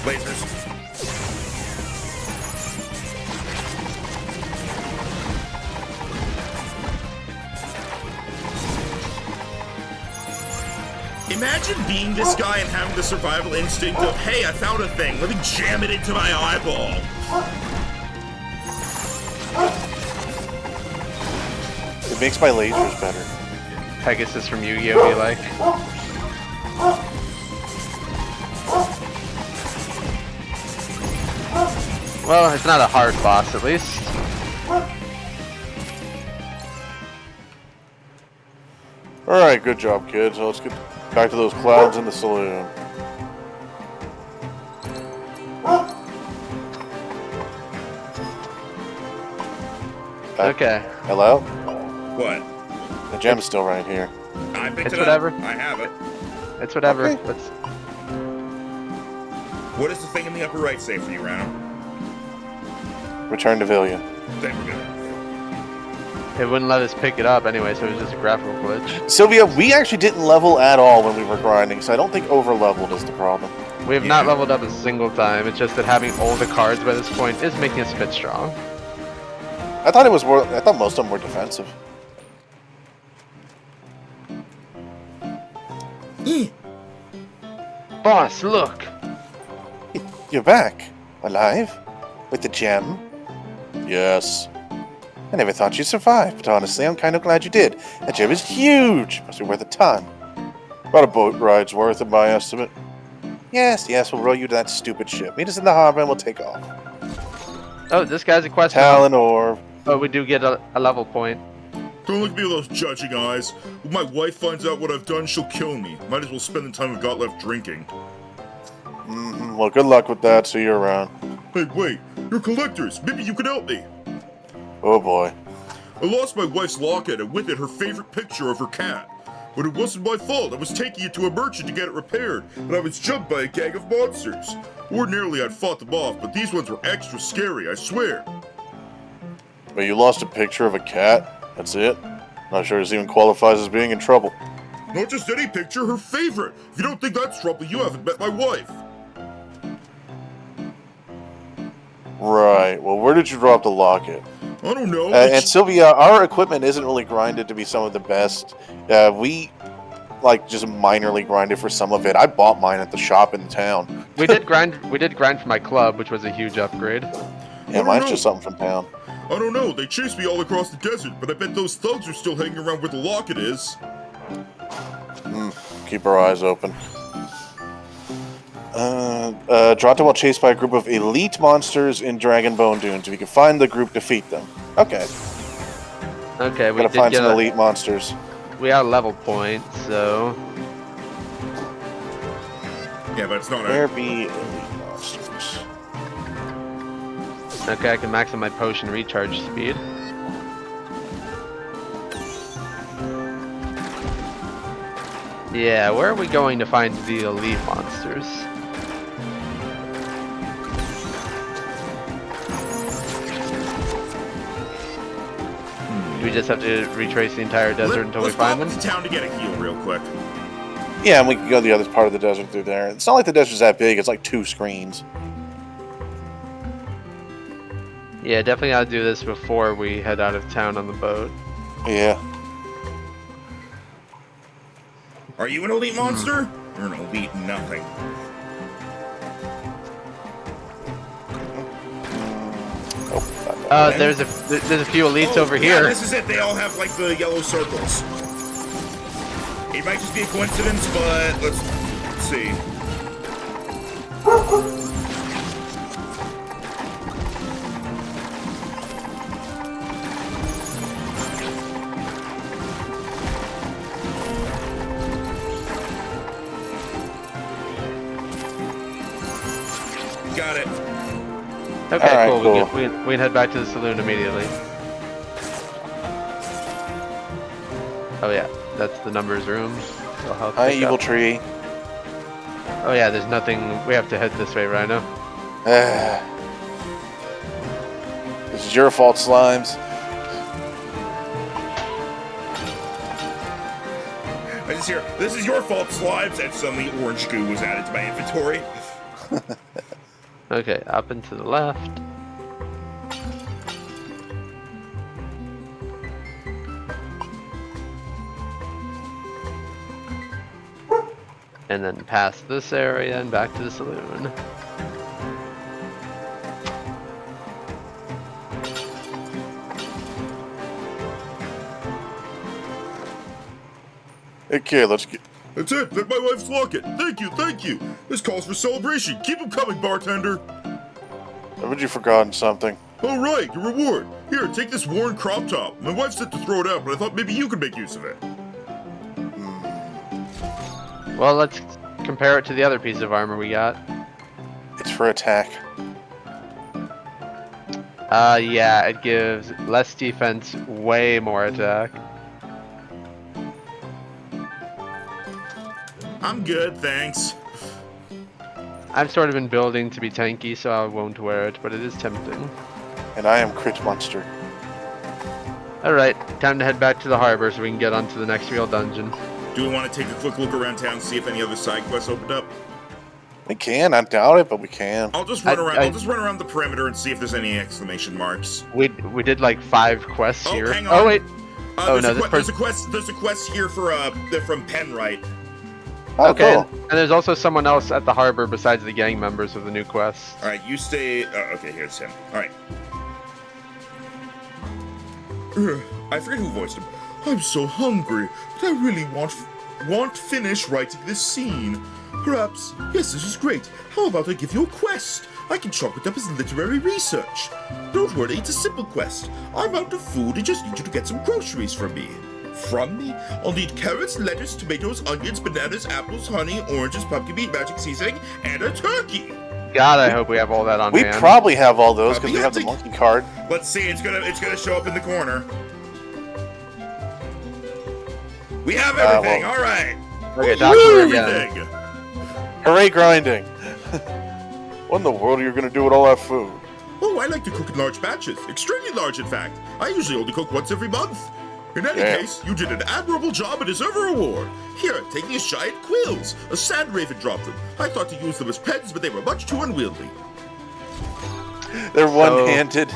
Lasers. Imagine being this guy and having the survival instinct of, hey, I found a thing, let me jam it into my eyeball. It makes my lasers better. Pegasus from Yu-Gi-Oh! Be like. Well, it's not a hard boss, at least. Alright, good job, kids. So let's get back to those clouds in the saloon. Okay. Hello? What? The gem's still right here. I picked It's it whatever. up. I have it. It's whatever. Okay. Let's. What does the thing in the upper right say for you, Rhino? Return to Villia. There we go. It wouldn't let us pick it up anyway, so it was just a graphical glitch. Sylvia, we actually didn't level at all when we were grinding, so I don't think over-leveled is the problem. We have not leveled up a single time. It's just that having all the cards by this point is making us a bit strong. I thought it was more. I thought most of them were defensive. Boss, look! You're back, alive, with the gem. Yes. I never thought you'd survive, but honestly, I'm kind of glad you did. That gem is huge. Must be worth a ton. About a boat ride's worth, in my estimate. Yes, we'll row you to that stupid ship. Meet us in the harbor and we'll take off. Oh, this guy's a quest. Talon Orb. Oh, we do get a level point. Don't look at me with those judging eyes. When my wife finds out what I've done, she'll kill me. Might as well spend the time I've got left drinking. Well, good luck with that. See you around. Hey, wait. You're collectors. Maybe you can help me. Oh boy. I lost my wife's locket and with it her favorite picture of her cat. But it wasn't my fault. I was taking it to a merchant to get it repaired, and I was jumped by a gang of monsters. Ordinarily, I'd fought them off, but these ones were extra scary, I swear. But you lost a picture of a cat? That's it? Not sure this even qualifies as being in trouble. Not just any picture, her favorite. If you don't think that's trouble, you haven't met my wife. Right. Well, where did you drop the locket? I don't know. And Sylvia, our equipment isn't really grinded to be some of the best. We, like, just minorly grinded for some of it. I bought mine at the shop in the town. We did grind. We did grind for my club, which was a huge upgrade. Yeah, mine's just something from town. I don't know. They chased me all across the desert, but I bet those thugs are still hanging around where the locket is. Keep our eyes open. Dronto while chased by a group of elite monsters in Dragon Bone Dunes. If you can find the group, defeat them. Okay. Okay, we Gotta did find get some a, elite monsters. we got a level point, so Yeah, but it's not There a... be elite monsters. okay, I can max out my potion recharge speed. Yeah, where are we going to find the elite monsters? Do we just have to retrace the entire desert until we Let's find pop them? into town to get a heal real quick. Yeah, and we can go the other part of the desert through there. It's not like the desert's that big. It's like 2 screens. Yeah, definitely gotta do this before we head out of town on the boat. Yeah. Are you an elite monster? You're an elite nothing. There's a few elites over yeah, here. This is it. They all have like the yellow circles. It might just be a coincidence, but let's see. Got it. Okay, All right, cool. cool. We can head back to the saloon immediately. Oh yeah, that's the numbers room. So health Hi, pickup. evil tree. Oh yeah, there's nothing. We have to head this way, Rhino. This is your fault, slimes. I just hear, this is your fault, slimes, and suddenly orange goo was added to my inventory. Okay, up and to the left. And then past this area and back to the saloon. Okay, let's get. That's it. Let my wife lock it. Thank you, thank you. This calls for celebration. Keep them coming, bartender. Haven't you forgotten something? All right, your reward. Here, take this worn crop top. My wife said to throw it out, but I thought maybe you could make use of it. Well, let's compare it to the other piece of armor we got. It's for attack. Yeah, it gives less defense, way more attack. I'm good, thanks. I've sort of been building to be tanky, so I won't wear it, but it is tempting. And I am Crit Monster. Alright, time to head back to the harbor so we can get on to the next real dungeon. Do we want to take a quick look around town and see if any other side quests opened up? We can. I doubt it, but we can. I'll just run around. I'll just run around the perimeter and see if there's any exclamation marks. We did like 5 quests Oh, here. hang on. Oh wait. There's a quest here for from Penwright. Oh, Okay, cool. and there's also someone else at the harbor besides the gang members with the new quest. All right, you stay. Okay, here's him. All right. I forget who voiced him. I'm so hungry, but I really want finish writing this scene. Perhaps, yes, this is great. How about I give you a quest? I can chalk it up as literary research. Don't worry, it's a simple quest. I'm out of food and just need you to get some groceries from me. From me? I'll need carrots, lettuce, tomatoes, onions, bananas, apples, honey, oranges, pumpkin meat, magic seasoning, and a turkey. God, I hope we have all that on We hand. probably have all those because we we have have the to- monkey card. Let's see, it's gonna show up in the corner. We have everything. well- All right. Okay, We Doctor, have yeah. everything. Hooray, grinding! What in the world are you going to do with all that food? Oh, I like to cook in large batches. Extremely large, in fact. I usually only cook once every month. In any Yeah. case, you did an admirable job and deserve a reward. Here, take these giant quills. A sand raven dropped them. I thought to use them as pens, but they were much too unwieldy. They're one-handed.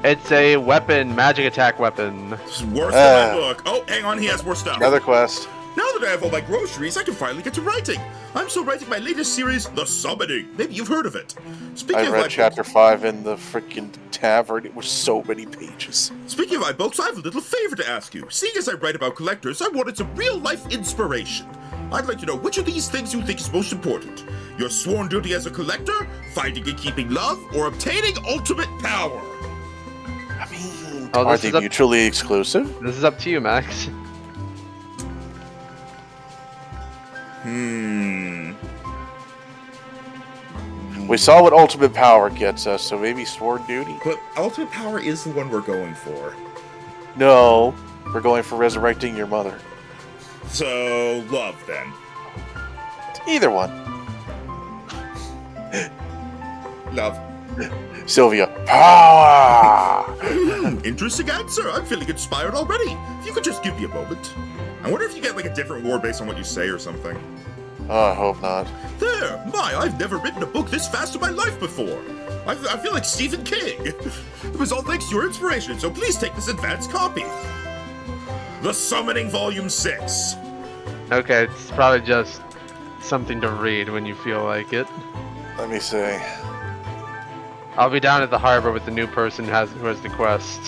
It's a weapon, magic attack weapon. This is worse than my book. Oh, hang on, he has more stuff. Another quest. Now that I have all my groceries, I can finally get to writing. I'm still writing my latest series, The Summoning. Maybe you've heard of it. Speaking I of read my chapter 5 in the freaking tavern. It was so many pages. Speaking of my books, I have a little favor to ask you. Seeing as I write about collectors, I wanted some real-life inspiration. I'd like to know which of these things you think is most important. Your sworn duty as a collector, finding and keeping love, or obtaining ultimate power. I mean, Oh, are this they is a- mutually exclusive? This is up to you, Max. We saw what ultimate power gets us, so maybe sworn duty? But ultimate power is the one we're going for. No, we're going for resurrecting your mother. So, love then. Either one. Love. Sylvia. Power! Interesting answer. I'm feeling inspired already. If you could just give me a moment. I wonder if you get like a different reward based on what you say or something. Oh, I hope not. There! My, I've never written a book this fast in my life before. I feel like Stephen King. It was all thanks to your inspiration, so please take this advanced copy. The Summoning Volume 6. Okay, it's probably just something to read when you feel like it. Let me see. I'll be down at the harbor with the new person who has the quest.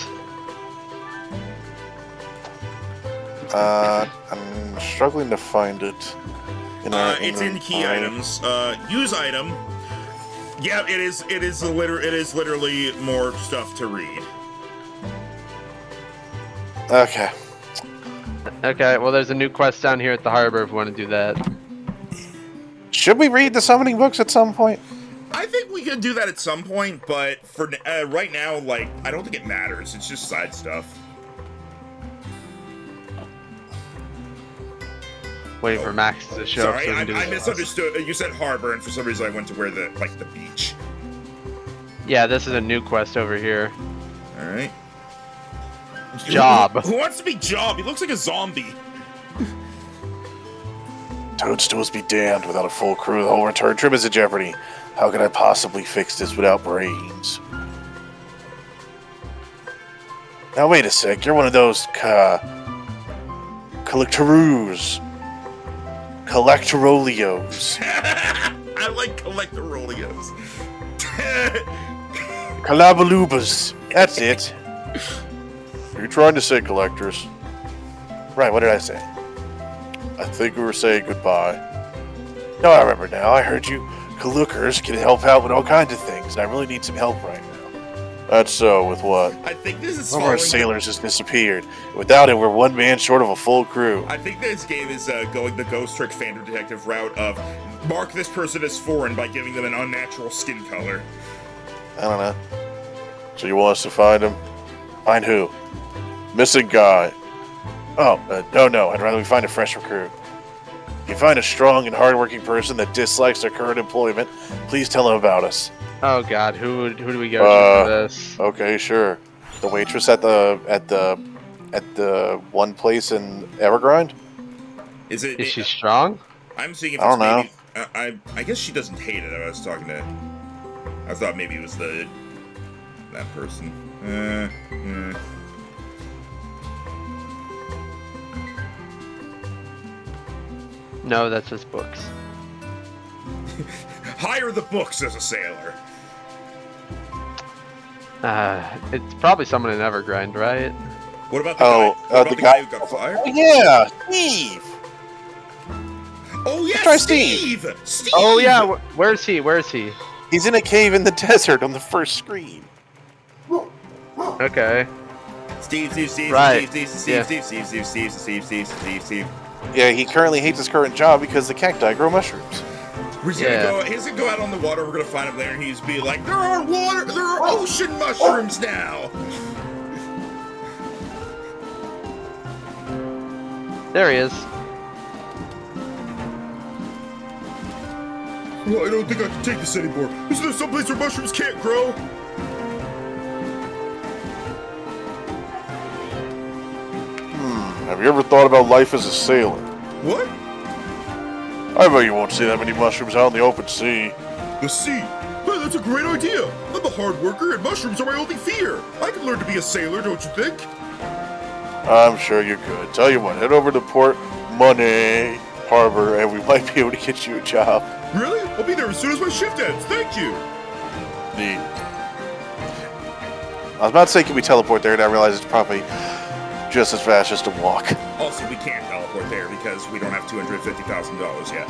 I'm struggling to find it. It's in key items. Use item. Yeah, it is literally more stuff to read. Okay. Okay, well there's a new quest down here at the harbor if you want to do that. Should we read the summoning books at some point? I think we could do that at some point, but for right now, like, I don't think it matters. It's just side stuff. Waiting for Max to show up. Sorry, So I misunderstood. You said harbor, and for some reason I went to where the beach. Yeah, this is a new quest over here. All right. Job. Who wants to be Job? He looks like a zombie. Toadstools be damned. Without a full crew, the whole return trip is in jeopardy. How could I possibly fix this without brains? Now wait a sec. You're one of those collectorolios. I like collectorolios. Calabalubas. That's it. Are you trying to say collectors? Right, what did I say? I think we were saying goodbye. No, I remember now. I heard you. Lookers can help out with all kinds of things, and I really need some help right now. That's so, with what? I think this is one of our sailors has disappeared. Without it, we're one man short of a full crew. I think this game is going the Ghost Trick Phantom Detective route of mark this person as foreign by giving them an unnatural skin color. I don't know. So you want us to find him? Find who? Missing guy. Oh, no. I'd rather we find a fresh recruit. If you find a strong and hardworking person that dislikes their current employment, please tell them about us. Oh God, who do we go to for this? Okay, sure. The waitress at the one place in Evergrind? Is she strong? I'm seeing if I don't know. Maybe, I guess she doesn't hate it. I was talking to. I thought maybe it was that person. No, that's just books. Hire the books as a sailor. It's probably someone in Evergrind, right? What about the guy who got fired? Oh, yeah, Steve. Oh yeah, Try Steve. Steve. Oh yeah, where is he? Where is he? He's in a cave in the desert on the first screen. Okay. Steve. Right. Steve. Yeah, he currently hates his current job because the cacti grow mushrooms. He's gonna go out on the water. We're gonna find him there, and he's be like, "There are ocean mushrooms now." There he is. Well, I don't think I can take this anymore. Is there someplace where mushrooms can't grow? Have you ever thought about life as a sailor? What? I bet you won't see that many mushrooms out in the open sea. The sea? Hey, that's a great idea. I'm a hard worker, and mushrooms are my only fear. I can learn to be a sailor, don't you think? I'm sure you could. Tell you what, head over to Port Money Harbor, and we might be able to get you a job. Really? I'll be there as soon as my shift ends. Thank you. Neat. I was about to say, can we teleport there, and I realized it's probably just as fast as to walk. Also, we can't teleport there because we don't have $250,000 yet.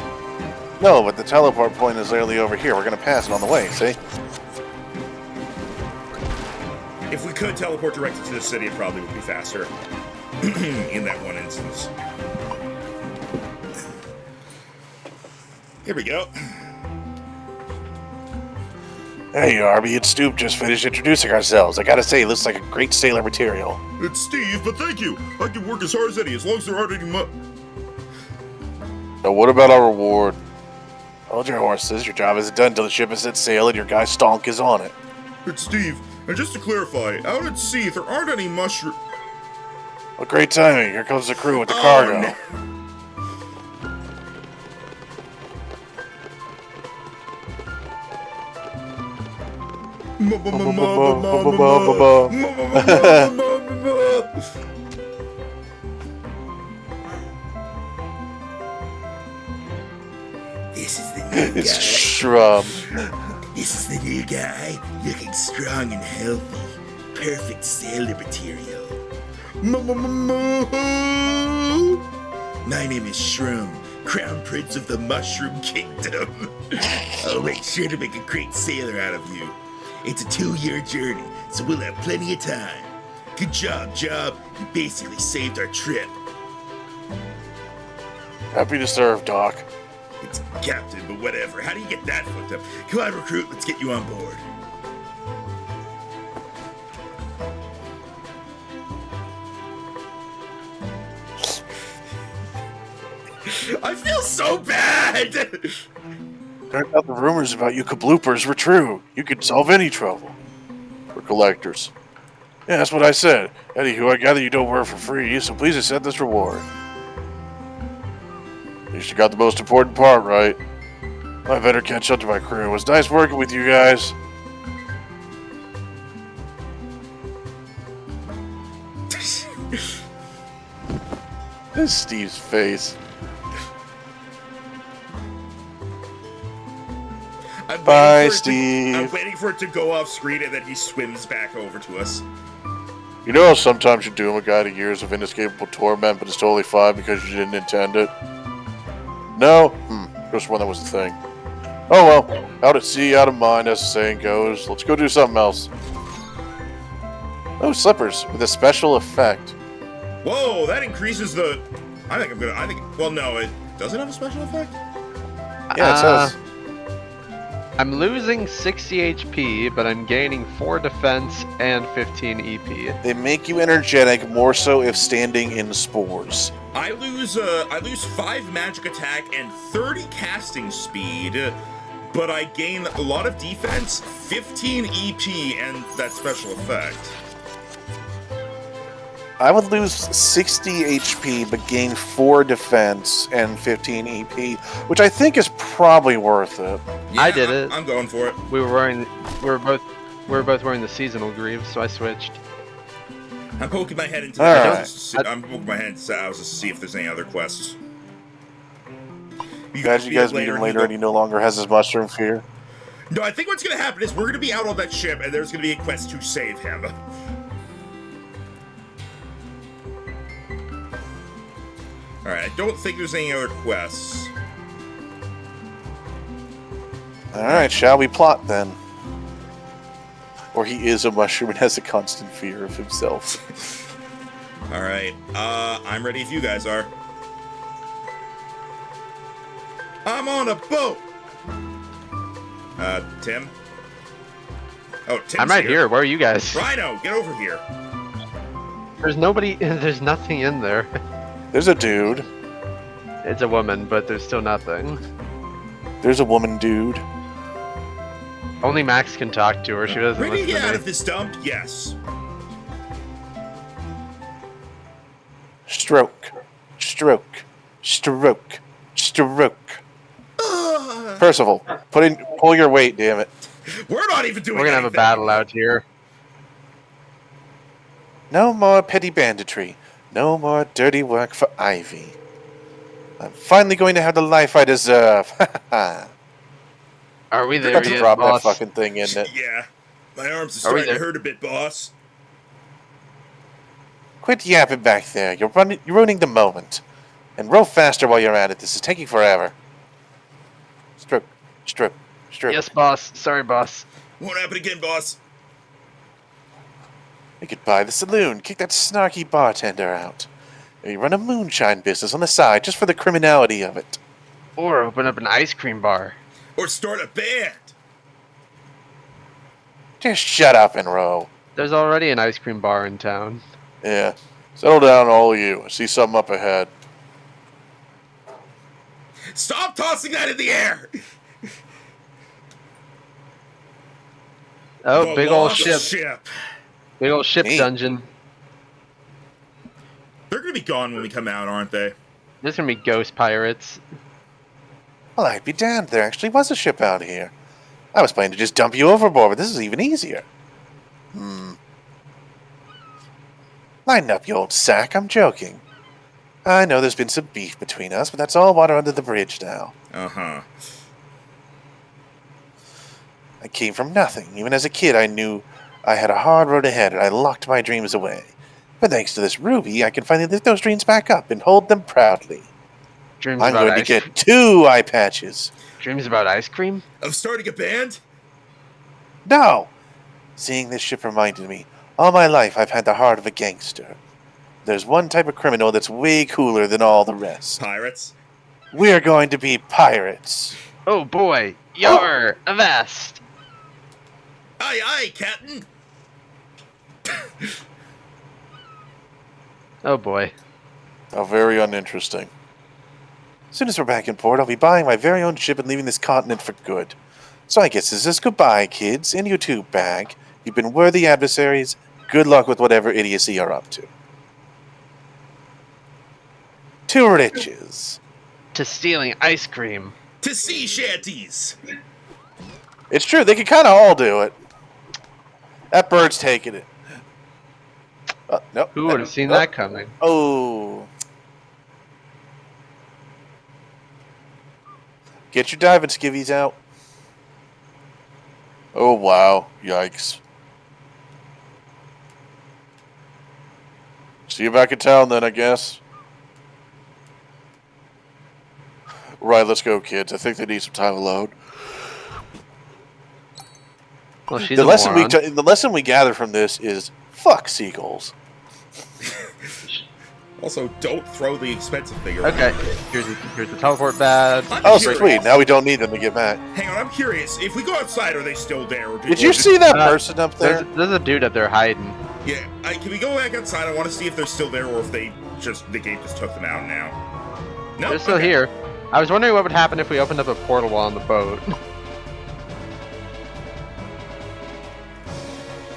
No, but the teleport point is literally over here. We're going to pass it on the way, see? If we could teleport directly to the city, it probably would be faster. In that one instance. Here we go. Hey, Arby and Stoop just finished introducing ourselves. I gotta say, it looks like a great sailor material. It's Steve, but thank you. I can work as hard as any, as long as there aren't any Now, what about our reward? Hold your horses. Your job isn't done until the ship is set sail and your guy Stonk is on it. It's Steve. And just to clarify, out at sea, there aren't any mushrooms. What great timing. Here comes the crew with the cargo. No. This is the new It's guy. Shrum. This is the new guy, looking strong and healthy. Perfect sailor material. My name is Shroom, Crown Prince of the Mushroom Kingdom. I'll make sure to make a great sailor out of you. It's a 2-year journey, so we'll have plenty of time. Good job, Job. You basically saved our trip. Happy to serve, Doc. It's Captain, but whatever. How do you get that fucked up? Come on, recruit, let's get you on board. I feel so bad! Turned out the rumors about you kabloopers were true. You could solve any trouble. We're collectors. Yeah, that's what I said. Anywho, I gather you don't work for free, so please accept this reward. At least you got the most important part right. I better catch up to my crew. It was nice working with you guys. This is Steve's face. Bye, Steve. I'm waiting for it to go off screen and then he swims back over to us. You know how sometimes you doom a guy to years of inescapable torment, but it's totally fine because you didn't intend it? No? Just one that was the thing. Oh well, out at sea, out of mind, as the saying goes. Let's go do something else. Oh, slippers with a special effect. Whoa, that increases the... Well, no, it doesn't have a special effect? Yeah, it says. I'm losing 60 HP, but I'm gaining 4 defense and 15 EP. They make you energetic more so if standing in spores. I lose 5 magic attack and 30 casting speed, but I gain a lot of defense, 15 EP, and that special effect. I would lose 60 HP but gain 4 defense and 15 EP, which I think is probably worth it. Yeah, I did it. I'm going for it. We were both wearing the seasonal greaves, so I switched. I'm poking my head into I'm poking my head into the houses to see if there's any other quests. You guys meet him later and he no longer has his mushroom fear. No, I think what's gonna happen is we're gonna be out on that ship and there's gonna be a quest to save him. Alright, I don't think there's any other quests. Alright, shall we plot then? Or he is a mushroom and has a constant fear of himself. Alright, I'm ready if you guys are. I'm on a boat! Tim? Oh, Tim's I'm right here. Where are you guys? Rhino, get over here. There's nobody. There's nothing in there. There's a dude. It's a woman, but there's still nothing. There's a woman dude. Only Max can talk to her. She doesn't Ready to listen get to out me. of this dump? Yes. Stroke. Stroke. Stroke. Stroke. Percival, pull your weight, damn it. We're not even doing We're gonna have a battle out here. No more petty banditry. No more dirty work for Ivy. I'm finally going to have the life I deserve. Are we there Got to yet, drop that boss? fucking thing in it. Yeah. My arms are Are we starting to there? hurt a bit, boss. Quit yapping back there. You're ruining the moment. And row faster while you're at it. This is taking forever. Stroke. Stroke. Stroke. Yes, boss. Sorry, boss. Won't happen again, boss. We could buy the saloon, kick that snarky bartender out. Maybe run a moonshine business on the side just for the criminality of it. Or open up an ice cream bar. Or start a band. Just shut up and row. There's already an ice cream bar in town. Yeah. Settle down, all of you. I see something up ahead. Stop tossing that in the air! Oh, The big old lost ship. Big old ship Neat. dungeon. They're gonna be gone when we come out, aren't they? There's gonna be ghost pirates. Well, I'd be damned. There actually was a ship out here. I was planning to just dump you overboard, but this is even easier. Lighten up, you old sack. I'm joking. I know there's been some beef between us, but that's all water under the bridge now. Uh-huh. I came from nothing. Even as a kid, I knew I had a hard road ahead, and I locked my dreams away. But thanks to this ruby, I can finally lift those dreams back up and hold them proudly. Dreams I'm about going to ice get 2 eye patches. Dreams about ice cream? Of starting a band? No! Seeing this ship reminded me, all my life I've had the heart of a gangster. There's one type of criminal that's way cooler than all the rest. Pirates? We're going to be pirates. Oh boy, you're a vest. Aye, aye, Captain. Oh boy. How very uninteresting. As soon as we're back in port, I'll be buying my very own ship and leaving this continent for good. So I guess this is goodbye, kids, and you too, Bag. You've been worthy adversaries. Good luck with whatever idiocy you're up to. To riches. To stealing ice cream. To sea shanties. It's true, they can kind of all do it. That bird's taking it. Nope. Who would have seen that coming? Oh. Get your diving skivvies out. Oh, wow. Yikes. See you back in town then, I guess. Right, let's go, kids. I think they need some time alone. Well, she's The a lesson moron. the lesson we gather from this is fuck seagulls. Also, don't throw the expensive thing around. Okay, here's the teleport badge. I'm Oh, curious. sweet. Now we don't need them to get back. Hang on, I'm curious. If we go outside, are they still there? Or Did you see that Uh, person up there? There's a dude up there hiding. Yeah. Can we go back outside? I want to see if they're still there or if the game just took them out now. No, They're still here. I was wondering what would happen if we opened up a portal while on the boat.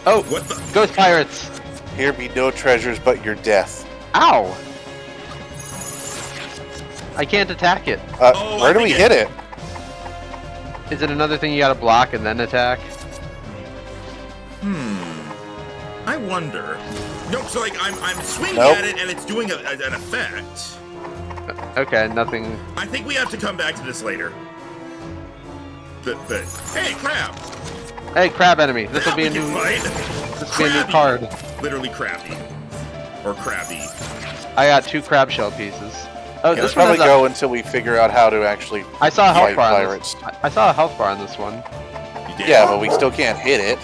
Oh, What the? ghost pirates! Here be no treasures but your death. Ow! I can't attack it. Oh, Where I do we think hit it? Is it another thing you gotta block and then attack? I wonder. No, so like I'm swinging Nope. at it and it's doing an effect. Okay, nothing. I think we have to come back to this later. Hey, crab! Hey, crab enemy. This will be a We can new. fight. This will be a new Crabby. card. Literally crabby. Or crabby. I got 2 crab shell pieces. Oh, Yeah, this let's one probably has a, go until we figure out how to actually I saw a health fight bar on pirates. this. I saw a health bar on this one. You did? Yeah, but we still can't hit it.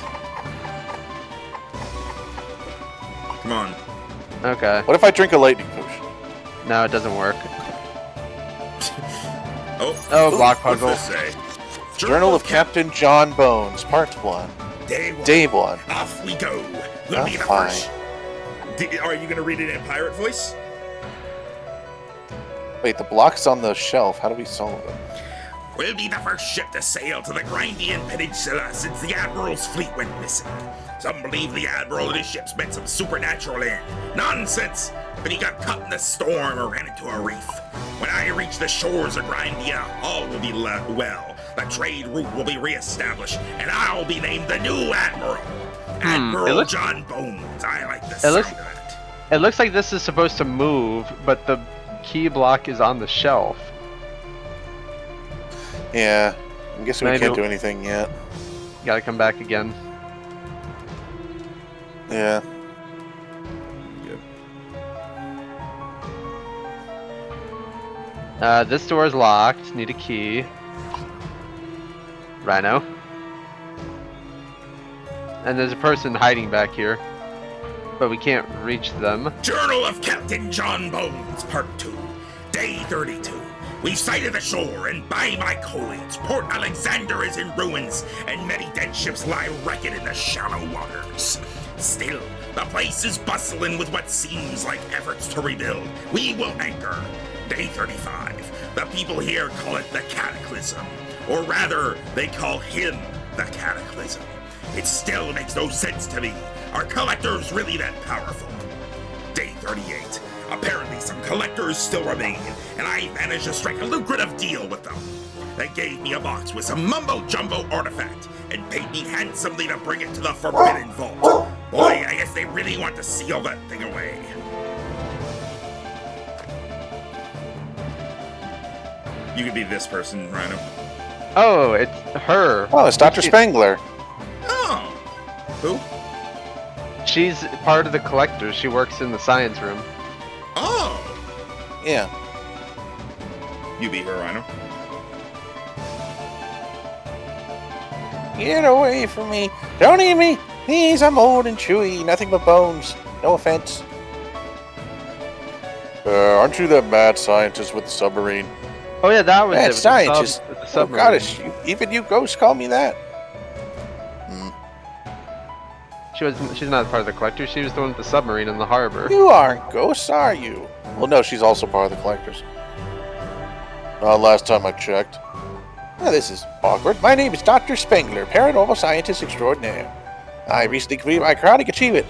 Come on. Okay. What if I drink a lightning potion? No, it doesn't work. Oh, block what's puzzle. this say? Journal of Captain John Bones, Part 1. Day 1. Off we go. We'll be the fine. first. Are you gonna read it in pirate voice? Wait, the block's on the shelf. How do we solve it? We'll be the first ship to sail to the Grindean Peninsula since the Admiral's fleet went missing. Some believe the Admiral and his ships met some supernatural end. Nonsense! But he got caught in the storm or ran into a reef. When I reach the shores of Grindea, all will be well. The trade route will be reestablished, and I'll be named the new Admiral. Admiral John Bones. I like the sound looks- of that. It looks like this is supposed to move, but the key block is on the shelf. Yeah, I'm guessing we Maybe- can't do anything yet. Gotta come back again. Yeah. This door is locked. Need a key. Rhino. And there's a person hiding back here. But we can't reach them. Journal of Captain John Bones, Part 2. Day 32. We've sighted the shore, and by my codes, Port Alexander is in ruins, and many dead ships lie wrecked in the shallow waters. Still, the place is bustling with what seems like efforts to rebuild. We will anchor. Day 35. The people here call it the Cataclysm. Or rather, they call him the Cataclysm. It still makes no sense to me. Are collectors really that powerful? Day 38. Apparently some collectors still remain, and I managed to strike a lucrative deal with them. and gave me a box with some mumbo-jumbo artifact and paid me handsomely to bring it to the Forbidden Vault. Boy, I guess they really want to seal that thing away. You could be this person, Rhino. Oh, it's her. Oh, it's Dr. Spangler. Oh. Who? She's part of the collectors. She works in the science room. Oh. Yeah. You be her, Rhino. Get away from me. Don't eat me. Please, I'm old and chewy. Nothing but bones. No offense. Aren't you that mad scientist with the submarine? Oh yeah, that was Mad it. with the scientist. with the Oh, submarine. goddess. Even you ghosts call me that. She's not part of the collectors. She was the one with the submarine in the harbor. You aren't ghosts, are you? Well, no, she's also part of the collectors. Last time I checked. Now, this is awkward. My name is Dr. Spangler, paranormal scientist extraordinaire. I recently completed my chronic achievement,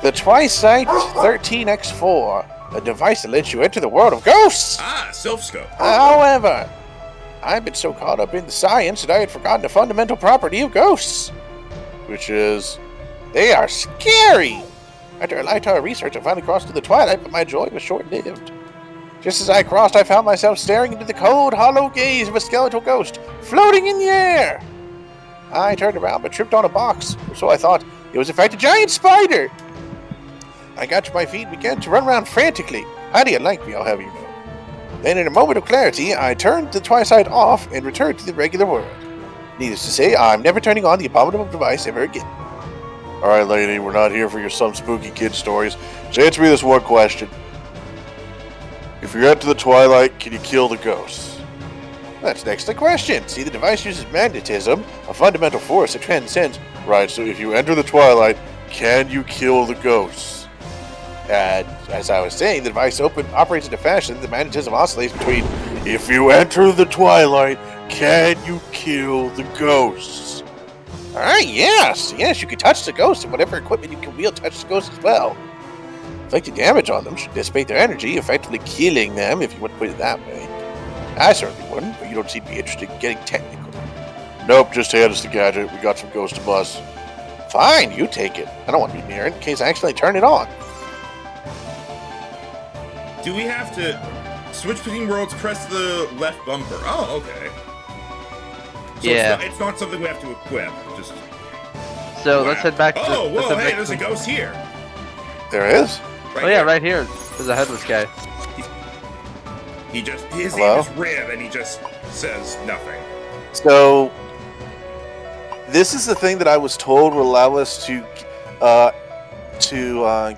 the Twisight 13X4, a device that lets you enter the world of ghosts. Ah, self-scope. However, I've been so caught up in the science that I had forgotten a fundamental property of ghosts, which is they are scary. After a lifetime of research, I finally crossed to the twilight, but my joy was short-lived. Just as I crossed, I found myself staring into the cold, hollow gaze of a skeletal ghost floating in the air. I turned around but tripped on a box, so I thought it was in fact a giant spider. I got to my feet and began to run around frantically. Highly unlike me, I'll have you know. Then in a moment of clarity, I turned the Twisight off and returned to the regular world. Needless to say, I'm never turning on the abominable device ever again. Alright, lady, we're not here for your some spooky kid stories. Just answer me this one question. If you enter the twilight, can you kill the ghosts? That's an excellent question. See, the device uses magnetism, a fundamental force that transcends. Right, so if you enter the twilight, can you kill the ghosts? As I was saying, the device operates in a fashion that the magnetism oscillates between, if you enter the twilight, can you kill the ghosts? Alright, yes, you can touch the ghosts, and whatever equipment you can wield touch the ghosts as well. Inflicting damage on them should dissipate their energy, effectively killing them, if you want to put it that way. I certainly wouldn't, but you don't seem to be interested in getting technical. Nope, just hand us the gadget. We got some ghost to buzz. Fine, you take it. I don't want to be near it in case I accidentally turn it on. Do we have to switch between worlds, press the left bumper? Oh, okay. So Yeah. It's not something we have to equip. Just. So Wow. let's head back to Oh, let's whoa, head hey, back there's a to- ghost here. There is? Oh yeah, right here. There's a headless guy. His Hello? name is Rib, and he just says nothing. So, this is the thing that I was told will allow us to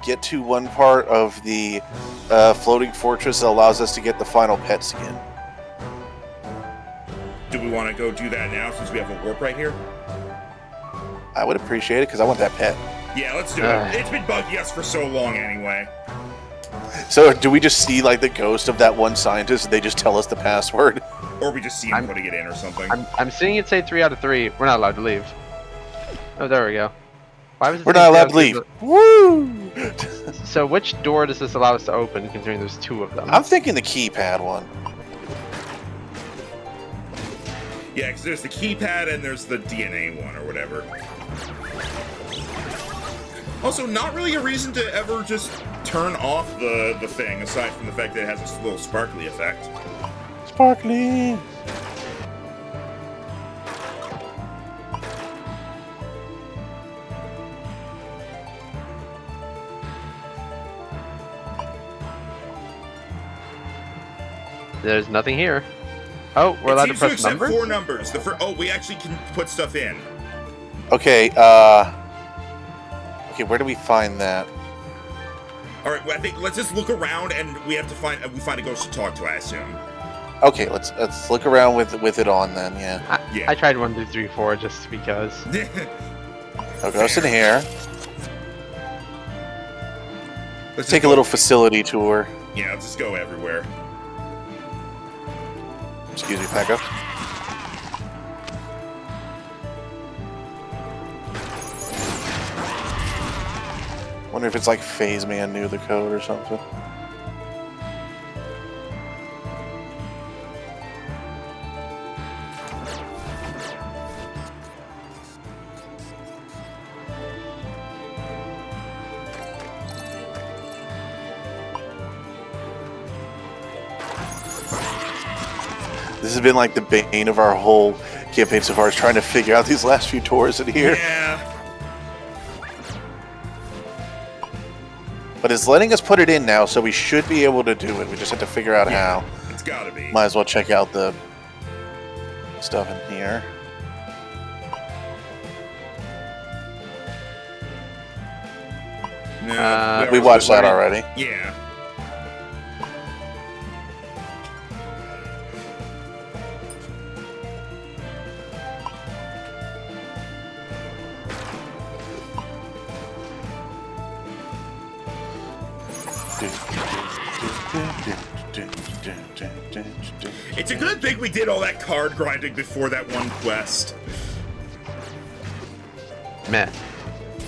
get to one part of the floating fortress that allows us to get the final pet skin. Do we want to go do that now since we have a warp right here? I would appreciate it because I want that pet. Yeah, let's do it. It's been bugging us for so long anyway. So, do we just see like the ghost of that one scientist and they just tell us the password? Or we just see him putting it in or something. I'm seeing it say 3 out of 3. We're not allowed to leave. Oh, there we go. Why was it We're saying not 3 allowed out to of leave. 3? Woo! So which door does this allow us to open, considering there's 2 of them? I'm thinking the keypad one. Yeah, because there's the keypad and there's the DNA one or whatever. Also, not really a reason to ever just turn off the thing, aside from the fact that it has this little sparkly effect. Sparkly. There's nothing here. Oh, we're It allowed to seems to press accept numbers? 4 numbers. Oh, we actually can put stuff in. Okay, okay, where do we find that? All right, well, I think let's just look around, and we have to find a ghost to talk to. I assume. Okay, let's look around with it on then. Yeah. Yeah. I tried 1, 2, 3, 4 just because. I'll go in here. Let's Take just a little go- facility tour. Yeah, let's just go everywhere. Excuse me, Pekka. Wonder if it's like Phase Man knew the code or something. This has been like the bane of our whole campaign so far, is trying to figure out these last few doors in here. Yeah. But it's letting us put it in now, so we should be able to do it. We just have to figure out how. It's gotta be. Might as well check out the stuff in here. No, We watched that already. Yeah. It's a good thing we did all that card grinding before that one quest. Meh.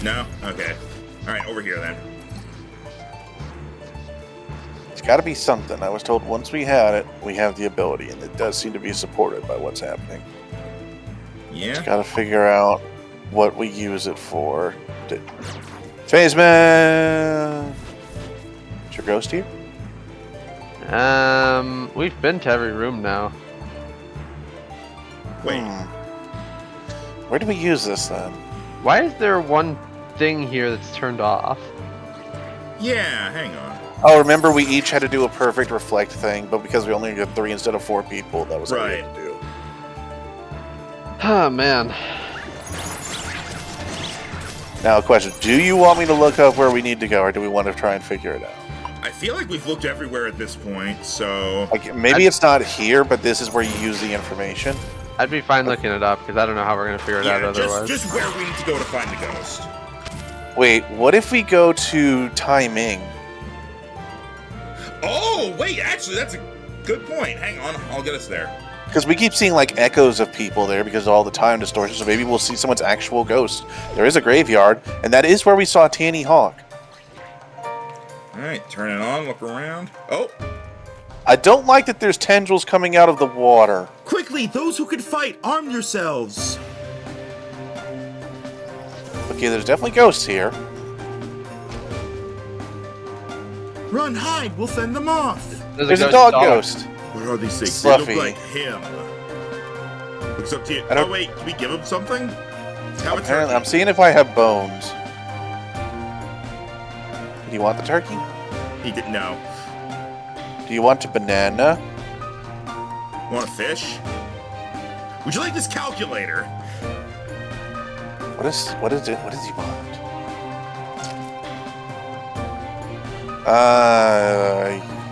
No? Okay. Alright, over here then. It's got to be something. I was told once we had it, we have the ability, and it does seem to be supported by what's happening. Yeah? Got to figure out what we use it for. Phaseman! Is your ghost here? We've been to every room now. Wait. Where do we use this then? Why is there one thing here that's turned off? Yeah, hang on. Oh, remember we each had to do a perfect reflect thing, but because we only got 3 instead of 4 people, that was what we had to do. Oh, man. Now, a question. Do you want me to look up where we need to go, or do we want to try and figure it out? I feel like we've looked everywhere at this point, so... Like, maybe it's not here, but this is where you use the information. I'd be fine looking it up, because I don't know how we're going to figure it out otherwise. just where we need to go to find the ghost. Wait, what if we go to timing? Oh, wait, actually, that's a good point. Hang on, I'll get us there. Because we keep seeing, like, echoes of people there because of all the time distortion, so maybe we'll see someone's actual ghost. There is a graveyard, and that is where we saw Tanny Hawk. Alright, turn it on, look around. Oh! I don't like that there's tendrils coming out of the water. Quickly, those who can fight, arm yourselves! Okay, there's definitely ghosts here. Run, hide, we'll fend them off! There's a dog ghost. What are these things? Fluffy. They look like him. Looks up to you. I don't- Oh wait, can we give him something? Have a Apparently, turkey. I'm seeing if I have bones. Do you want the turkey? He didn't know. Do you want a banana? Want a fish? Would you like this calculator? What is it? What does he want?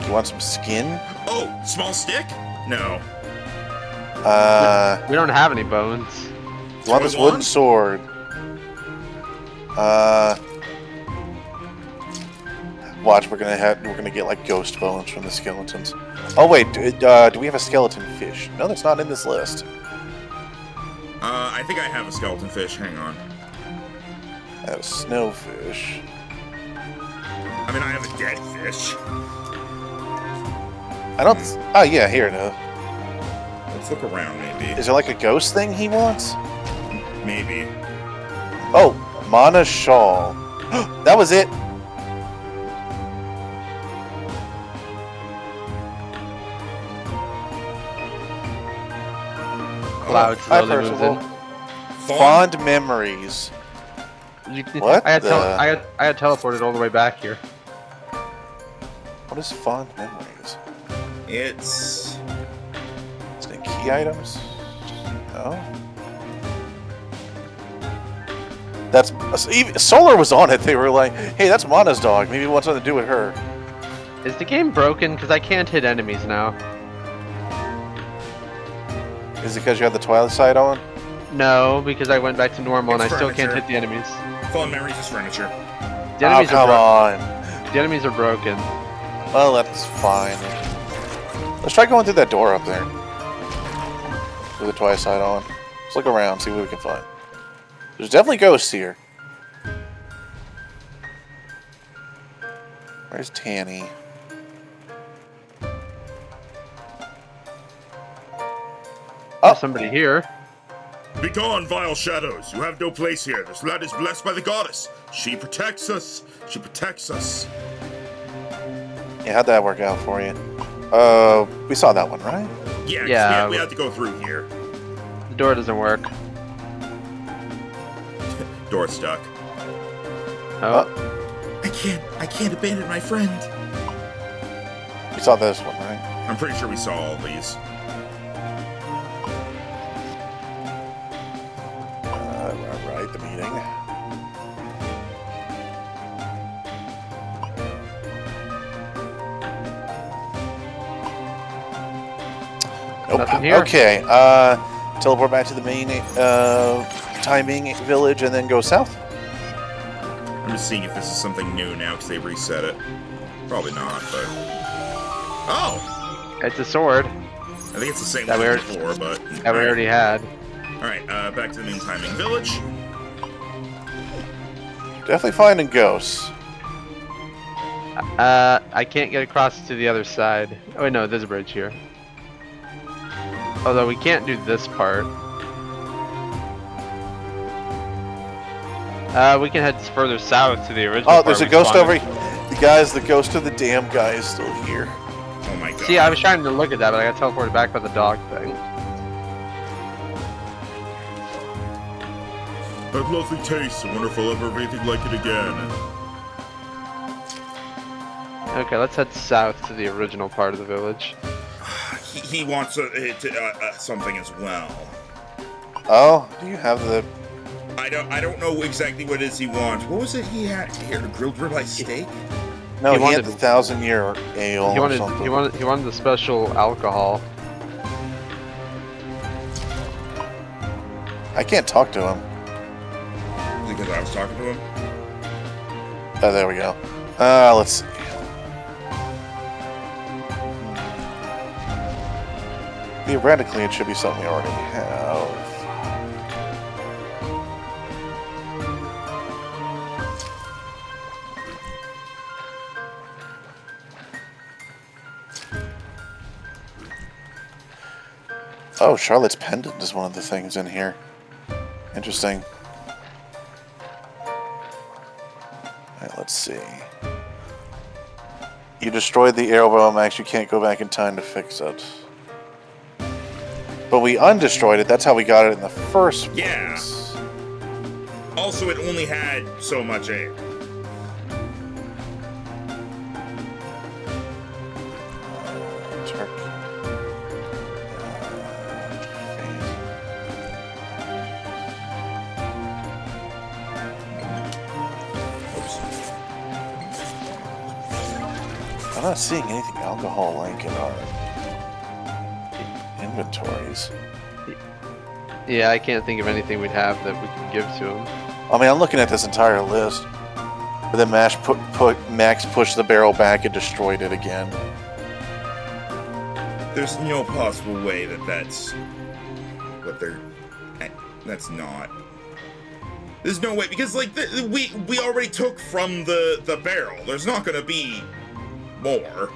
You want some skin? Oh, small stick? No. We don't have any bones. You want this Throw it wooden on? sword? Watch, we're gonna get like ghost bones from the skeletons. Oh wait, do we have a skeleton fish? No, that's not in this list. I think I have a skeleton fish. Hang on. I have snowfish. I mean, I have a dead fish. I don't. Oh yeah, here it is. Let's look around, maybe. Is there like a ghost thing he wants? Maybe. Oh, Mana Shawl. That was it. Cloud Hi, slowly moves Percival. in. Fond memories. What I had the- I had teleported all the way back here. What is fond memories? It's... Is it key items? No. That's even Solar was on it. They were like, "Hey, that's Mana's dog. Maybe it wants something to do with her." Is the game broken? Because I can't hit enemies now. Is it because you had the Twilight side on? No, because I went back to normal and I It's still can't furniture. hit the enemies. Fond memories is furniture. The enemies oh, come are on. the enemies are broken. Well, that's fine. Let's try going through that door up there. With the Twilight side on. Let's look around, see what we can find. There's definitely ghosts here. Where's Tanny? Oh. There's somebody here. Begone, vile shadows. You have no place here. This land is blessed by the goddess. She protects us. She protects us. Yeah, how'd that work out for you? We saw that one, right? Yeah, 'cause Yeah. we have to go through here. The door doesn't work. Door stuck. Oh. I can't abandon my friend. We saw this one, right? I'm pretty sure we saw all these. Right, the meeting. Nope. Nothing here. Okay, teleport back to the main timing village and then go south. I'm just seeing if this is something new now because they reset it. Probably not, but... Oh! It's a sword I think it's the same That one we as before, but... that we already had. Alright, back to the main timing village. Definitely finding ghosts. I can't get across to the other side. Oh wait, no, there's a bridge here. Although we can't do this part. We can head further south to the original. Oh, there's a part we ghost spawned over in. here. The ghost of the damn guy is still here. Oh my god. See, I was trying to look at that, but I got teleported back by the dog thing. That lovely taste. I wonder if I'll ever have anything like it again. Okay, let's head south to the original part of the village. He wants something as well. Oh, do you have the... I don't know exactly what it is he wants. What was it he had here? Grilled ribeye steak? No, He he wanted- had the 1,000-year ale He or wanted, something. he wanted the special alcohol. I can't talk to him. Because I was talking to him? Oh, there we go. Let's see. Theoretically, it should be something we already have. Oh, Charlotte's pendant is one of the things in here. Interesting. Alright, let's see. You destroyed the arrow Max, you can't go back in time to fix it. But we undestroyed it, that's how we got it in the first place. Yeah. Also, it only had so much air. Turkey. I'm not seeing anything alcohol-like in our inventories. Yeah, I can't think of anything we'd have that we can give to him. I mean, I'm looking at this entire list. But then Max pushed the barrel back and destroyed it again. There's no possible way that that's what they're... That's not... There's no way, because, like, we already took from the barrel. There's not gonna be more.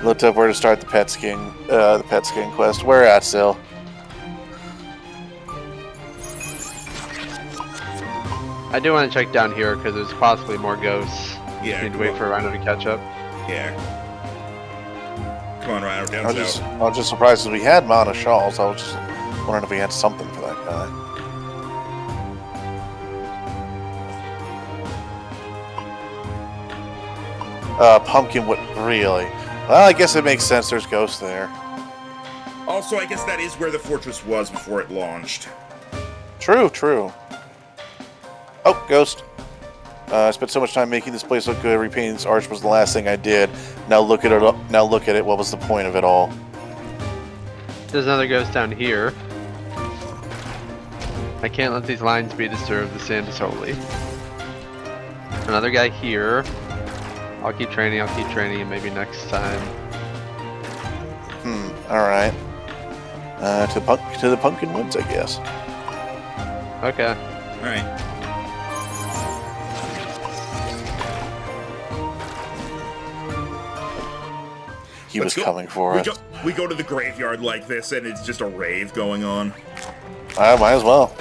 Looked up where to start the pet skin quest. Where at, Sil? I do want to check down here because there's possibly more ghosts. Yeah, Need to wait for Rhino to catch up. Yeah. Come on, Rhino, down I was south. just surprised that we had Mana Shawls. I was just wondering if we had something for that guy. Pumpkinwood, really? Well, I guess it makes sense. There's ghosts there. Also, I guess that is where the fortress was before it launched. True, true. Oh, ghost. I spent so much time making this place look good. Repainting this arch was the last thing I did. Now look at it. Now look at it. What was the point of it all? There's another ghost down here. I can't let these lines be disturbed. The sand is holy. Another guy here. I'll keep training, and maybe next time. Alright. To the Pumpkin Woods, I guess. Okay. Alright. He was coming for us. We go to the graveyard like this, and it's just a rave going on. I might as well.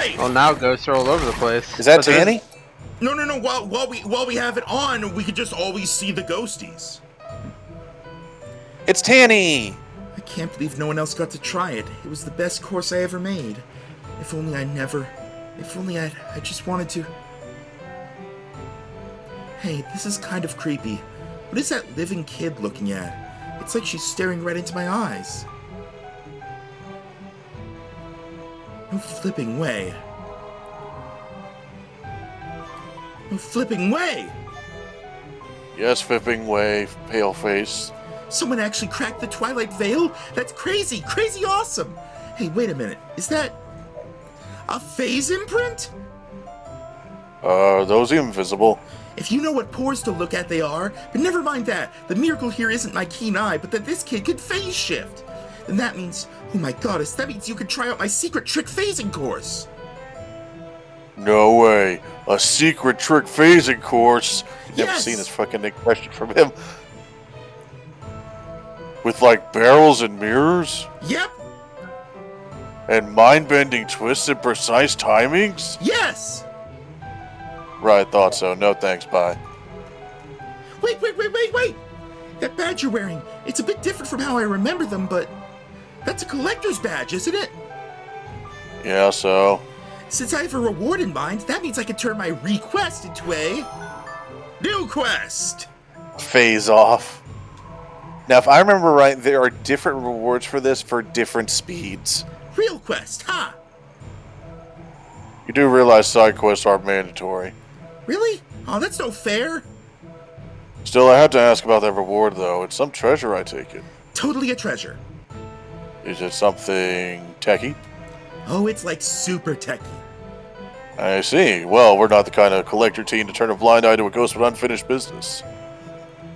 Wait! Well, now ghosts are all over the place. Is that But there's- Tanny? No. While we have it on, we could just always see the ghosties. It's Tanny! I can't believe no one else got to try it. It was the best course I ever made. If only I just wanted to. Hey, this is kind of creepy. What is that living kid looking at? It's like she's staring right into my eyes. No flipping way. No flipping way! Yes, flipping way, pale face. Someone actually cracked the Twilight Veil? That's crazy! Crazy awesome! Hey, wait a minute. Is that a phase imprint? Those invisible. If you know what pores to look at they are, but never mind that. The miracle here isn't my keen eye, but that this kid could phase shift. Then that means, oh my goddess, that means you could try out my secret trick phasing course. No way. A secret trick phasing course. Never Yes. seen this fucking question from him. With like barrels and mirrors? Yep, And mind-bending twists and precise timings? yes! Right, thought so. No thanks, bye. Wait! That badge you're wearing, it's a bit different from how I remember them, but that's a collector's badge, isn't it? Yeah, so? Since I have a reward in mind, that means I can turn my request into a new quest. Phase off. Now, if I remember right, there are different rewards for this for different speeds. Real quest, huh? You do realize side quests are mandatory. Really? Oh, that's no fair. Still, I have to ask about that reward, though. It's some treasure, I take it. Totally a treasure. Is it something techie? Oh, it's like super techie. I see. Well, we're not the kind of collector team to turn a blind eye to a ghost with unfinished business.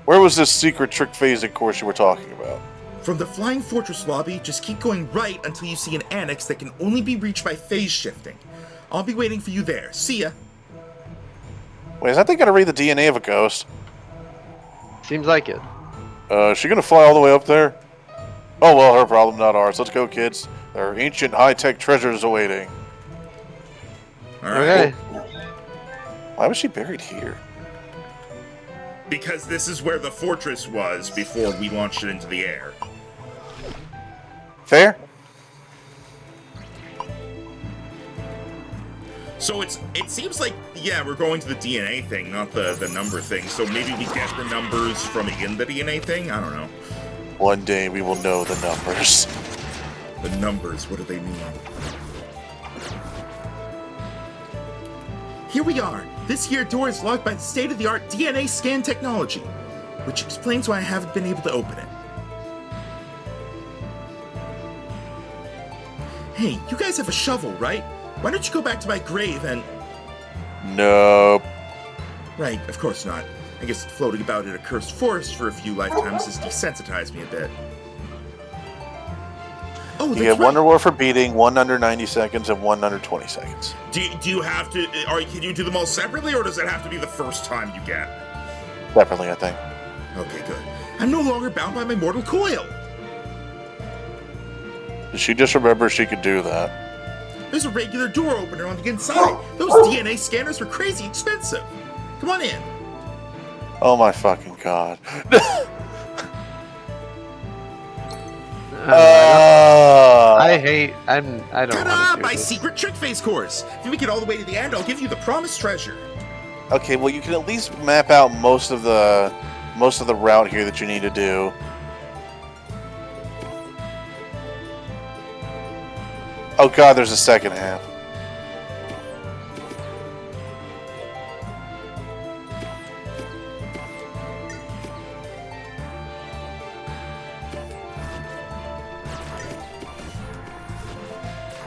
Where was this secret trick phasing course you were talking about? From the Flying Fortress lobby, just keep going right until you see an annex that can only be reached by phase shifting. I'll be waiting for you there. See ya. Wait, is that thing gonna read the DNA of a ghost? Seems like it. Is she gonna fly all the way up there? Oh well, her problem, not ours. Let's go, kids. There are ancient high-tech treasures awaiting. All right. Okay. Why was she buried here? Because this is where the fortress was before we launched it into the air. Fair? So it seems like, yeah, we're going to the DNA thing, not the number thing. So maybe we get the numbers from in the DNA thing? I don't know. One day we will know the numbers. The numbers, what do they mean? Here we are. This here door is locked by the state-of-the-art DNA scan technology, which explains why I haven't been able to open it. Hey, you guys have a shovel, right? Why don't you go back to my grave and... Nope. Right, of course not. I guess floating about in a cursed forest for a few lifetimes has desensitized me a bit. Oh, You that's get right. one reward for beating, one under 90 seconds, and one under 20 seconds. Do you have to... can you do them all separately, or does it have to be the first time you get? Definitely, I think. Okay, good. I'm no longer bound by my mortal coil. Did she just remember she could do that? There's a regular door opener on the inside. Those DNA scanners are crazy expensive. Come on in. Oh my fucking god. I hate. I don't Ta-da! want to do My this. secret trick phase course. If you make it all the way to the end, I'll give you the promised treasure. Okay, well you can at least map out most of the route here that you need to do. Oh god, there's a second half.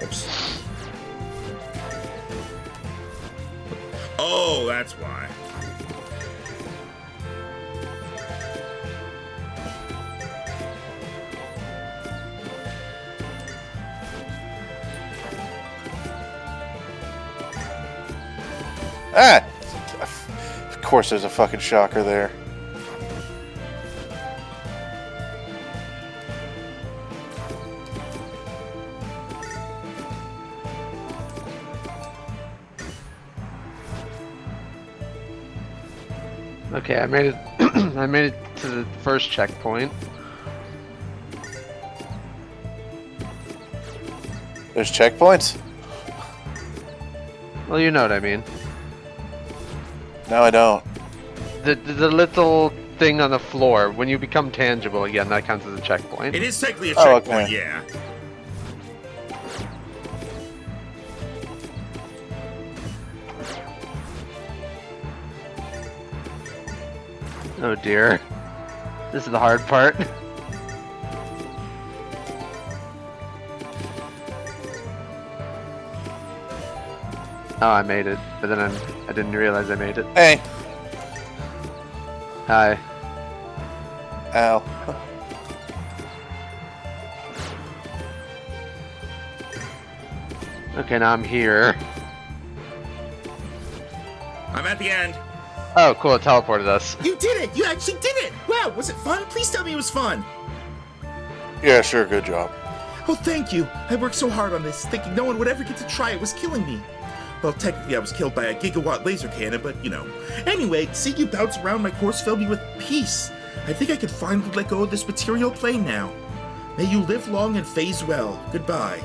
Oops. Oh, that's why. Ah! Of course there's a fucking shocker there. Okay, I made it. I made it to the first checkpoint. There's checkpoints? Well, you know what I mean. No, I don't. The little thing on the floor, when you become tangible again, that counts as a checkpoint. It is technically a Oh, checkpoint, okay. yeah. Oh dear. This is the hard part. Oh, I made it, but then I didn't realize I made it. Hey. Hi. Ow. Okay, now I'm here. I'm at the end. Oh, cool, it teleported us. You did it! You actually did it! Wow, was it fun? Please tell me it was fun. Yeah, sure, good job. Oh, thank you. I worked so hard on this, thinking no one would ever get to try it was killing me. Well, technically I was killed by a gigawatt laser cannon, but you know. Anyway, seeing you bounce around my course filled me with peace. I think I can finally let go of this material plane now. May you live long and phase well. Goodbye.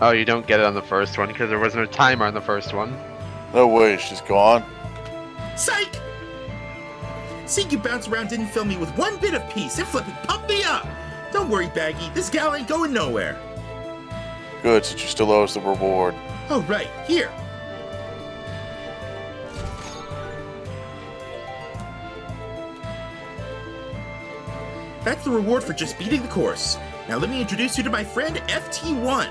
Oh, you don't get it on the first one because there was no timer on the first one. No way, she's gone. Psych! Seeing you bounce around didn't fill me with one bit of peace. It flipping pumped me up. Don't worry, Baggy. This gal ain't going nowhere. Good, since you still owe us the reward. Oh, right. Here. That's the reward for just beating the course. Now let me introduce you to my friend FT1.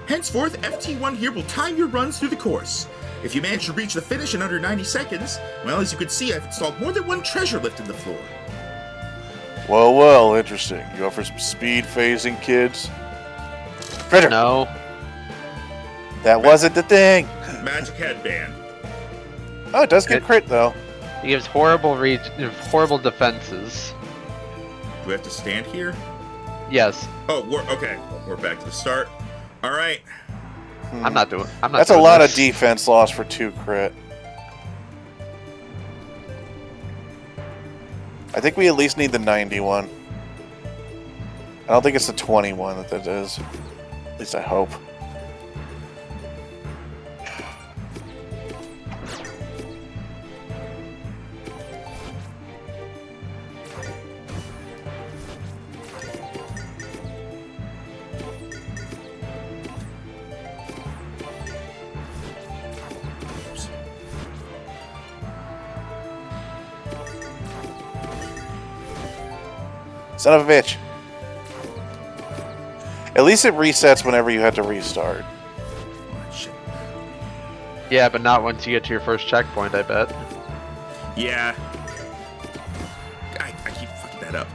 Henceforth, FT1 here will time your runs through the course. If you manage to reach the finish in under 90 seconds, well, as you can see, I've installed more than one treasure lift in the floor. Well, well, interesting. You offer some speed phasing, kids? Treasure! No. That wasn't the thing! Magic headband. Oh, it does get crit, though. It gives horrible horrible defenses. Do we have to stand here? Yes. Oh, okay. We're back to the start. All right. I'm not doing. That's a lot of defense loss for 2 crit. I think we at least need the 91. I don't think it's the 21 that is. At least I hope. Son of a bitch. At least it resets whenever you have to restart. Oh, shit. Yeah, but not once you get to your first checkpoint, I bet. Yeah. I keep fucking that up.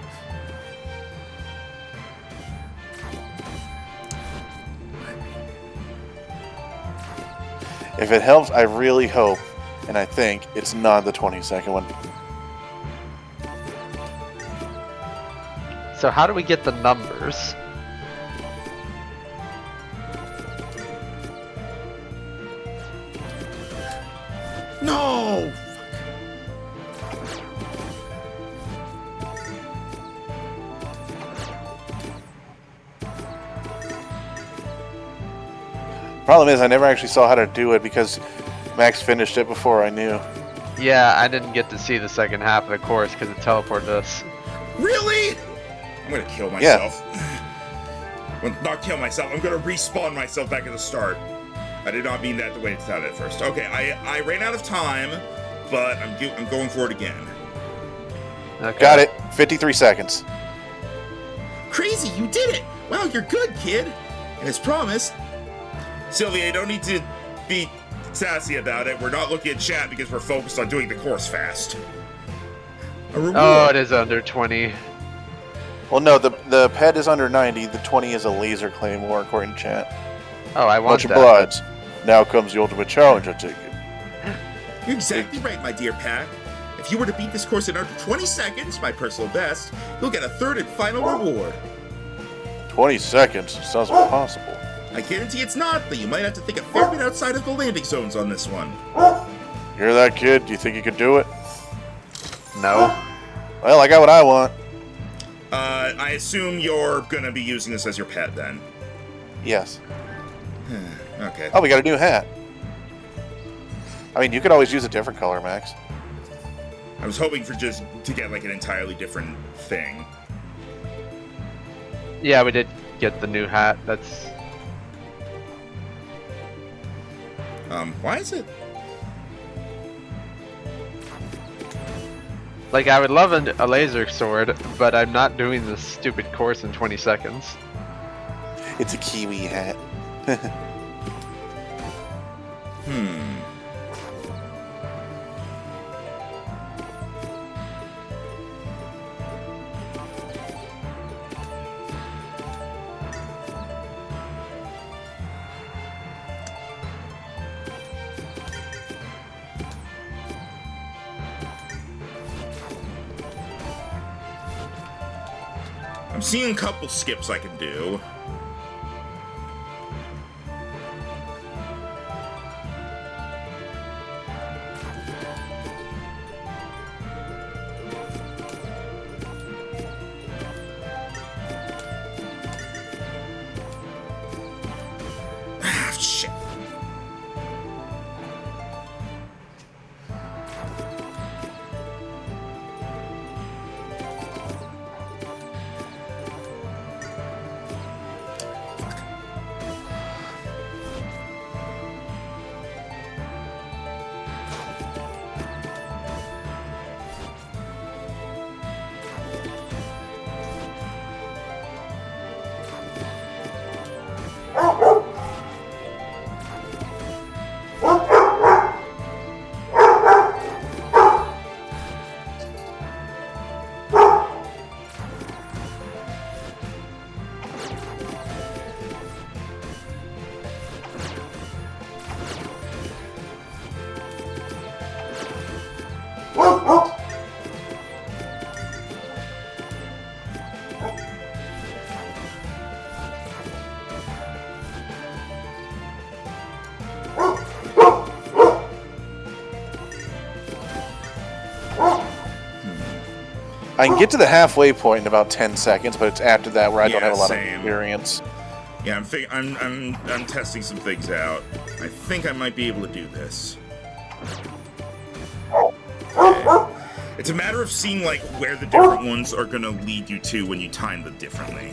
If it helps, I really hope, and I think, it's not the 22nd one. So how do we get the numbers? No! Problem is, I never actually saw how to do it because Max finished it before I knew. Yeah, I didn't get to see the second half of the course because it teleported us. Really? I'm gonna kill myself. Well, not kill myself. I'm gonna respawn myself back at the start. I did not mean that the way it sounded at first. Okay, I ran out of time, but I'm going for it again. Okay. Got it. 53 seconds. Crazy, you did it! Wow, you're good, kid. And as promised, Sylvia, you don't need to be sassy about it. We're not looking at chat because we're focused on doing the course fast. A reward. Oh, it is under 20. Well, no, the pet is under 90. The 20 is a laser claymore, according to chat. Oh, I want Bunch of that. bloods. Now comes the ultimate challenge, I take it. You're exactly right, my dear Pat. If you were to beat this course in under 20 seconds, my personal best, you'll get a third and final reward. 20 seconds. Sounds impossible. I guarantee it's not, but you might have to think a fair bit outside of the landing zones on this one. Hear that, kid? Do you think you could do it? No. Well, I got what I want. I assume you're gonna be using this as your pet then. Yes. Okay. Oh, we got a new hat. I mean, you could always use a different color, Max. I was hoping for just to get like an entirely different thing. Yeah, we did get the new hat. That's... Why is it? Like, I would love a laser sword, but I'm not doing this stupid course in 20 seconds. It's a kiwi hat. I'm seeing a couple skips I can do. Ah, shit. I can get to the halfway point in about 10 seconds, but it's after that where I don't Yeah, have a lot same. of experience. Yeah, I'm testing some things out. I think I might be able to do this. Okay. It's a matter of seeing like where the different ones are gonna lead you to when you time them differently.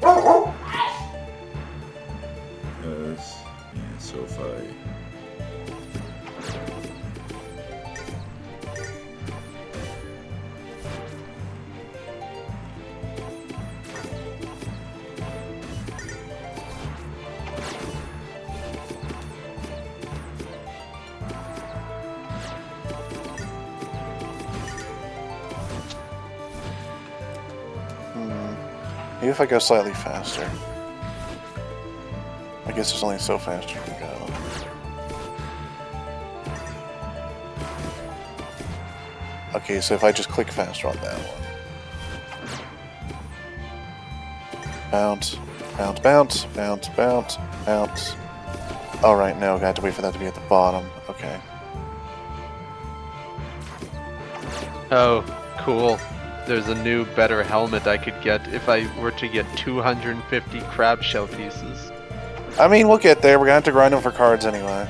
Yeah, so if I... Maybe if I go slightly faster. I guess there's only so fast you can go. Okay, so if I just click faster on that one. Bounce, bounce, bounce, bounce, bounce, bounce. Alright, no, I have to wait for that to be at the bottom. Okay. Oh, cool. There's a new, better helmet I could get if I were to get 250 crab shell pieces. I mean, we'll get there. We're gonna have to grind them for cards anyway.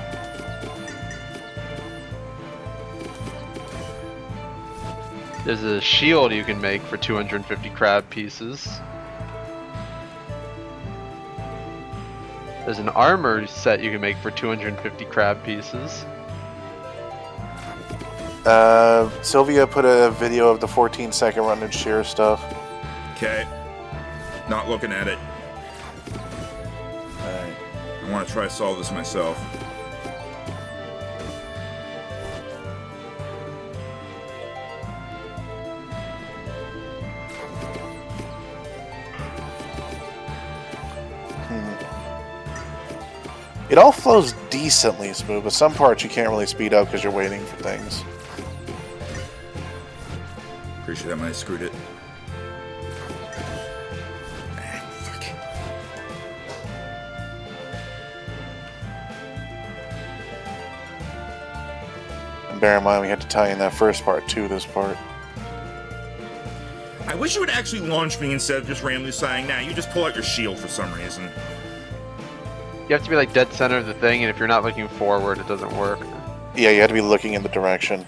There's a shield you can make for 250 crab pieces. There's an armor set you can make for 250 crab pieces. Sylvia put a video of the 14-second run and shear stuff. Okay. Not looking at it. Alright. I want to try to solve this myself. It all flows decently smooth, but some parts you can't really speed up because you're waiting for things. Pretty sure that might have screwed it. bear in mind we had to tie in that first part to this part. I wish you would actually launch me instead of just randomly saying, nah, you just pull out your shield for some reason. You have to be like dead center of the thing, and if you're not looking forward, it doesn't work. Yeah, you had to be looking in the direction.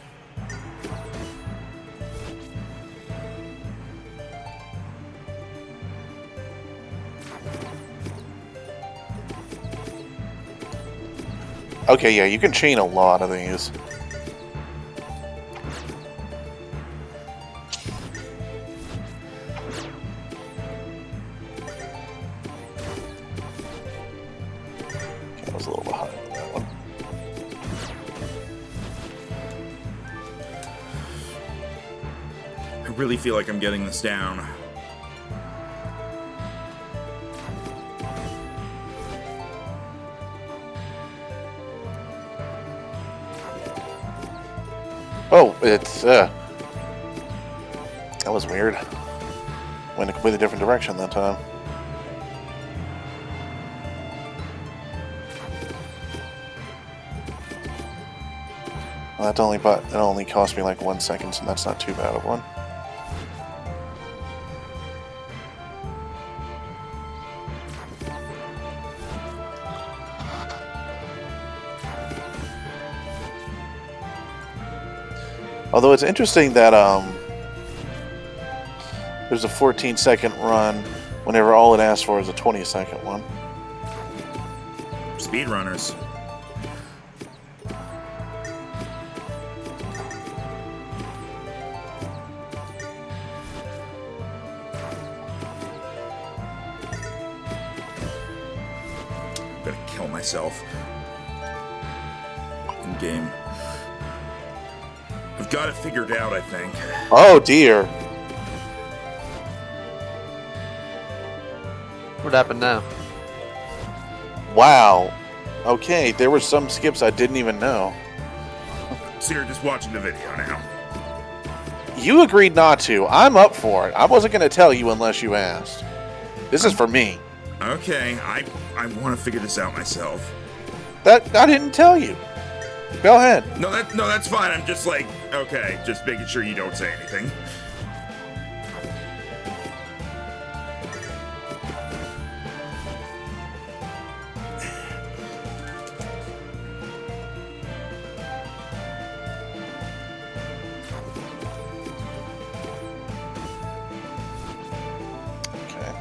Okay, yeah, you can chain a lot of these. Okay, I was a little behind on that one. I really feel like I'm getting this down. Oh, it's, that was weird. Went a completely different direction that time. Well, it only cost me like 1 second, so that's not too bad of one. Although it's interesting that there's a 14-second run whenever all it asks for is a 20-second one. Speedrunners. I'm gonna kill myself. In game. I've got it figured out, I think. Oh dear. What happened now? Wow. Okay, there were some skips I didn't even know. So you're just watching the video now. You agreed not to. I'm up for it. I wasn't going to tell you unless you asked. This is for me. Okay, I want to figure this out myself. That I didn't tell you. Go ahead. No, that's fine. I'm just like, okay, just making sure you don't say anything. Okay.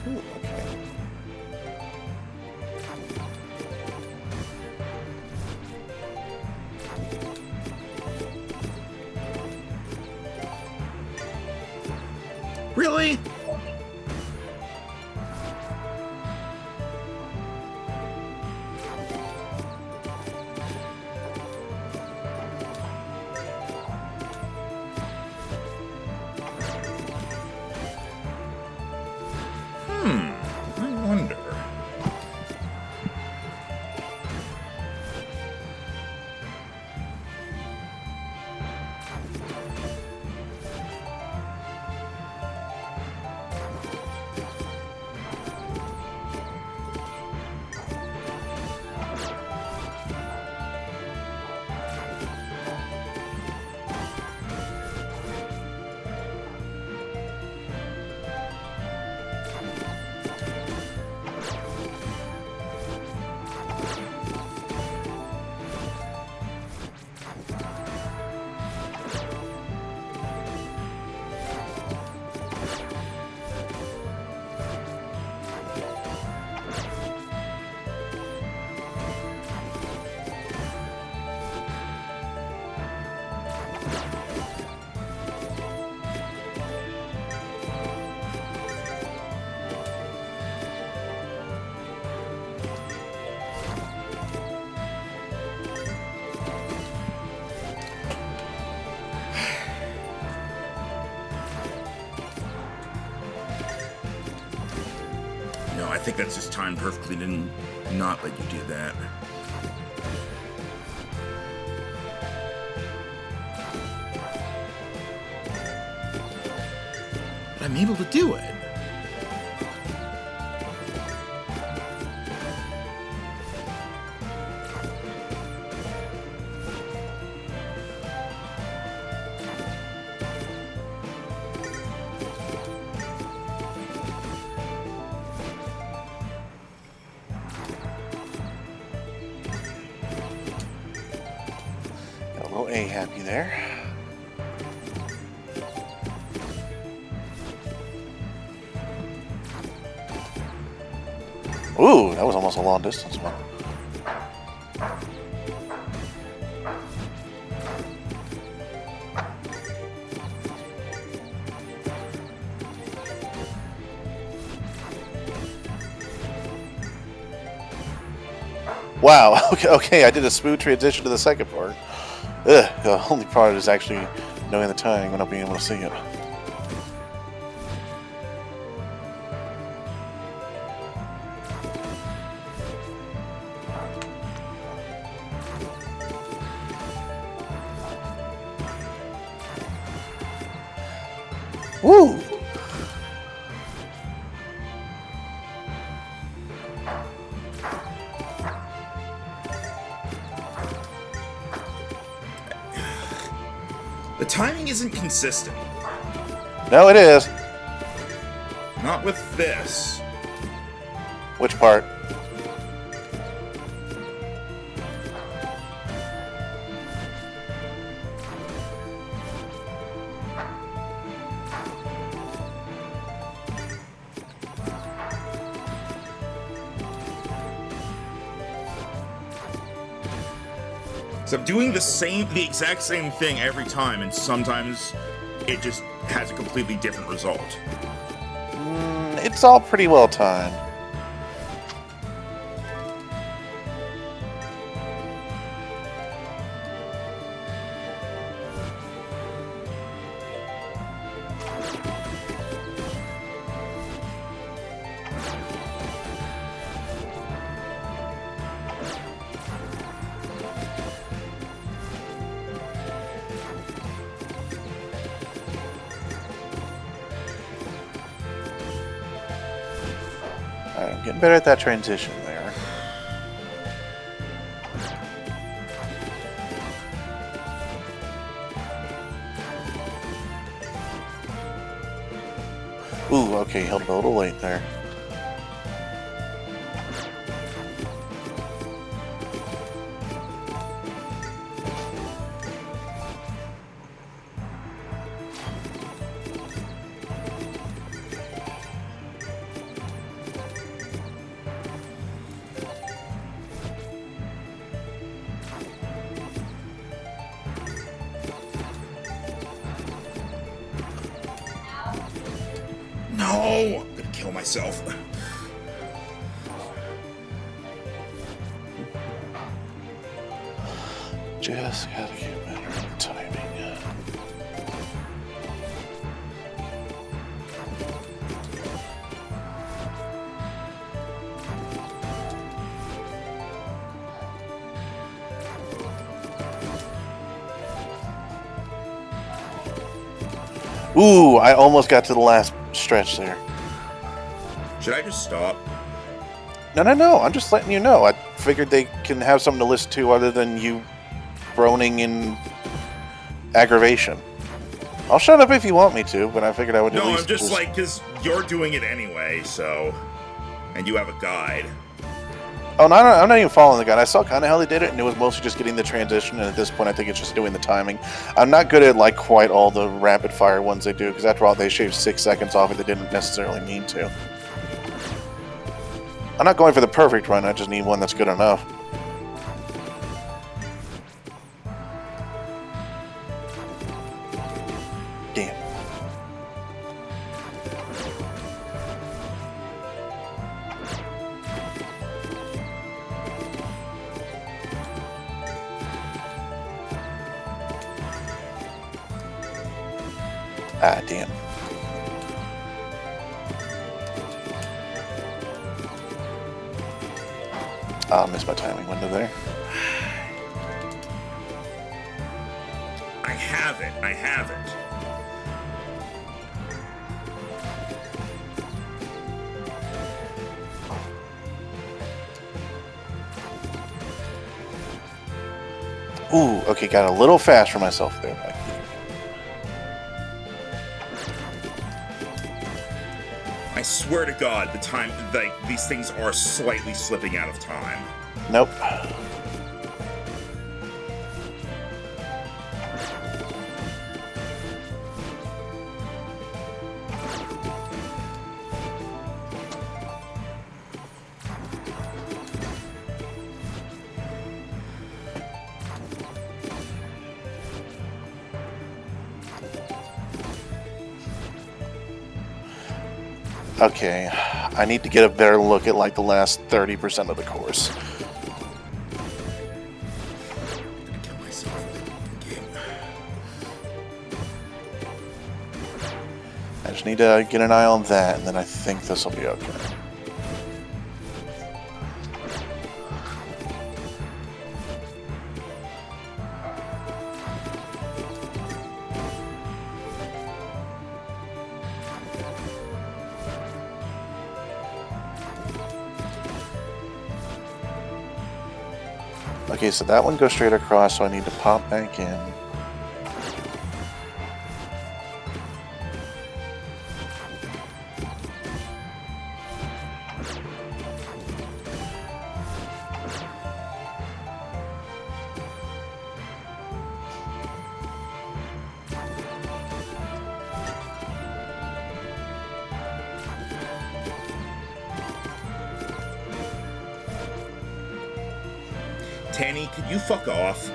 Ooh, okay. Really? I wonder. think that's just timed perfectly to not let you do that. But I'm able to do it. A happy there. Ooh, that was almost a long distance one. Wow, okay, I did a smooth transition to the second part. Ugh, the only part is actually knowing the timing and not being able to see it. Woo! The timing isn't consistent. No, it is. Not with this. Which part? So I'm doing the exact same thing every time, and sometimes it just has a completely different result. It's all pretty well timed. Alright, I'm getting better at that transition there. Ooh, okay, held a little late there. No! I'm gonna kill myself. Just gotta get better at timing. Ooh, I almost got to the last stretch there. Should I just stop? No, I'm just letting you know. I figured they can have something to listen to other than you groaning in aggravation. I'll shut up if you want me to, but I figured I would at No, least... I'm just like, because you're doing it anyway, so... And you have a guide. Oh, no, I'm not even following the guide. I saw kind of how they did it, and it was mostly just getting the transition, and at this point I think it's just doing the timing. I'm not good at, like, quite all the rapid-fire ones they do, because after all, they shaved 6 seconds off it. They didn't necessarily mean to. I'm not going for the perfect run, I just need one that's good enough. Damn. Ah, damn. I missed my timing window there. I have it. I have it. Ooh, okay, got a little fast for myself there. I swear to God, the time, like, these things are slightly slipping out of time. Nope. Okay, I need to get a better look at like the last 30% of the course. Kill myself. Okay. I just need to get an eye on that, and then I think this will be okay. Okay, so that one goes straight across, so I need to pop back in. Tanny, could you fuck off?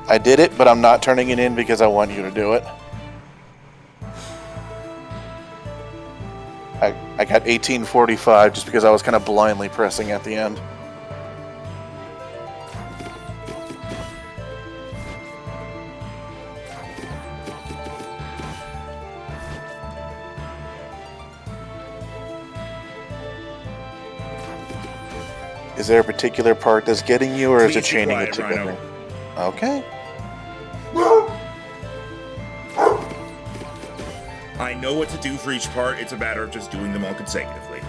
I did it, but I'm not turning it in because I want you to do it. I got 1845 just because I was kind of blindly pressing at the end. Is there a particular part that's getting you, or is it Please be chaining quiet, it together? Rhino. Okay. I know what to do for each part. It's a matter of just doing them all consecutively.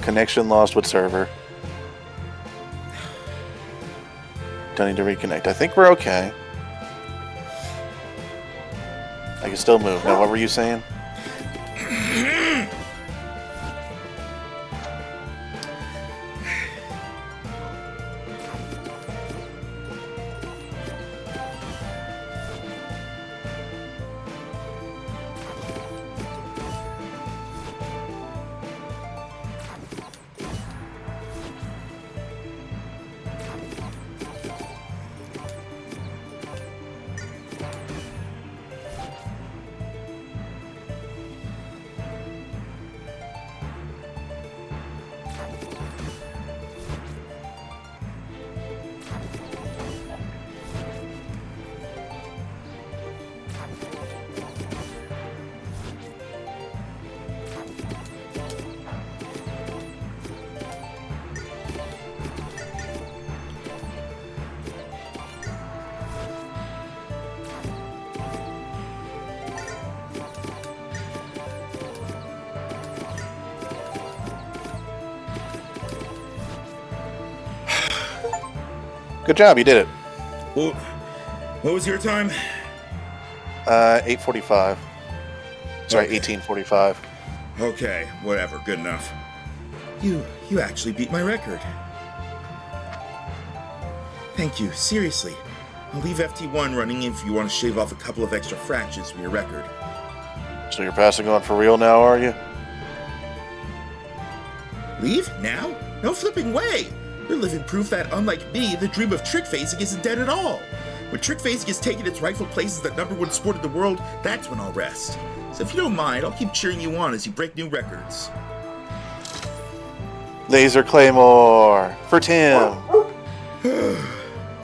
Connection lost with server. Don't need to reconnect. I think we're okay. I can still move. Now, what were you saying? Good job, you did it. Well, what was your time? 8:45. Sorry, Okay. 18:45. Okay, whatever, good enough. You actually beat my record. Thank you, seriously. I'll leave FT1 running if you want to shave off a couple of extra fractions from your record. So you're passing on for real now, are you? Leave? Now? No flipping way! You're living proof that, unlike me, the dream of trick phasing isn't dead at all. When trick phasing has taken its rightful place as the #1 sport in the world, that's when I'll rest. So if you don't mind, I'll keep cheering you on as you break new records. Laser Claymore for Tim.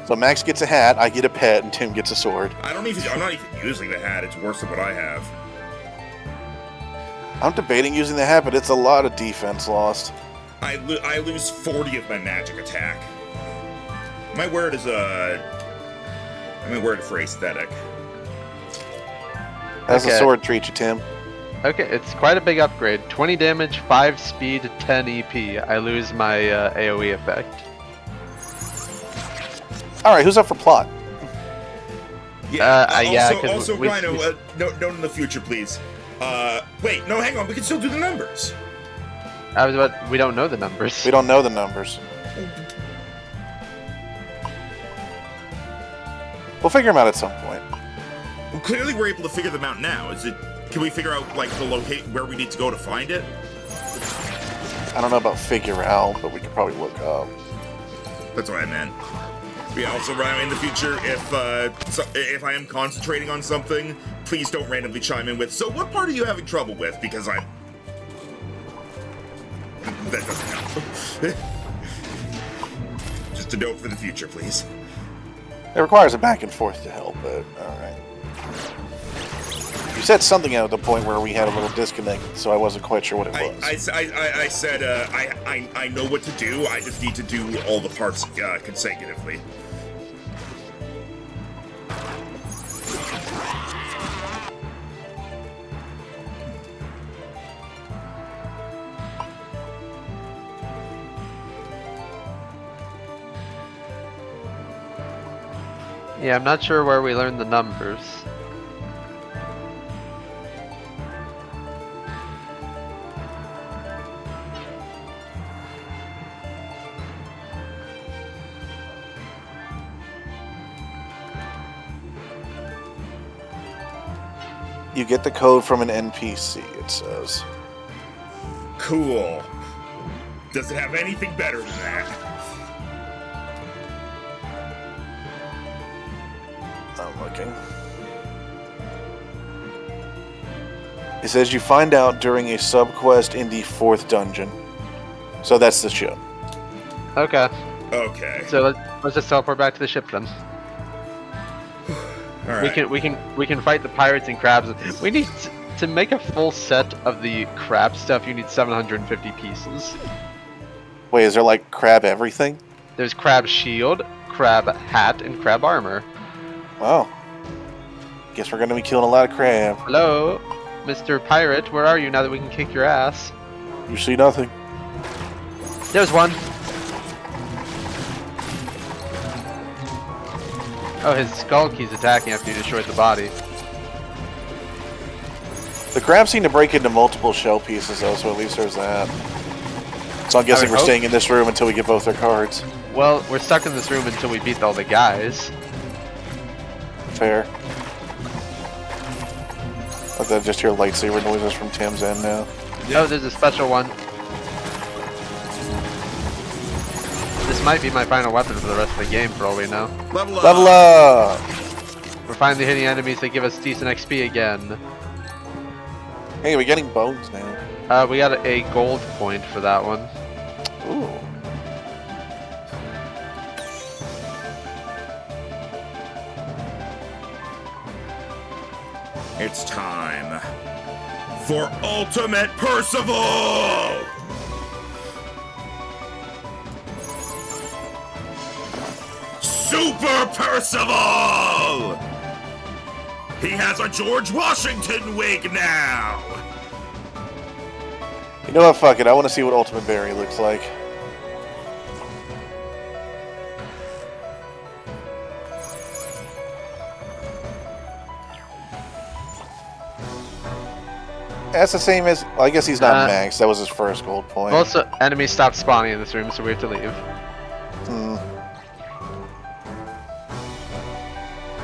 So Max gets a hat, I get a pet, and Tim gets a sword. I'm not even using the hat. It's worse than what I have. I'm debating using the hat, but it's a lot of defense lost. I lose 40 of my magic attack. My word is I might wear it for aesthetic. How's the sword treat you, Tim? Okay, it's quite a big upgrade. 20 damage, 5 speed, 10 EP. I lose my AoE effect. Alright, who's up for plot? Yeah, also, Rhino, note in the future, please. Wait, no, hang on. We can still do the numbers. We don't know the numbers. We don't know the numbers. We'll figure them out at some point. Well, clearly, we're able to figure them out now. Can we figure out like the locate where we need to go to find it? I don't know about figure out, but we could probably look up. That's what I meant. Yeah, also, Ryan, in the future, if I am concentrating on something, please don't randomly chime in with, so what part are you having trouble with? Because that doesn't help. Just a note for the future, please. It requires a back and forth to help, but alright. You said something at the point where we had a little disconnect, so I wasn't quite sure what it was. I said, I know what to do, I just need to do all the parts consecutively. Yeah, I'm not sure where we learned the numbers. You get the code from an NPC, it says. Cool. Does it have anything better than that? I'm looking. It says you find out during a subquest in the 4th dungeon. So that's the ship. Okay. Okay. So let's just teleport back to the ship then. All right. We can fight the pirates and crabs. We need to make a full set of the crab stuff. You need 750 pieces. Wait, is there like crab everything? There's crab shield, crab hat, and crab armor. Wow. Guess we're gonna be killing a lot of crab. Hello, Mr. Pirate. Where are you now that we can kick your ass? You see nothing. There's one. Oh, his skull key's attacking after you destroyed the body. The crabs seem to break into multiple shell pieces though, so at least there's that. So I'm guessing we're staying in this room until we get both their cards. Well, we're stuck in this room until we beat all the guys. Fair. Like that, just hear lightsaber noises from Tim's end now. Oh, there's a special one. This might be my final weapon for the rest of the game, for all we know. Level up! Level up! We're finally hitting enemies that give us decent XP again. Hey, we're getting bones now. We got a gold point for that one. Ooh. It's time for Ultimate Percival! Super Percival! He has a George Washington wig now! You know what, fuck it, I want to see what Ultimate Barry looks like. That's the same as, well, I guess he's not max, that was his first gold point. Also, enemies stopped spawning in this room, so we have to leave.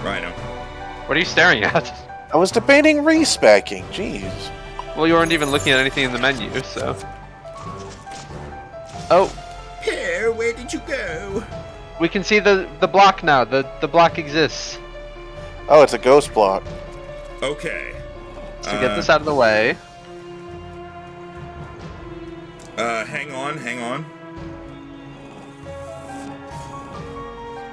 Rhino. What are you staring at? I was debating respecking, jeez. Well, you weren't even looking at anything in the menu, so... Oh, Pear, where did you go? we can see the block now. The block exists. Oh, it's a ghost block. Okay. So get this out of the way. Hang on.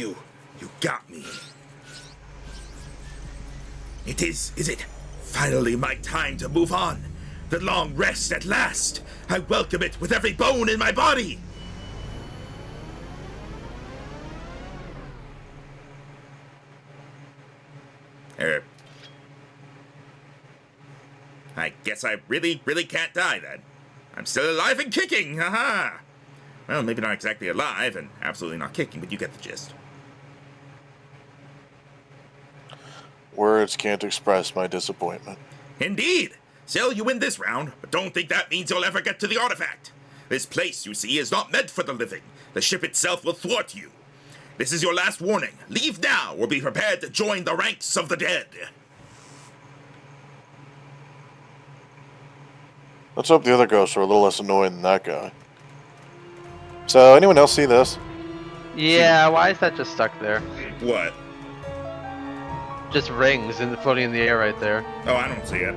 You got me. Is it finally my time to move on? The long rest at last. I welcome it with every bone in my body. I guess I really can't die then. I'm still alive and kicking, haha! Well, maybe not exactly alive and absolutely not kicking, but you get the gist. Words can't express my disappointment. Indeed! Still, you win this round, but don't think that means you'll ever get to the artifact. This place, you see, is not meant for the living. The ship itself will thwart you. This is your last warning. Leave now or be prepared to join the ranks of the dead. Let's hope the other ghosts are a little less annoying than that guy. So, anyone else see this? Yeah, why is that just stuck there? What? Just rings and floating in the air right there. Oh, I don't see it.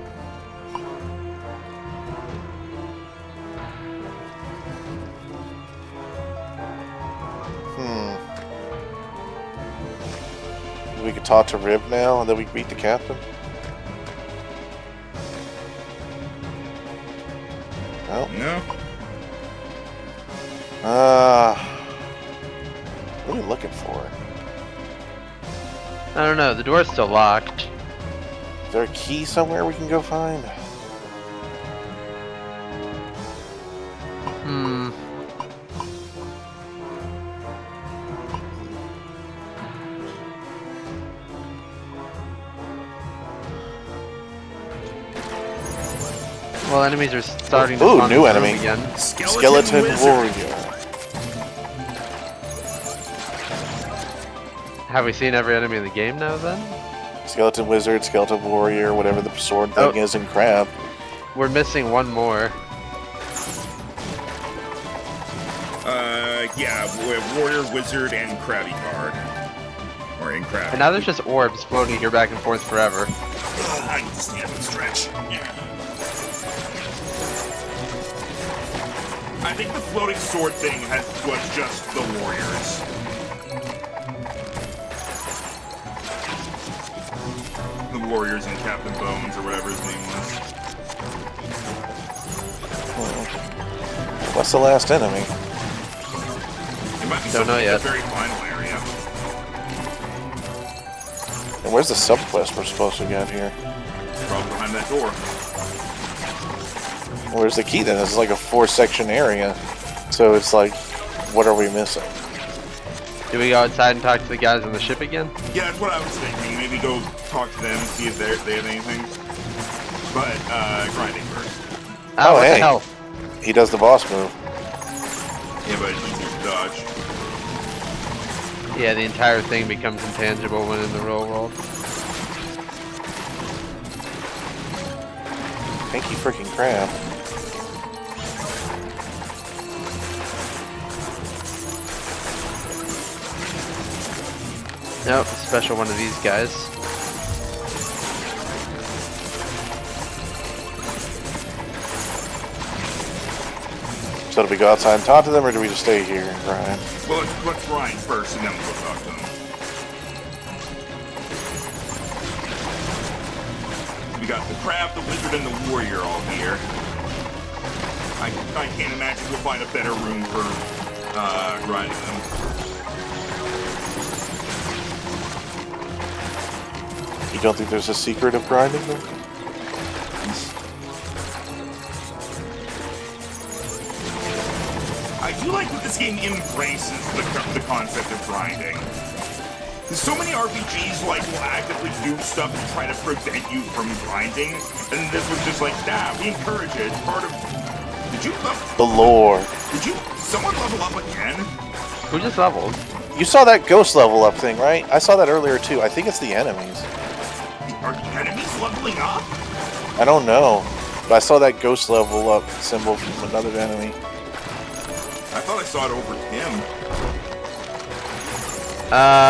We could talk to Rib now, and then we beat the captain. No. No. What are we looking for? I don't know, the door's still locked. Is there a key somewhere we can go find? Well, enemies are starting to Ooh, spawn new in the room enemy. again. Skeleton Warrior. Have we seen every enemy in the game now then? Skeleton Wizard, Skeleton Warrior, whatever the sword thing is, and Crab. We're missing one more. Yeah, Warrior, Wizard, and Krabby Guard. Or in Krabby. And now there's just orbs floating here back and forth forever. I can stand and stretch. Yeah. I think the floating sword thing was just the warriors. The warriors and Captain Bones, or whatever his name was. What's the last enemy? It might be Don't know yet. The very final area. And where's the subquest we're supposed to get here? Probably behind that door. Where's the key then? This is like a 4-section area. So it's like, what are we missing? Oh, Do we go outside and talk to the guys on the ship again? Yeah, that's what I was thinking. Maybe go talk to them and see if they have anything. But, grinding first. Oh, what hey. the hell? He does the boss move. Yeah, but it's easier to dodge. Yeah, the entire thing becomes intangible when in the real world. Thank you, freaking Crab. Nope, a special one of these guys. So do we go outside and talk to them, or do we just stay here and grind? Well, let's grind first, and then we'll go talk to them. We got the Crab, the Wizard, and the Warrior all here. I can't imagine we'll find a better room for grinding them. You don't think there's a secret of grinding them? I do like that this game embraces the concept of grinding. So many RPGs will actively do stuff to try to prevent you from grinding, and this was just like, nah, we encourage it. It's part of. Did you level? The lore. Did you? Someone level up again? Who just leveled? You saw that ghost level up thing, right? I saw that earlier too. I think it's the enemies. Are the enemies leveling up? I don't know, but I saw that ghost level up symbol from another enemy. I thought I saw it over him.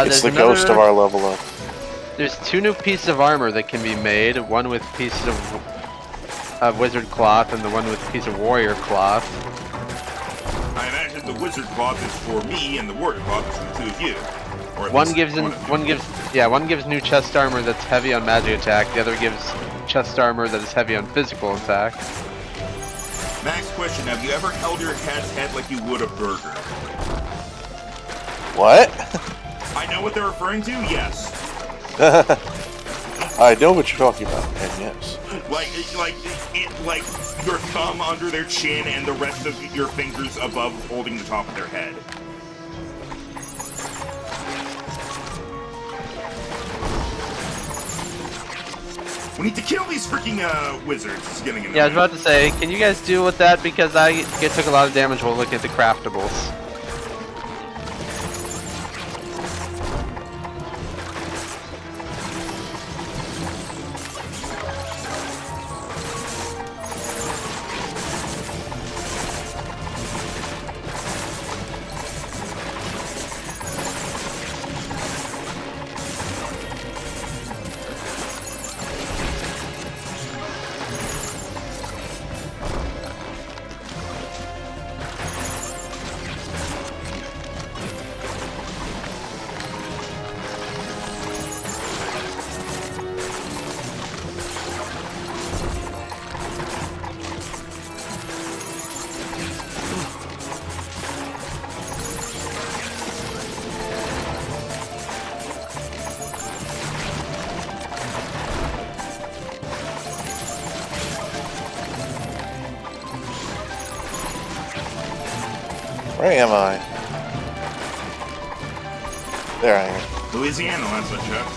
It's the ghost of our level up. There's 2 new pieces of armor that can be made. One with pieces of wizard cloth and the one with a piece of warrior cloth. I imagine the wizard cloth is for me, and the warrior cloth is for the two of you. Or at One least gives one gives new chest armor that's heavy on magic attack. The other gives chest armor that is heavy on physical attack. Max question: have you ever held your cat's head like you would a burger? What? I know what they're referring to. Yes. I know what you're talking about, and yes. Like your thumb under their chin and the rest of your fingers above holding the top of their head. We need to kill these freaking wizards. It's getting annoying. Yeah, I was about to say, can you guys deal with that because I took a lot of damage while looking at the craftables. Where am I? There I am. Louisiana, last I checked.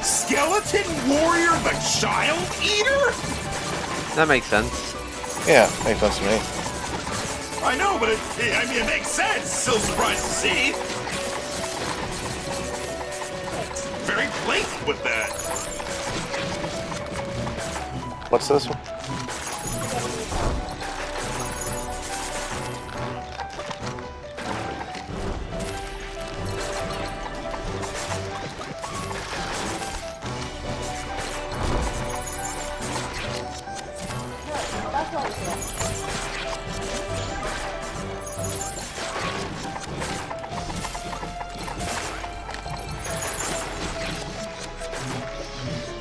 Skeleton Warrior the Child Eater? That makes sense. Yeah, makes sense to me. I know, but it makes sense. Still surprised to see. Very blatant with that. What's this one?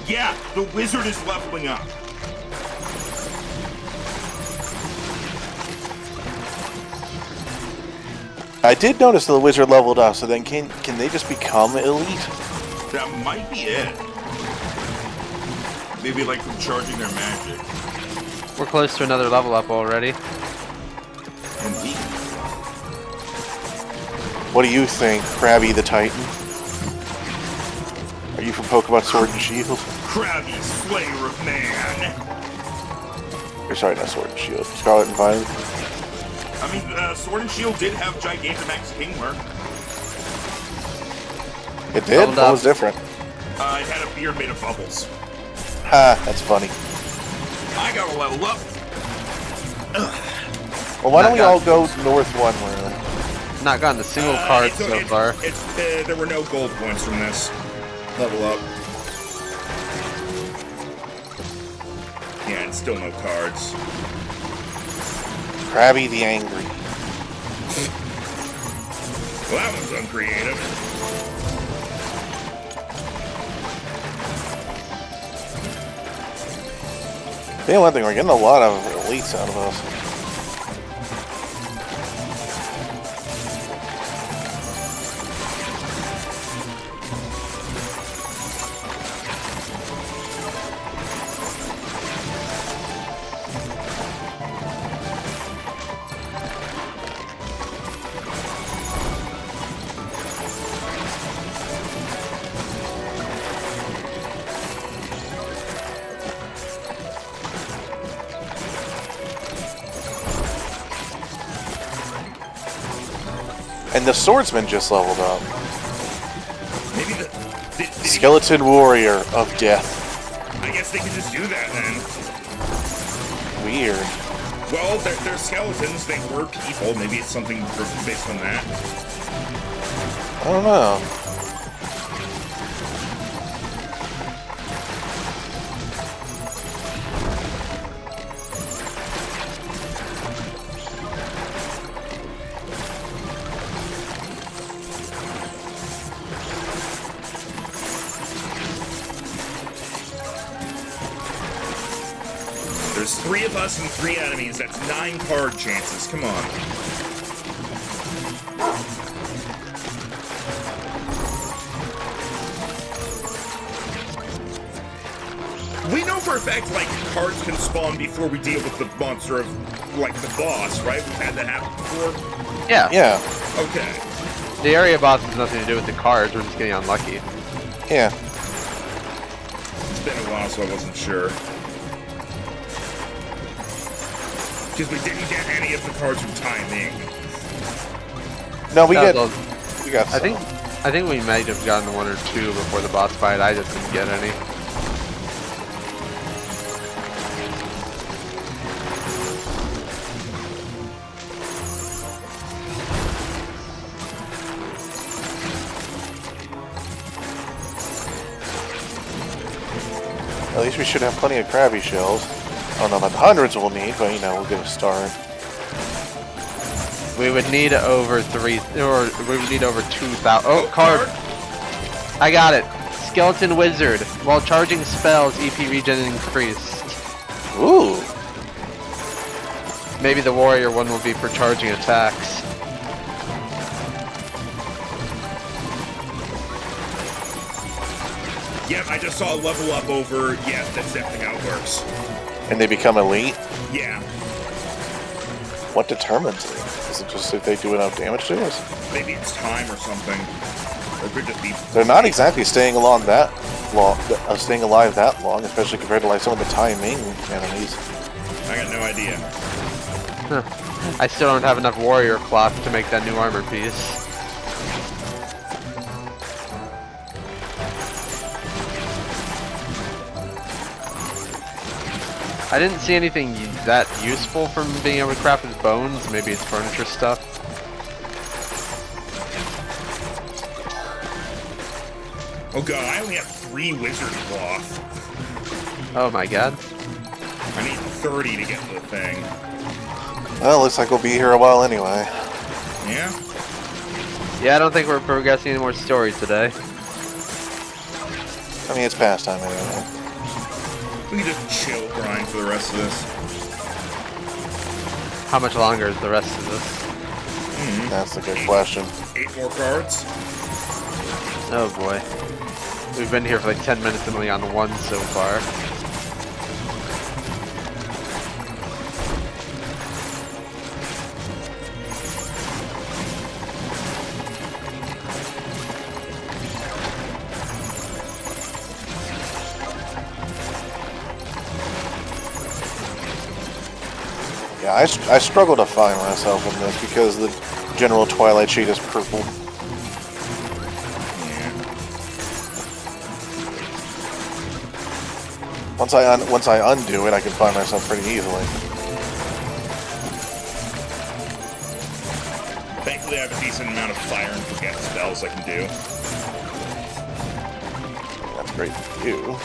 Yeah, the wizard is leveling up. I did notice the wizard leveled up, so then can they just become elite? That might be it. Maybe like from charging their magic. We're close to another level up already. Indeed. What do you think, Krabby the Titan? Are you from Pokemon Sword and Shield? Krabby, Slayer of Man. Or sorry, not Sword and Shield. Scarlet and Violet. I mean, Sword and Shield did have Gigantamax Kingler. It did? What was different? It had a beard made of bubbles. Ha, that's funny. I gotta level up. Well, why don't we all go north one way? Not gotten a single card so far. There were no gold points from this level up. Yeah, and still no cards. Krabby the Angry. Well, that one's uncreative. The one thing, we're getting a lot of elites out of us. And the swordsman just leveled up. Maybe Skeleton Warrior of Death. I guess they could just do that then. Weird. Well, they're skeletons. They were people. Maybe it's something based on that. I don't know. There's 3 of us and 3 enemies. That's 9 card chances. Come on. We know for a fact, like, cards can spawn before we deal with the monster of, like, the boss, right? We've had that happen before? Yeah. Yeah. Okay. The area boss has nothing to do with the cards, we're just getting unlucky. Yeah. It's been a while, so I wasn't sure. Because we didn't get any of the cards from timing. No, we That get. was We got. I think we might have gotten 1 or 2 before the boss fight. I just didn't get any. At least we should have plenty of Krabby shells. I don't know about the hundreds we'll need, but you know, we'll get a start. We would need over 3, or we would need over 2,000. Oh, card! I got it. Skeleton Wizard. While charging spells, EP regen increased. Ooh. Maybe the warrior one will be for charging attacks. Yep, I just saw a level up over. Yeah, that's definitely how it works. And they become elite? Yeah. What determines it? Is it just if they do enough damage to us? Maybe it's time or something. Or it could just be. They're not exactly staying alive that long, especially compared to like some of the timing enemies. I got no idea. Huh. I still don't have enough warrior cloth to make that new armor piece. I didn't see anything that useful from being able to craft his bones. Maybe it's furniture stuff. Oh god, I only have 3 wizard cloth. Oh my god. I need 30 to get the thing. Well, looks like we'll be here a while anyway. Yeah? Yeah, I don't think we're progressing any more stories today. I mean, it's past time anyway. We can just chill grind for the rest of this. How much longer is the rest of this? That's a good question. 8 more cards? Oh boy. We've been here for like 10 minutes and only on 1 so far. Yeah, I struggle to find myself in this because the general Twilight sheet is purple. Once I undo it, I can find myself pretty easily. Thankfully, I have a decent amount of fire and forget spells I can do. That's great for you.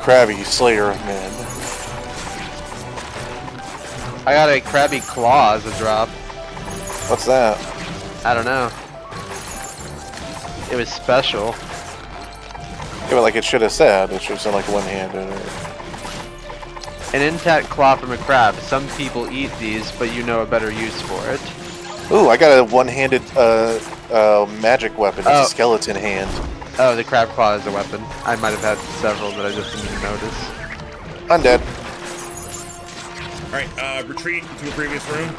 Krabby, Slayer of Men. I got a Krabby Claw as a drop. What's that? I don't know. It was special. Yeah, but like it should have said. It should have said like one-handed or... An intact claw from a crab. Some people eat these, but you know a better use for it. Ooh, I got a one-handed magic weapon. It's Oh. a skeleton hand. Oh, the crab claw is a weapon. I might have had several, but I just didn't notice. Undead. Alright, retreat to the previous room.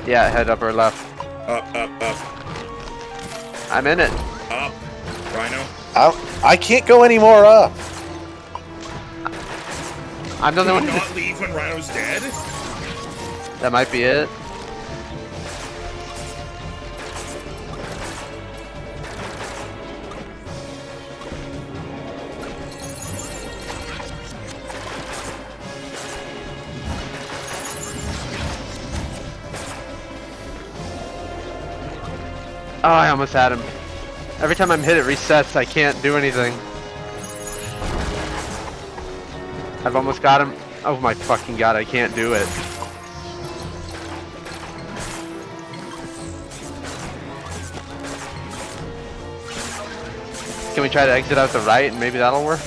Yeah, head up or left. Up. I'm in it. Up. Rhino. I can't go any more up. I'm the only Can one we who not leave when Rhino's dead? That might be it. Oh, I almost had him. Every time I'm hit, it resets. I can't do anything. I've almost got him. Oh my fucking god, I can't do it. Can we try to exit out the right and maybe that'll work?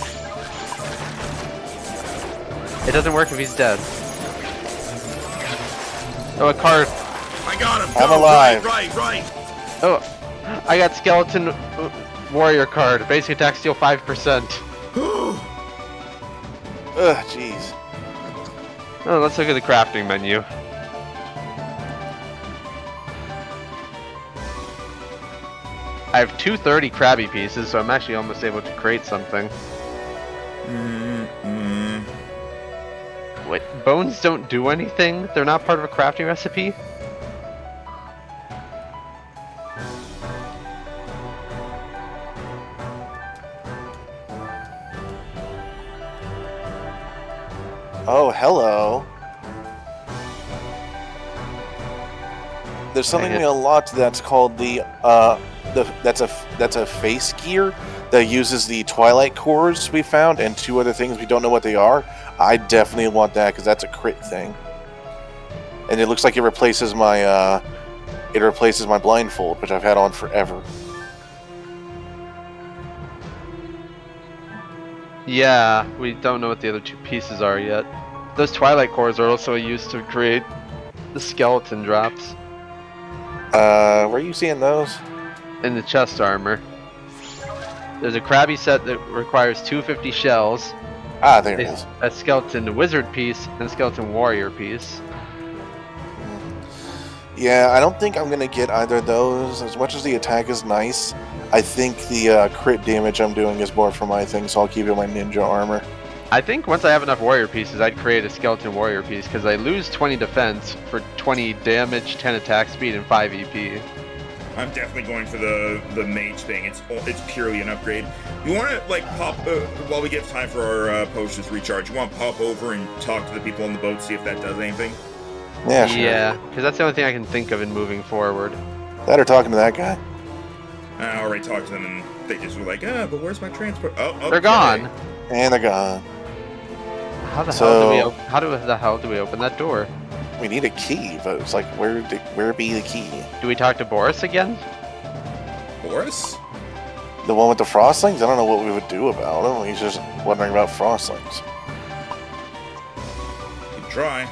It doesn't work if he's dead. Oh, a card. I got him. I'm Go, alive. Right. Oh, I got skeleton warrior card. Basic attack steal 5%. Ugh, jeez. Oh, let's look at the crafting menu. I have 230 Krabby pieces, so I'm actually almost able to create something. Wait, bones don't do anything? They're not part of a crafting recipe? Oh, hello. There's something we unlocked that's called that's a face gear that uses the Twilight cores we found and 2 other things we don't know what they are. I definitely want that because that's a crit thing, and it looks like it replaces my blindfold, which I've had on forever. Yeah, we don't know what the other 2 pieces are yet. Those Twilight cores are also used to create the skeleton drops. Where are you seeing those? In the chest armor. There's a Krabby set that requires 250 shells. Ah, there it is. A skeleton wizard piece and a skeleton warrior piece. Yeah, I don't think I'm gonna get either of those. As much as the attack is nice, I think the crit damage I'm doing is more for my thing, so I'll keep it my ninja armor. I think once I have enough warrior pieces, I'd create a skeleton warrior piece, because I lose 20 defense for 20 damage, 10 attack speed, and 5 EP. I'm definitely going for the mage thing. It's purely an upgrade. You want to like pop while we get time for our potions recharge. You want to pop over and talk to the people on the boat, see if that does anything. Yeah, sure. Yeah, because that's the only thing I can think of in moving forward. That or talking to that guy. I already talked to them and they just were like, but where's my transport? Oh, okay. They're gone. And they're gone. How the hell do we open that door? We need a key, but it's like, where be the key? Do we talk to Boris again? Boris? The one with the frostlings? I don't know what we would do about him. He's just wondering about frostlings. You can try.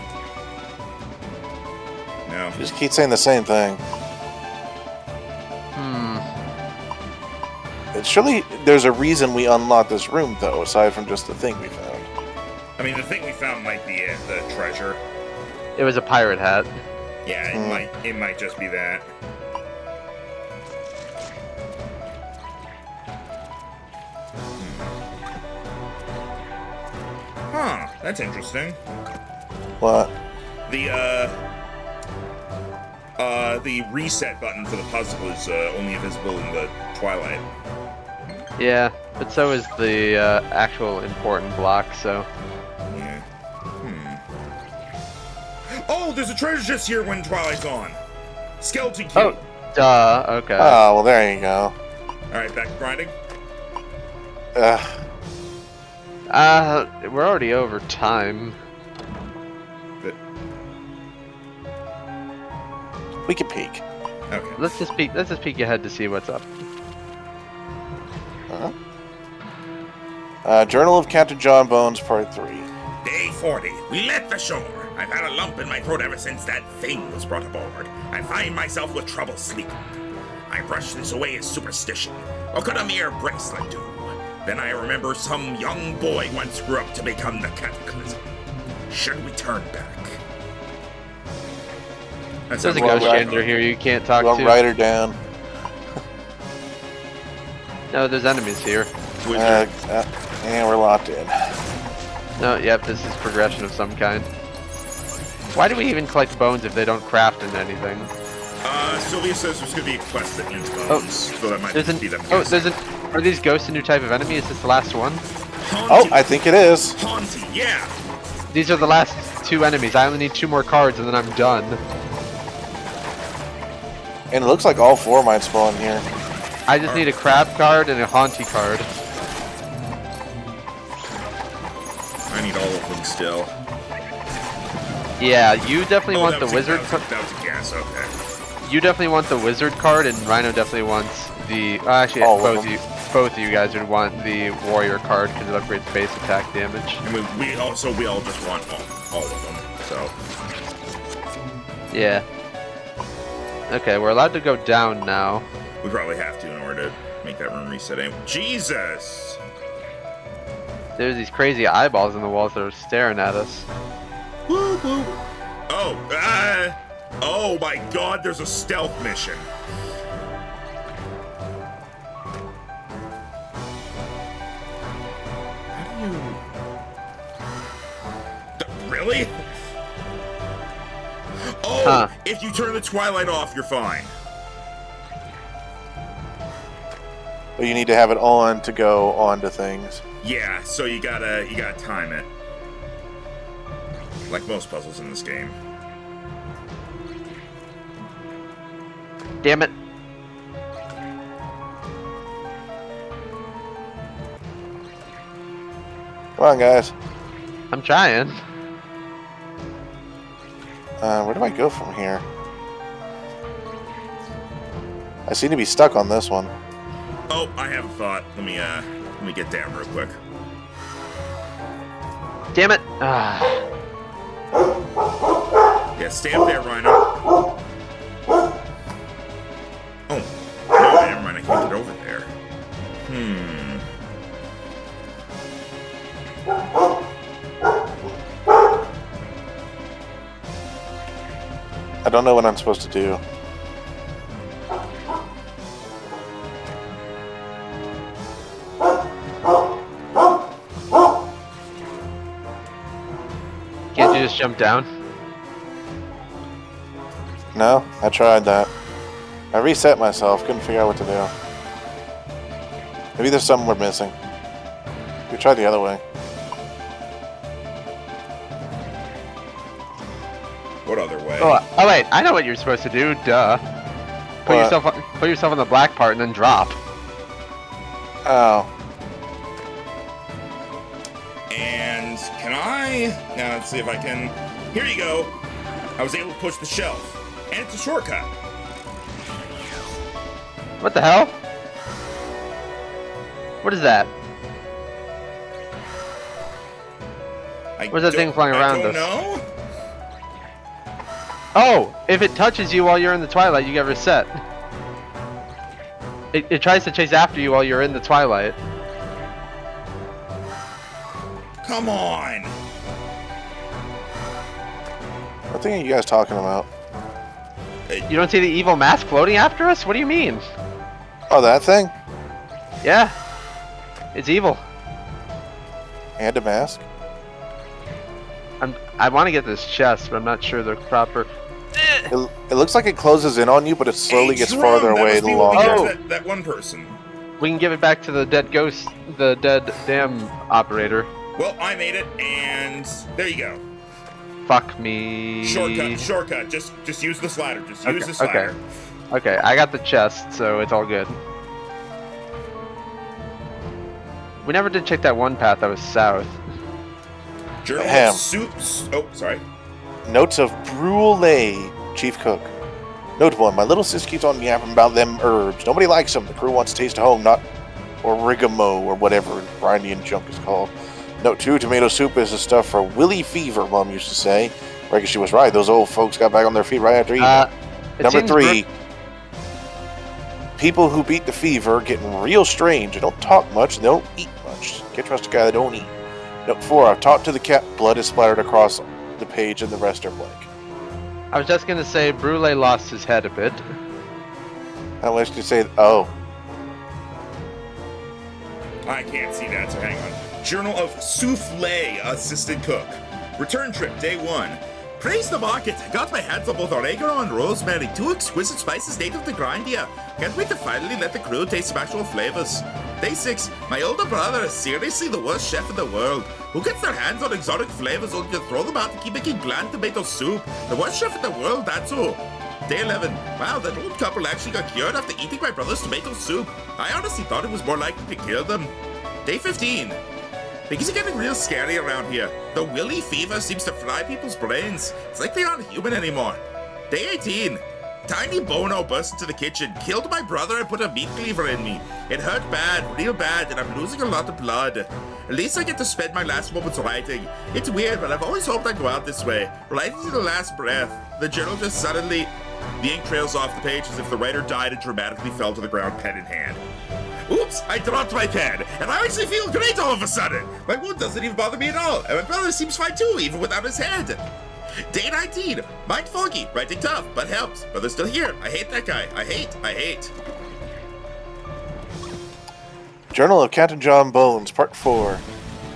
No. Just keep saying the same thing. Surely there's a reason we unlocked this room, though, aside from just the thing we found. I mean, the thing we found might be it, the treasure. It was a pirate hat. Yeah, it might just be that. Huh, that's interesting. What? The reset button for the puzzle is only visible in the Twilight. Yeah, but so is the actual important block, so... Yeah. Oh, there's a treasure chest here when Twilight's on. Skeleton key. Oh, duh, okay. Oh, well, there you go. Alright, back to grinding. We're already over time. We can peek. Okay. Let's just peek ahead to see what's up. Journal of Captain John Bones, Part 3. Day 40. We left the shore. I've had a lump in my throat ever since that thing was brought aboard. I find myself with trouble sleeping. I brush this away as superstition. What could a mere bracelet do? Then I remember some young boy once grew up to become the cataclysm. Should we turn back? There's a ghost janitor here you can't talk We'll to. write her down. No, there's enemies here. And we're locked in. No, yep, this is progression of some kind. Why do we even collect bones if they don't craft into anything? Sylvia says there's going to be a quest that needs bones, so that might be them. Are these ghosts a new type of enemy? Is this the last one? Haunty. Oh, I think it is. Haunty, yeah. These are the last 2 enemies. I only need 2 more cards and then I'm done. And it looks like all 4 might spawn here. I just need a crab card and a haunty card. I need all of them still. Yeah, you definitely want the that wizard. was a guess. Okay. You definitely want the wizard card, and Rhino definitely wants the. Actually, All of both of you guys would want the warrior card because it upgrades base attack damage. And we all just want all of them. So. Yeah. Okay, we're allowed to go down now. We probably have to in order to make that room reset. Jesus! There's these crazy eyeballs in the walls that are staring at us. Woo woo. Oh my God! There's a stealth mission. How do you? Really? Oh, Huh. If you turn the twilight off, you're fine. But you need to have it on to go on to things. Yeah, so you gotta time it. Like most puzzles in this game. Damn it. Come on, guys. I'm trying. Where do I go from here? I seem to be stuck on this one. Oh, I have a thought. Let me get down real quick. Damn it. Ah. Yeah, stay up there, Rhino. Oh, no, never mind. I can't get over there. I don't know what I'm supposed to do. Can't you just jump down? No, I tried that. I reset myself, couldn't figure out what to do. Maybe there's something we're missing. We tried the other way. What other way? Oh wait, I know what you're supposed to do. Duh. Put What? yourself on the black part and then drop. Oh. And can I? Now let's see if I can. Here you go. I was able to push the shelf, and it's a shortcut. What the hell? What is that? Where's that thing flying around I don't us? know. Oh, if it touches you while you're in the twilight, you get reset. It tries to chase after you while you're in the twilight. Come on. What thing are you guys talking about? You don't see the evil mask floating after us? What do you mean? Oh, that thing? Yeah. It's evil. And a mask? I want to get this chest, but I'm not sure the proper... It looks like it closes in on you, but it slowly gets Drum, farther that away must the be what we longer. got that one person. We can give it back to the dead ghost, the dead dam operator. Well, I made it, and there you go. Fuck me. Shortcut. Just use the slider. Just use the slider. Okay, I got the chest, so it's all good. We never did check that one path that was south. Journal Ahem. of soups. Oh, sorry. Notes of Brule, Chief Cook. Note 1. My little sis keeps on yapping about them herbs. Nobody likes them. The crew wants a taste of home, not origamo or whatever Grindean junk is called. Note 2. Tomato soup is the stuff for willy fever, Mom used to say. Reckon she was right. Those old folks got back on their feet right after eating. Number 3. People who beat the fever are getting real strange. They don't talk much and they don't eat much. Can't trust a guy that don't eat. Note 4. I've talked to the cat. Blood is splattered across the page and the rest are blank. I was just gonna say Brule lost his head a bit. How much do you say? Oh. I can't see that, so hang on. Journal of Souffle, Assistant Cook. Return trip, day 1. Praise the market! I got my hands on both oregano and rosemary, 2 exquisite spices native to Grindea. Can't wait to finally let the crew taste some actual flavors. Day 6. My older brother is seriously the worst chef in the world. Who gets their hands on exotic flavors only to throw them out to keep making bland tomato soup? The worst chef in the world, that's who. Day 11. Wow, that old couple actually got cured after eating my brother's tomato soup. I honestly thought it was more likely to kill them. Day 15. Things are getting real scary around here. The willy fever seems to fry people's brains. It's like they aren't human anymore. Day 18. Tiny Bono burst into the kitchen, killed my brother, and put a meat cleaver in me. It hurt bad, real bad, and I'm losing a lot of blood. At least I get to spend my last moments writing. It's weird, but I've always hoped I'd go out this way. Writing to the last breath. The journal just suddenly... The ink trails off the page as if the writer died and dramatically fell to the ground, pen in hand. Oops, I dropped my pen, and I actually feel great all of a sudden. My wound doesn't even bother me at all, and my brother seems fine too, even without his head. Day 19, mind foggy, writing tough, but helps. Brother's still here. I hate that guy. I hate. Journal of Captain John Bones, Part 4.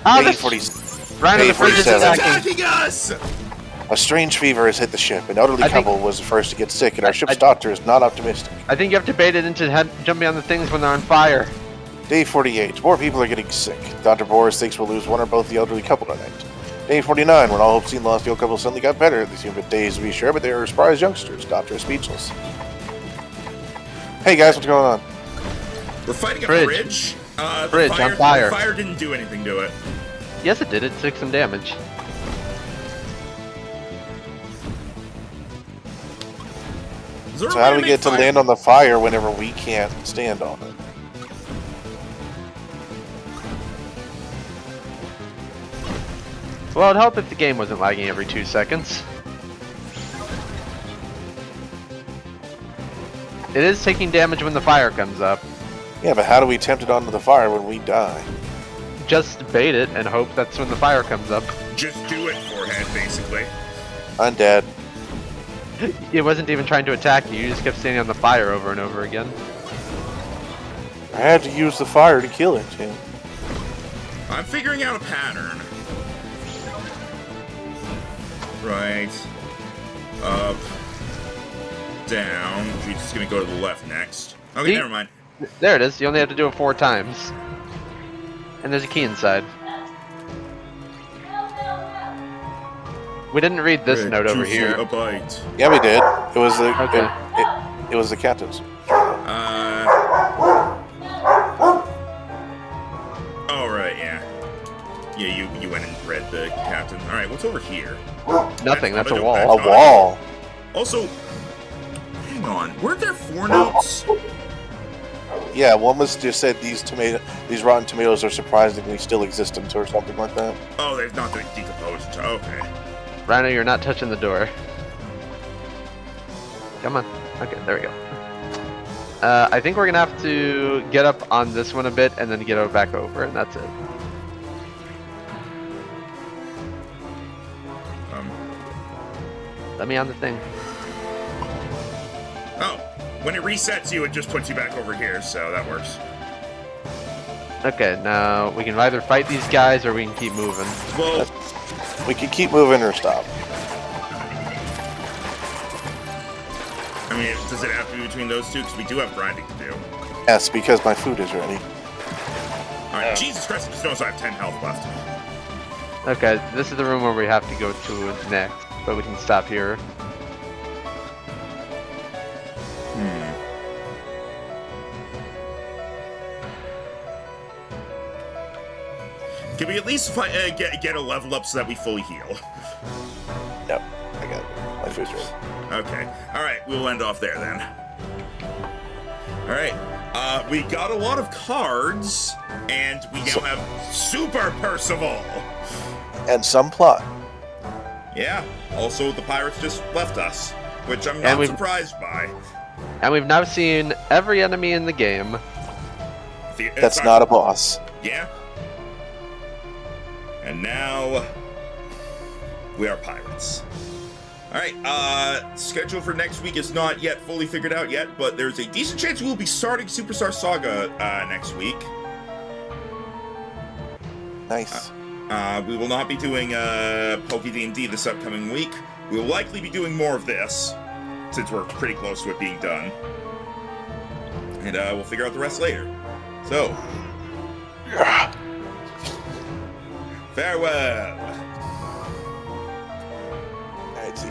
Oh, Day this 40, Rhino day the Fridge is 47. attacking. Attacking us! A strange fever has hit the ship. An elderly couple was the first to get sick, and our ship's doctor is not optimistic. I think you have to bait it into jumping on the things when they're on fire. Day 48. More people are getting sick. Dr. Boris thinks we'll lose one or both the elderly couple tonight. Day 49. When all hope seemed lost, the old couple suddenly got better. They seem a bit dazed to be sure, but they were surprised youngsters. Doctor is speechless. Hey guys, what's going on? We're fighting a Bridge. bridge. Bridge on fire. The fire didn't do anything to it. Yes, it did. It took some damage. So So how do we get to land on the fire whenever we can't stand on it? Well, it'd help if the game wasn't lagging every 2 seconds. It is taking damage when the fire comes up. Yeah, but how do we tempt it onto the fire when we die? Just bait it and hope that's when the fire comes up. Just do it, forehead, basically. I'm dead. It wasn't even trying to attack you, you just kept standing on the fire over and over again. I had to use the fire to kill it, Tim. I'm figuring out a pattern. Right. Up. Down. She's just gonna go to the left next. Okay, See? never mind. There it is, you only have to do it 4 times. And there's a key inside. We didn't read this note over here. A bite. Yeah, we did. It was the Okay. it was the captain's. Oh right, yeah. Yeah, you went and read the captain. All right, what's over here? Nothing, that's a A wall. A wall. Also, hang on. Weren't there 4 notes? Yeah, one was just said these rotten tomatoes are surprisingly still existent or something like that. Oh, they've not been decomposed. Okay. Rhino, you're not touching the door. Come on. Okay, there we go. I think we're gonna have to get up on this one a bit and then get back over, and that's it. Let me on the thing. Oh, when it resets you, it just puts you back over here, so that works. Okay, now we can either fight these guys or we can keep moving. Well, We can keep moving or stop. I mean, does it have to be between those two? Because we do have grinding to do. Yes, because my food is ready. Alright, Jesus Christ, I just noticed I have 10 health left. Okay, this is the room where we have to go to next, but we can stop here. Can we at least get a level up so that we fully heal? No, I got it. My food's ready. Okay. Alright, we'll end off there then. Alright. We got a lot of cards, and we now have Super Percival! And some plot. Yeah. Also, the pirates just left us, which I'm not surprised by. And we've now seen every enemy in the game. That's not a boss. Yeah. And now we are pirates. Alright, schedule for next week is not yet fully figured out yet, but there's a decent chance we will be starting Superstar Saga next week. Nice. We will not be doing Poke D&D this upcoming week. We will likely be doing more of this, since we're pretty close to it being done. And we'll figure out the rest later. So, farewell. Alright, see.